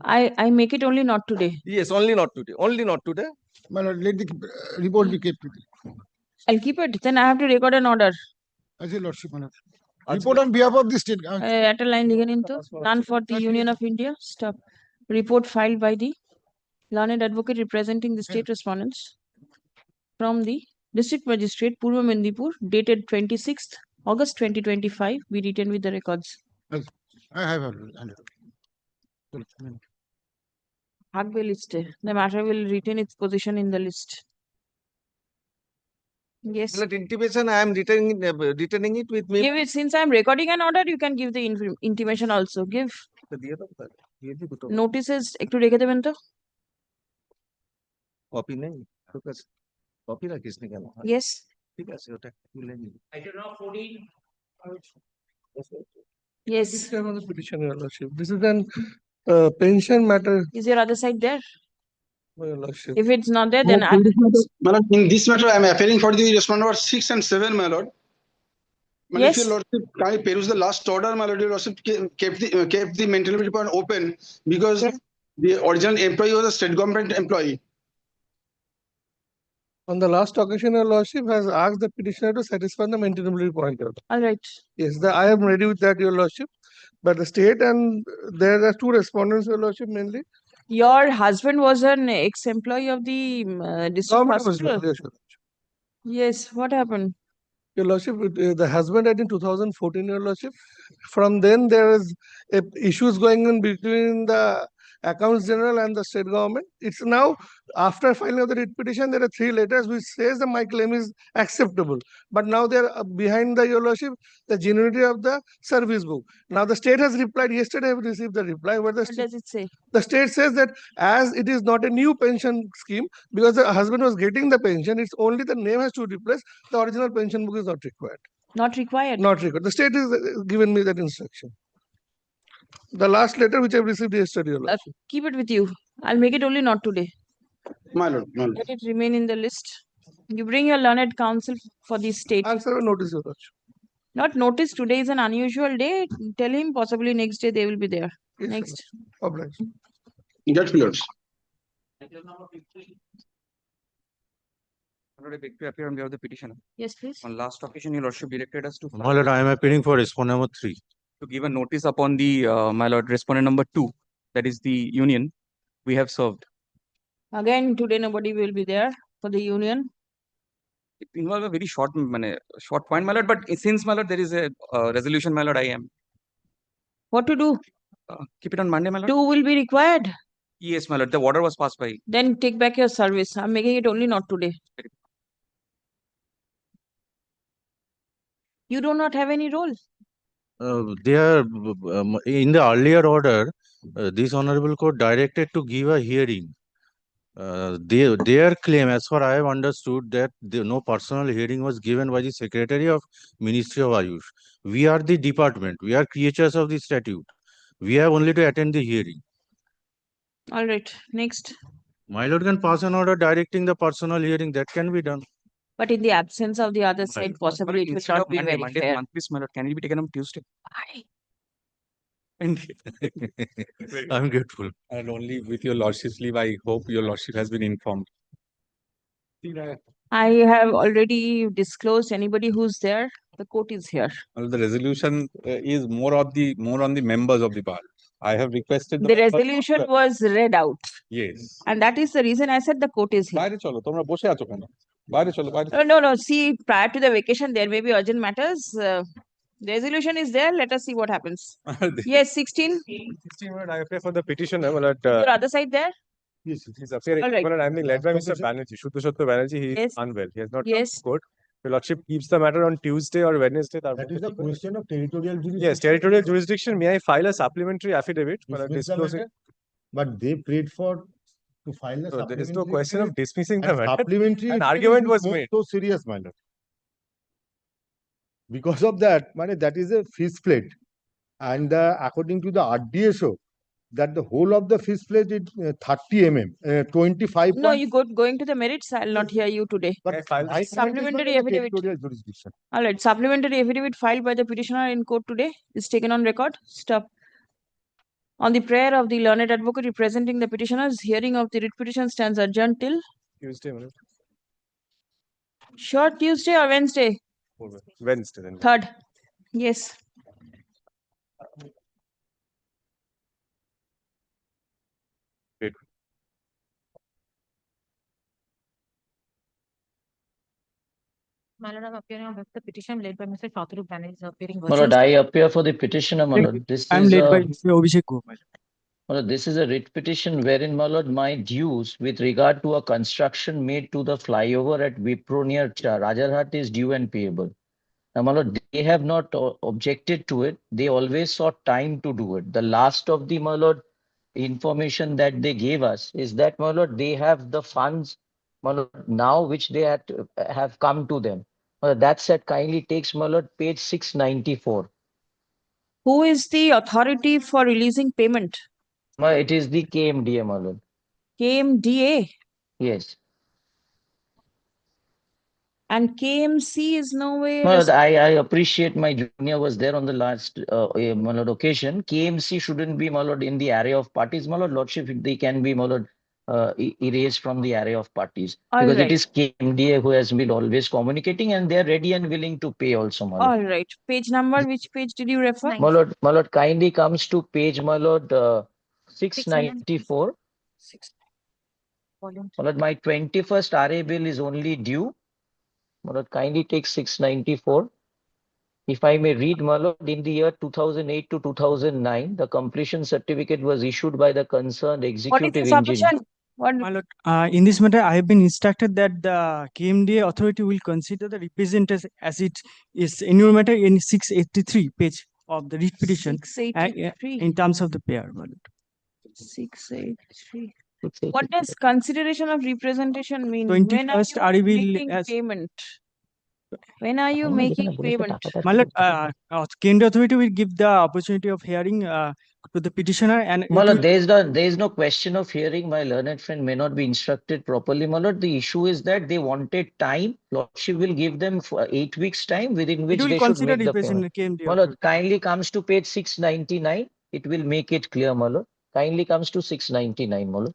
I make it only not today. Yes, only not today. Only not today. My lord, let the report be kept with you. I'll keep it. Then I have to record an order. As your lordship, my lord. Report on behalf of the state. At a line liggen into none for the Union of India. Stop. Report filed by the learned advocate representing the state respondents from the district magistrate Purva Mendipur, dated 26th August 2025. Be written with the records. I have HON'BLE list. The matter will retain its position in the list. Yes. Well, intimation, I am retaining it with me. Give it. Since I am recording an order, you can give the intimation also. Give notices. একটু রেখে দেবেন তো? Copy নেই copy রাখিস নি কেন? Yes. ঠিক আছে, ওটা তুলে নিই। Item number 14. Yes. Petition, your lordship. This is an pension matter. Is your other side there? Your lordship. If it's not there, then in this matter, I am appealing for the respondent number 6 and 7, my lord. Yes. If your lordship can peruse the last order, my lord, your lordship kept the maintainability point open because the original employee was a state government employee. On the last occasion, your lordship has asked the petitioner to satisfy the maintainability point. All right. Yes, I am ready with that, your lordship. But the state and there are two respondents, your lordship, mainly. Your husband was an ex-employee of the district hospital. Yes. What happened? Your lordship, the husband died in 2014, your lordship. From then, there is issues going on between the accounts general and the state government. It's now, after filing of the writ petition, there are 3 letters which says that my claim is acceptable. But now they're behind the, your lordship, the genuinity of the service book. Now the state has replied. Yesterday I have received the reply. What does it say? The state says that as it is not a new pension scheme, because the husband was getting the pension, it's only the name has to replace. The original pension book is not required. Not required? Not required. The state has given me that instruction. The last letter which I received yesterday. Keep it with you. I'll make it only not today. My lord, my lord. Let it remain in the list. You bring your learned counsel for the state. Answer a notice, your lordship. Not notice. Today is an unusual day. Tell him possibly next day they will be there. Yes, next. Obliged. Get yours. I beg to appear on behalf of the petitioner. Yes, please. On last occasion, your lordship directed us to. My lord, I am appealing for respondent number 3. To give a notice upon the, my lord, respondent number 2, that is the union, we have served. Again, today nobody will be there for the union. It involves a very short point, my lord, but since, my lord, there is a resolution, my lord, I am. What to do? Keep it on Monday, my lord. 2 will be required. Yes, my lord, the order was passed by. Then take back your service. I'm making it only not today. You do not have any role. They are in the earlier order, this honorable court directed to give a hearing. Their claim, as far I have understood, that no personal hearing was given by the Secretary of Ministry of Ayush. We are the department. We are creatures of the statute. We have only to attend the hearing. All right. Next. My lord can pass an order directing the personal hearing. That can be done. But in the absence of the other side, possibly it will Instead not of be Monday, very Monday's fair. monthly, my lord, can it be taken on Tuesday? Why? I'm grateful. And only with your lordship's leave, I hope your lordship has been informed. I have already disclosed anybody who's there. The court is here. Well, the resolution is more on the members of the bar. I have requested The resolution was read out. Yes. And that is the reason I said the court is here. বাইরে চলো তোমরা বসে আছো কেন বাইরে চলো বাইরে No. See, prior to the vacation, there may be urgent matters. The resolution is there. Let us see what happens. Yes, 16. 16 minute, I appear for the petitioner. Your other side there? Yes, he's appearing. All right. I'm being led by Mr. Banerjee. Shuddha Banerjee, he is unwell. He has not come to court. Your Lordship keeps the matter on Tuesday or Wednesday. That is the question of territorial jurisdiction. Yes, territorial jurisdiction. May I file a supplementary affidavit for disclosing? But they prayed for to file the So there is no supplementary question of affidavit. dismissing And the matter. supplementary An affidavit argument is was more made. So serious, my lord. Because of that, that is a fish plate, and according to the RDSO, that the whole of the fish plate is 30 mm, 25. No, you going to the merits. I'll not hear you today. But I Supplementary affidavit. territorial jurisdiction. All right. Supplementary affidavit filed by the petitioner in court today is taken on record. Stop. On the prayer of the learned advocate representing the petitioners, hearing of the writ petition stands adjourned till Tuesday, madam. Sure, Tuesday or Wednesday? Wednesday. Then. 3rd. Yes. Great. My lord, I'm appearing on the petition led by Mr. Chaudhary Banerjee appearing. My lord, I appear for the petitioner, my lord. I'm led by Mr. Abhishek Gopal. My lord, this is a writ petition wherein, my lord, my dues with regard to a construction made to the flyover at Wipro near Rajarhat is due and payable. Now, my lord, they have not objected to it. They always sought time to do it. The last of the, my lord, information that they gave us is that, my lord, they have the funds, my lord, now which they have come to them. That said, kindly takes, my lord, page 694. Who is the authority for releasing payment? It is the KMDA, my lord. KMDA? Yes. And KMC is no way. My lord, I appreciate my junior was there on the last my lord, occasion. KMC shouldn't be, my lord, in the array of parties. My lord, lordship, they can be, my lord, erased from the array of parties. Because it is KMDA who has been always communicating and they are ready and willing to pay also, my lord. All right. Page number, which page did you refer? My lord, kindly comes to page, my lord, 694. My lord, my 21st RA bill is only due. My lord, kindly take 694. If I may read, my lord, in the year 2008 to 2009, the completion certificate was issued by the concerned executive engineer. My lord, in this matter, I have been instructed that the KMDA authority will consider the representatives as it is enumerated in 683 page of the writ petition 683. in terms of the payer. My lord. 683. What does consideration of representation mean? 21st When are you RE making payment? When are you making payment? My lord, Kendra authority will give the opportunity of hearing to the petitioner and My lord, there is no question of hearing. My learned friend may not be instructed properly. My lord, the issue is that they wanted time. Lordship will give them for 8 weeks time within which they should make the payment. My lord, kindly comes to page 699. It will make it clear, my lord. Kindly comes to 699, my lord.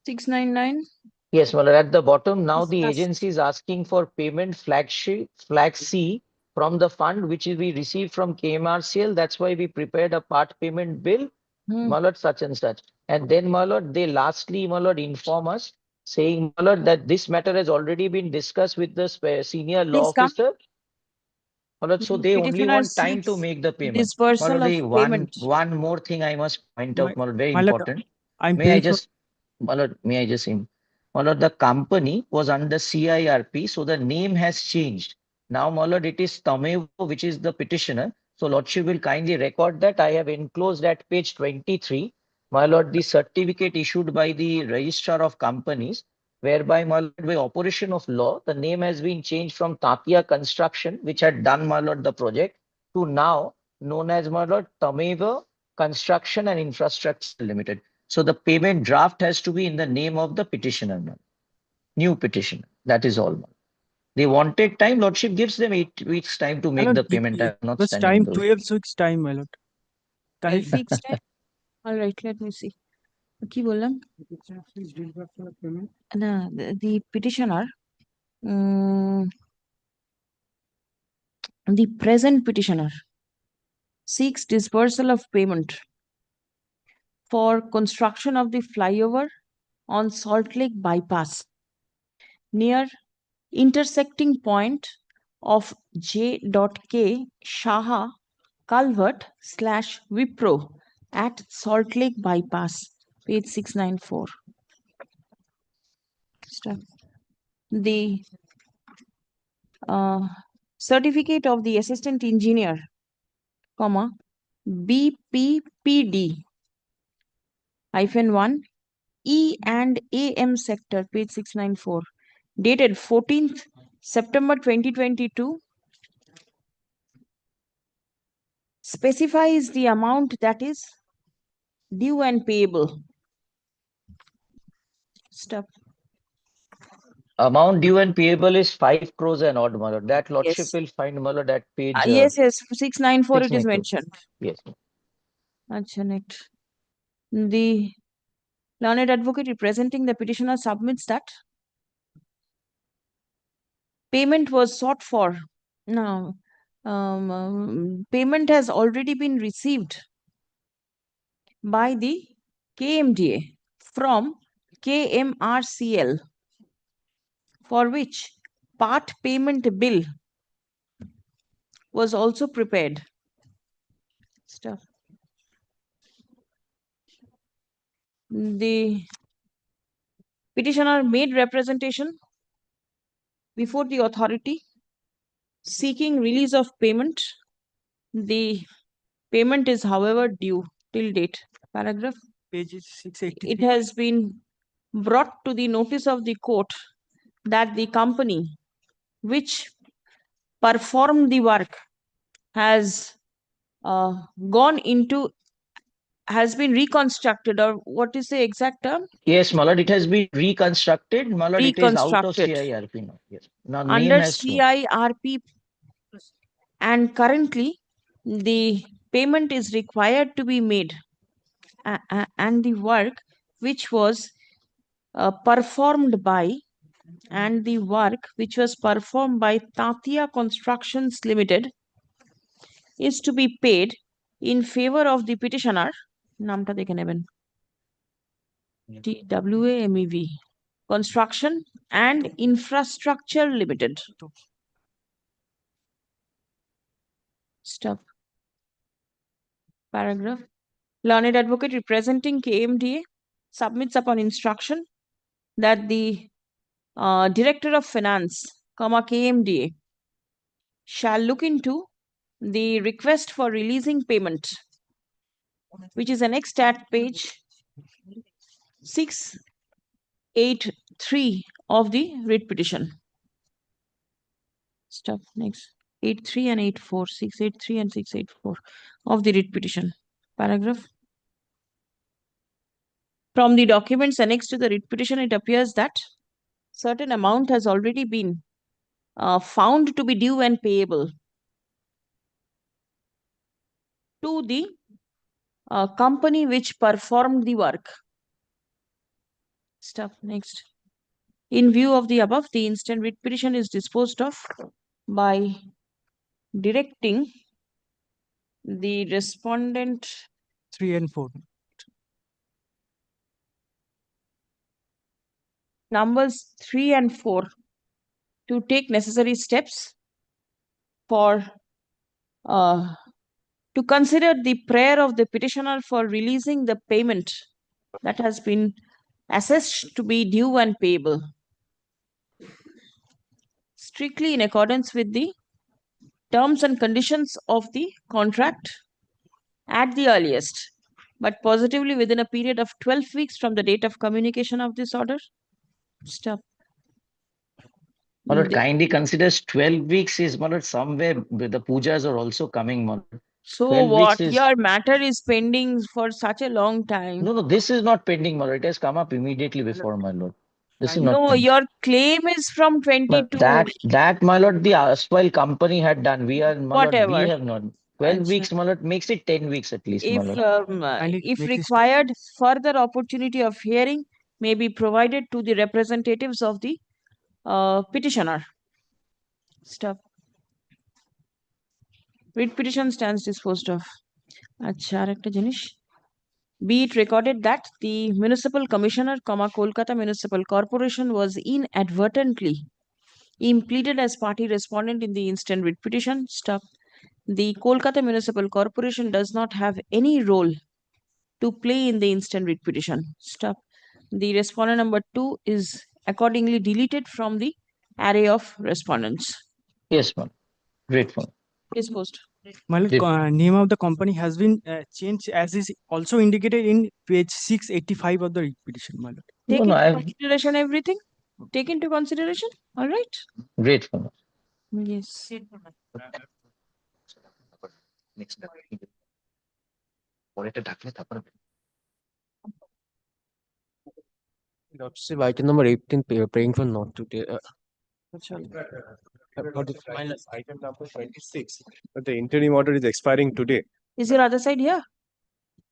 699. Yes, well, at the bottom, now the agency is asking for payment flag C from the fund which we received from KMRCL. That's why we prepared a part payment bill, my lord, such and such. And then, my lord, they lastly, my lord, inform us saying, my lord, that this matter has already been discussed with the senior law officer. My lord, so they only want time to make the payment. Dispersal my lord, of payment. one more thing I must point out, my lord, very my lord, important. I'm May I paying just, my lord, may I just say, my lord, the company was under CIRP, so the name has changed. Now, my lord, it is Tamevo, which is the petitioner. So, lordship will kindly record that. I have enclosed at page 23, my lord, the certificate issued by the registrar of companies, whereby, my lord, by operation of law, the name has been changed from Tatia Construction, which had done, my lord, the project, to now known as, my lord, Tamevo Construction and Infrastructure Limited. So the payment draft has to be in the name of the petitioner, new petitioner. That is all. They wanted time. Lordship gives them 8 weeks time to make the payment. I'm not This standing time, in those. 12 weeks time, my lord. 12 weeks time. All right, let me see. কি বললাম? না, the petitioner, the present petitioner seeks dispersal of payment for construction of the flyover on Salt Lake bypass near intersecting point of J.K. Shaha Culvert / Wipro at Salt Lake bypass, page 694. The certificate of the assistant engineer, comma, BPPD -1 E and AM sector, page 694, dated 14th September 2022, specifies the amount that is due and payable. Stop. Amount due and payable is 5 crores and odd, my lord. That lordship will find, my lord, at page. Yes, 694 it is mentioned. Yes. Next. The learned advocate representing the petitioner submits that payment was sought for. Now, payment has already been received by the KMDA from KMRCL, for which part payment bill was also prepared. Stuff. The petitioner made representation before the authority seeking release of payment. The payment is, however, due till date. Paragraph. Page 680. It has been brought to the notice of the court that the company which performed the work has been reconstructed, or what is the exact term? Yes, my lord, it has been reconstructed. My lord, it is out of CIRP now. Yes. Now under name has CIRP, and currently the payment is required to be made, and the work which was performed by Tatia Constructions Limited is to be paid in favor of the petitioner. নামটা দেখে নেবেন, TWAMEV Construction and Infrastructure Limited. Stop. Paragraph. Learned advocate representing KMDA submits upon instruction that the Director of Finance, KMDA, shall look into the request for releasing payment, which is annexed at page 683 of the writ petition. Stop. Next. 83 and 84, 683 and 684 of the writ petition. Paragraph. From the documents annexed to the writ petition, it appears that certain amount has already been found to be due and payable to the company which performed the work. Stuff. Next. In view of the above, the instant writ petition is disposed of by directing the respondent 3 and 4. Numbers 3 and 4 to take necessary steps for to consider the prayer of the petitioner for releasing the payment that has been assessed to be due and payable, strictly in accordance with the terms and conditions of the contract at the earliest, but positively within a period of 12 weeks from the date of communication of this order. Stop. Kindly considers 12 weeks is somewhere the pujas are also coming. So 12 what? weeks is Your matter is pending for such a long time. no, this is not pending, my lord. It has come up immediately before, my lord. This is not No, pending. your claim is from But 22. that, my lord, the erstwhile company had done. We are, my lord, we Whatever. have not. 12 Achha. weeks, my lord, makes it 10 weeks at least, my If lord. if required, further opportunity of hearing may be provided to the representatives of the petitioner. Stop. Writ petition stands disposed of. আচ্ছা আরেকটা জিনিস be it recorded that the municipal commissioner, Kolkata Municipal Corporation was inadvertently impleaded as party respondent in the instant writ petition. Stop. The Kolkata Municipal Corporation does not have any role to play in the instant writ petition. Stop. The respondent number 2 is accordingly deleted from the array of respondents. Yes, ma'am. Grateful. Disposed. My lord, name of the company has been changed as is also indicated in page 685 of the writ petition, my lord. Take into consideration everything. Take into consideration. All right. Grateful. Yes. Lordship, item number 18, praying for not to take. Item number 26. But the interim order is expiring today. Is your other side here?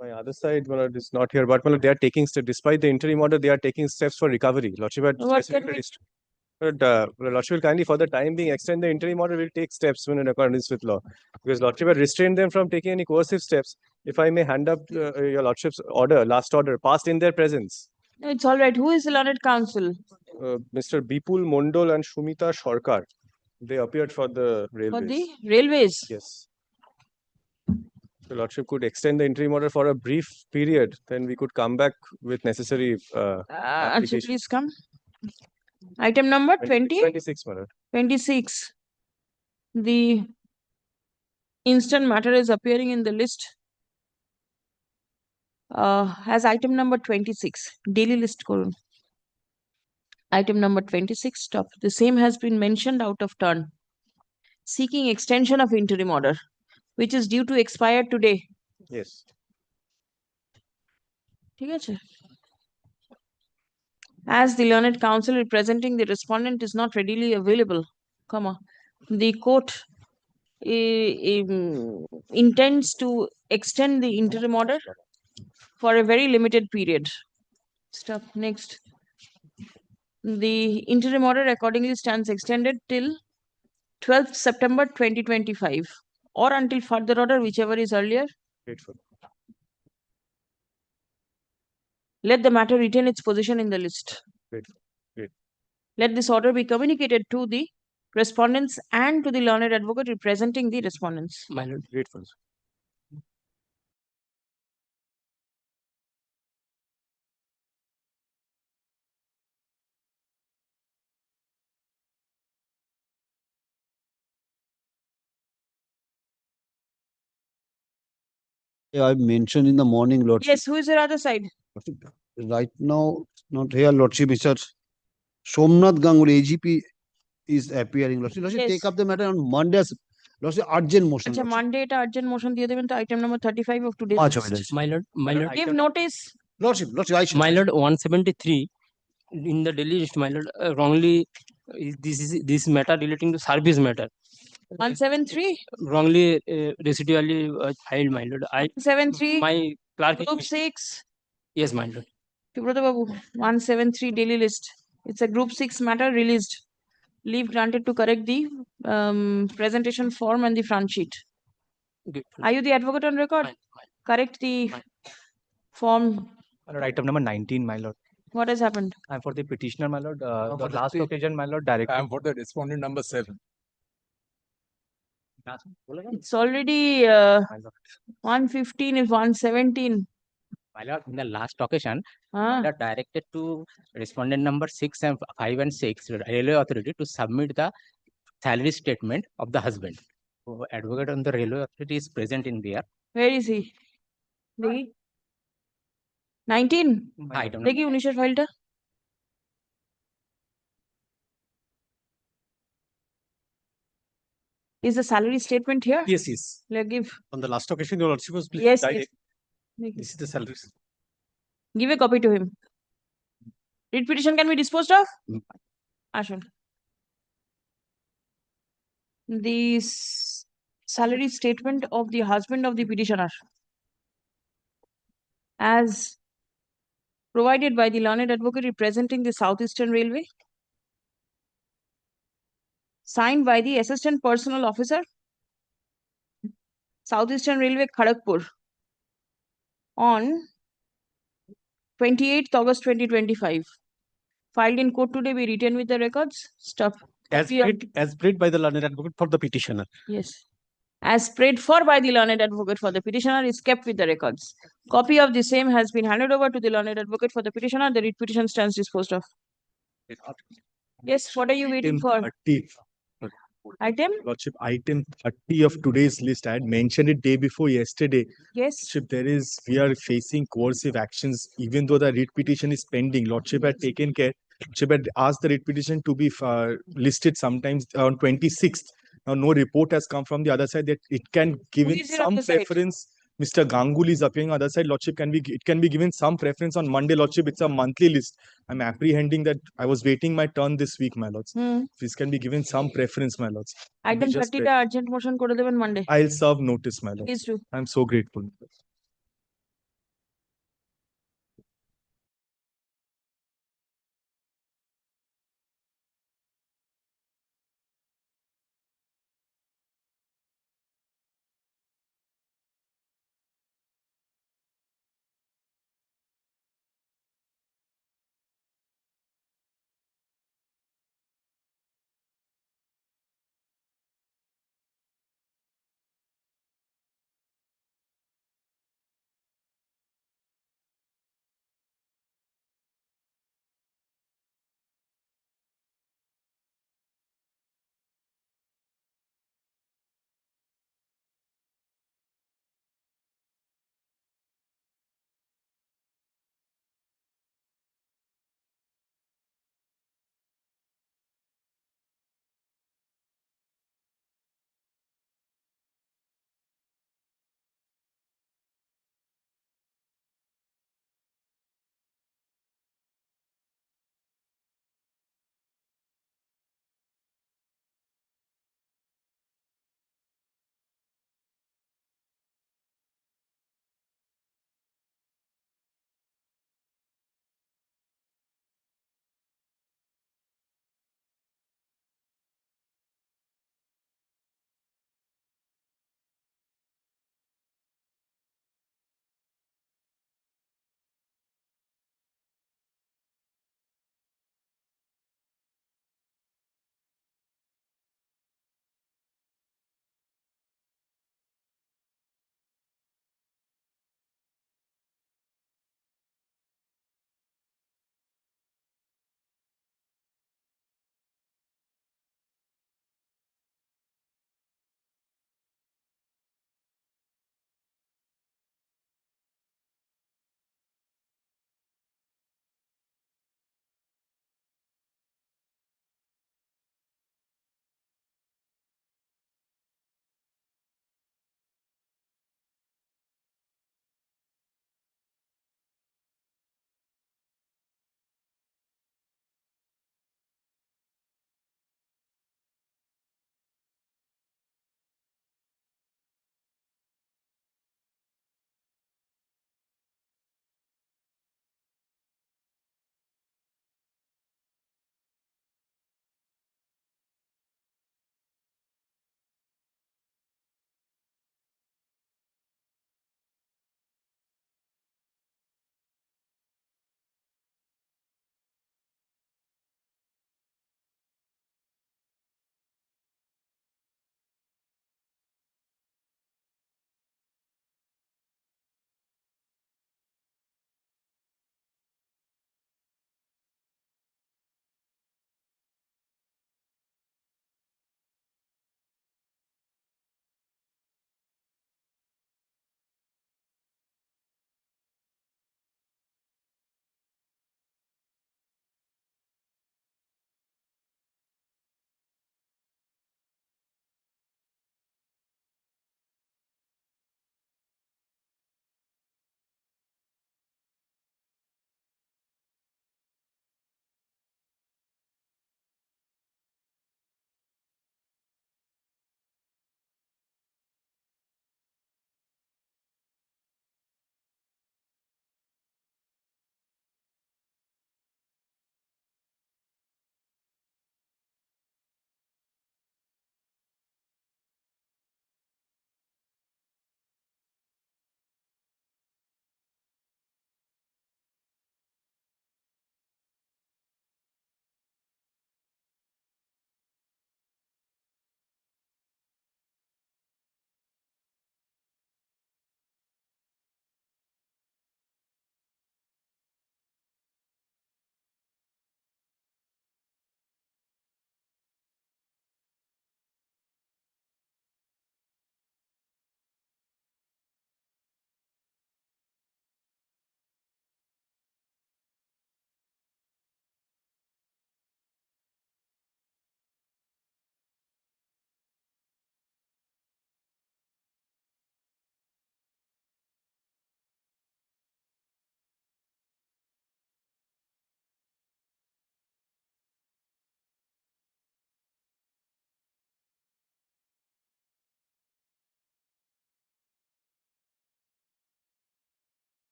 My other side, my lord, is not here, but my lord, they are taking steps. Despite the interim order, they are taking steps for recovery. Lordship had What can specifically we? but Lordship will kindly, for the time being, extend the interim order. Will take steps when in accordance with law, because Lordship had restrained them from taking any coercive steps. If I may hand up your Lordship's order, last order, passed in their presence. No, it's all right. Who is the learned counsel? Mr. Bipul Mondol and Shumita Sarkar. They appeared for the railways. For the railways? Yes. The Lordship could extend the interim order for a brief period, then we could come back with necessary applications. Please come. Item number 20? 26, madam. 26. The instant matter is appearing in the list as item number 26. Daily list korun. Item number 26. Stop. The same has been mentioned out of turn. Seeking extension of interim order, which is due to expire today. Yes. As the learned counsel representing the respondent is not readily available, the court intends to extend the interim order for a very limited period. Stop. Next. The interim order accordingly stands extended till 12th September 2025 or until further order, whichever is earlier. Grateful. Let the matter retain its position in the list. Grateful. Great. Let this order be communicated to the respondents and to the learned advocate representing the respondents. My lord. Grateful. I mentioned in the morning, Lordship. Yes, who is your other side? Right now, not here, Lordship. Mr. Somnath Ganguly, AGP, is appearing. Lordship, Yes. take up the matter on Monday. Lordship, urgent motion. Acha, Monday, urgent motion diye deben to item number 35 of today's list. My lord, Give notice. Lordship, my lord, 173 in the daily list, my lord, wrongly, this matter relating to service matter. 173? Wrongly, residually filed, my lord. 173? My clerk. Group 6? Yes, my lord. Subrata Babu, 173 daily list. It's a group 6 matter released. Leave granted to correct the presentation form and the front sheet. Good. Are you the advocate on record? Correct the form. My lord, item number 19, my lord. What has happened? I'm for the petitioner, my lord. The last occasion, my lord, directly. I'm for the respondent number 7. It's already 115 is 117. My lord, in the last occasion, my lord directed to respondent number 6 and 5 and 6, railway authority, to submit the salary statement of the husband. So, advocate on the railway authority is present in there. Where is he? The 19? I don't know. Dekhi Unisha file ta. Is the salary statement here? Yes, yes. Give. On the last occasion, your lordship was Yes, guided. yes. This is the salaries. Give a copy to him. Writ petition can be disposed of? Ashwin. The salary statement of the husband of the petitioner, as provided by the learned advocate representing the Southeastern Railway, signed by the Assistant Personal Officer, Southeastern Railway, Kharagpur, on 28th August 2025. Filed in court today, be written with the records. Stop. As read by the learned advocate for the petitioner. Yes. As prayed for by the learned advocate for the petitioner is kept with the records. Copy of the same has been handed over to the learned advocate for the petitioner. The writ petition stands disposed of. Yes, what are you waiting for? 30. Item? Lordship, item 30 of today's list. I had mentioned it day before yesterday. Yes. Lordship, we are facing coercive actions, even though the writ petition is pending. Lordship had taken care. Lordship had asked the writ petition to be listed sometimes on 26th. Now, no report has come from the other side that it can give in some preference. Mr. Ganguly is appearing on the other side. Lordship, it can be given some preference on Monday. Lordship, it's a monthly list. I'm apprehending that I was waiting my turn this week, my lords. This can be given some preference, my lords. Item 30 urgent motion kore deben Monday. I'll serve notice, my lords. Please do. I'm so grateful.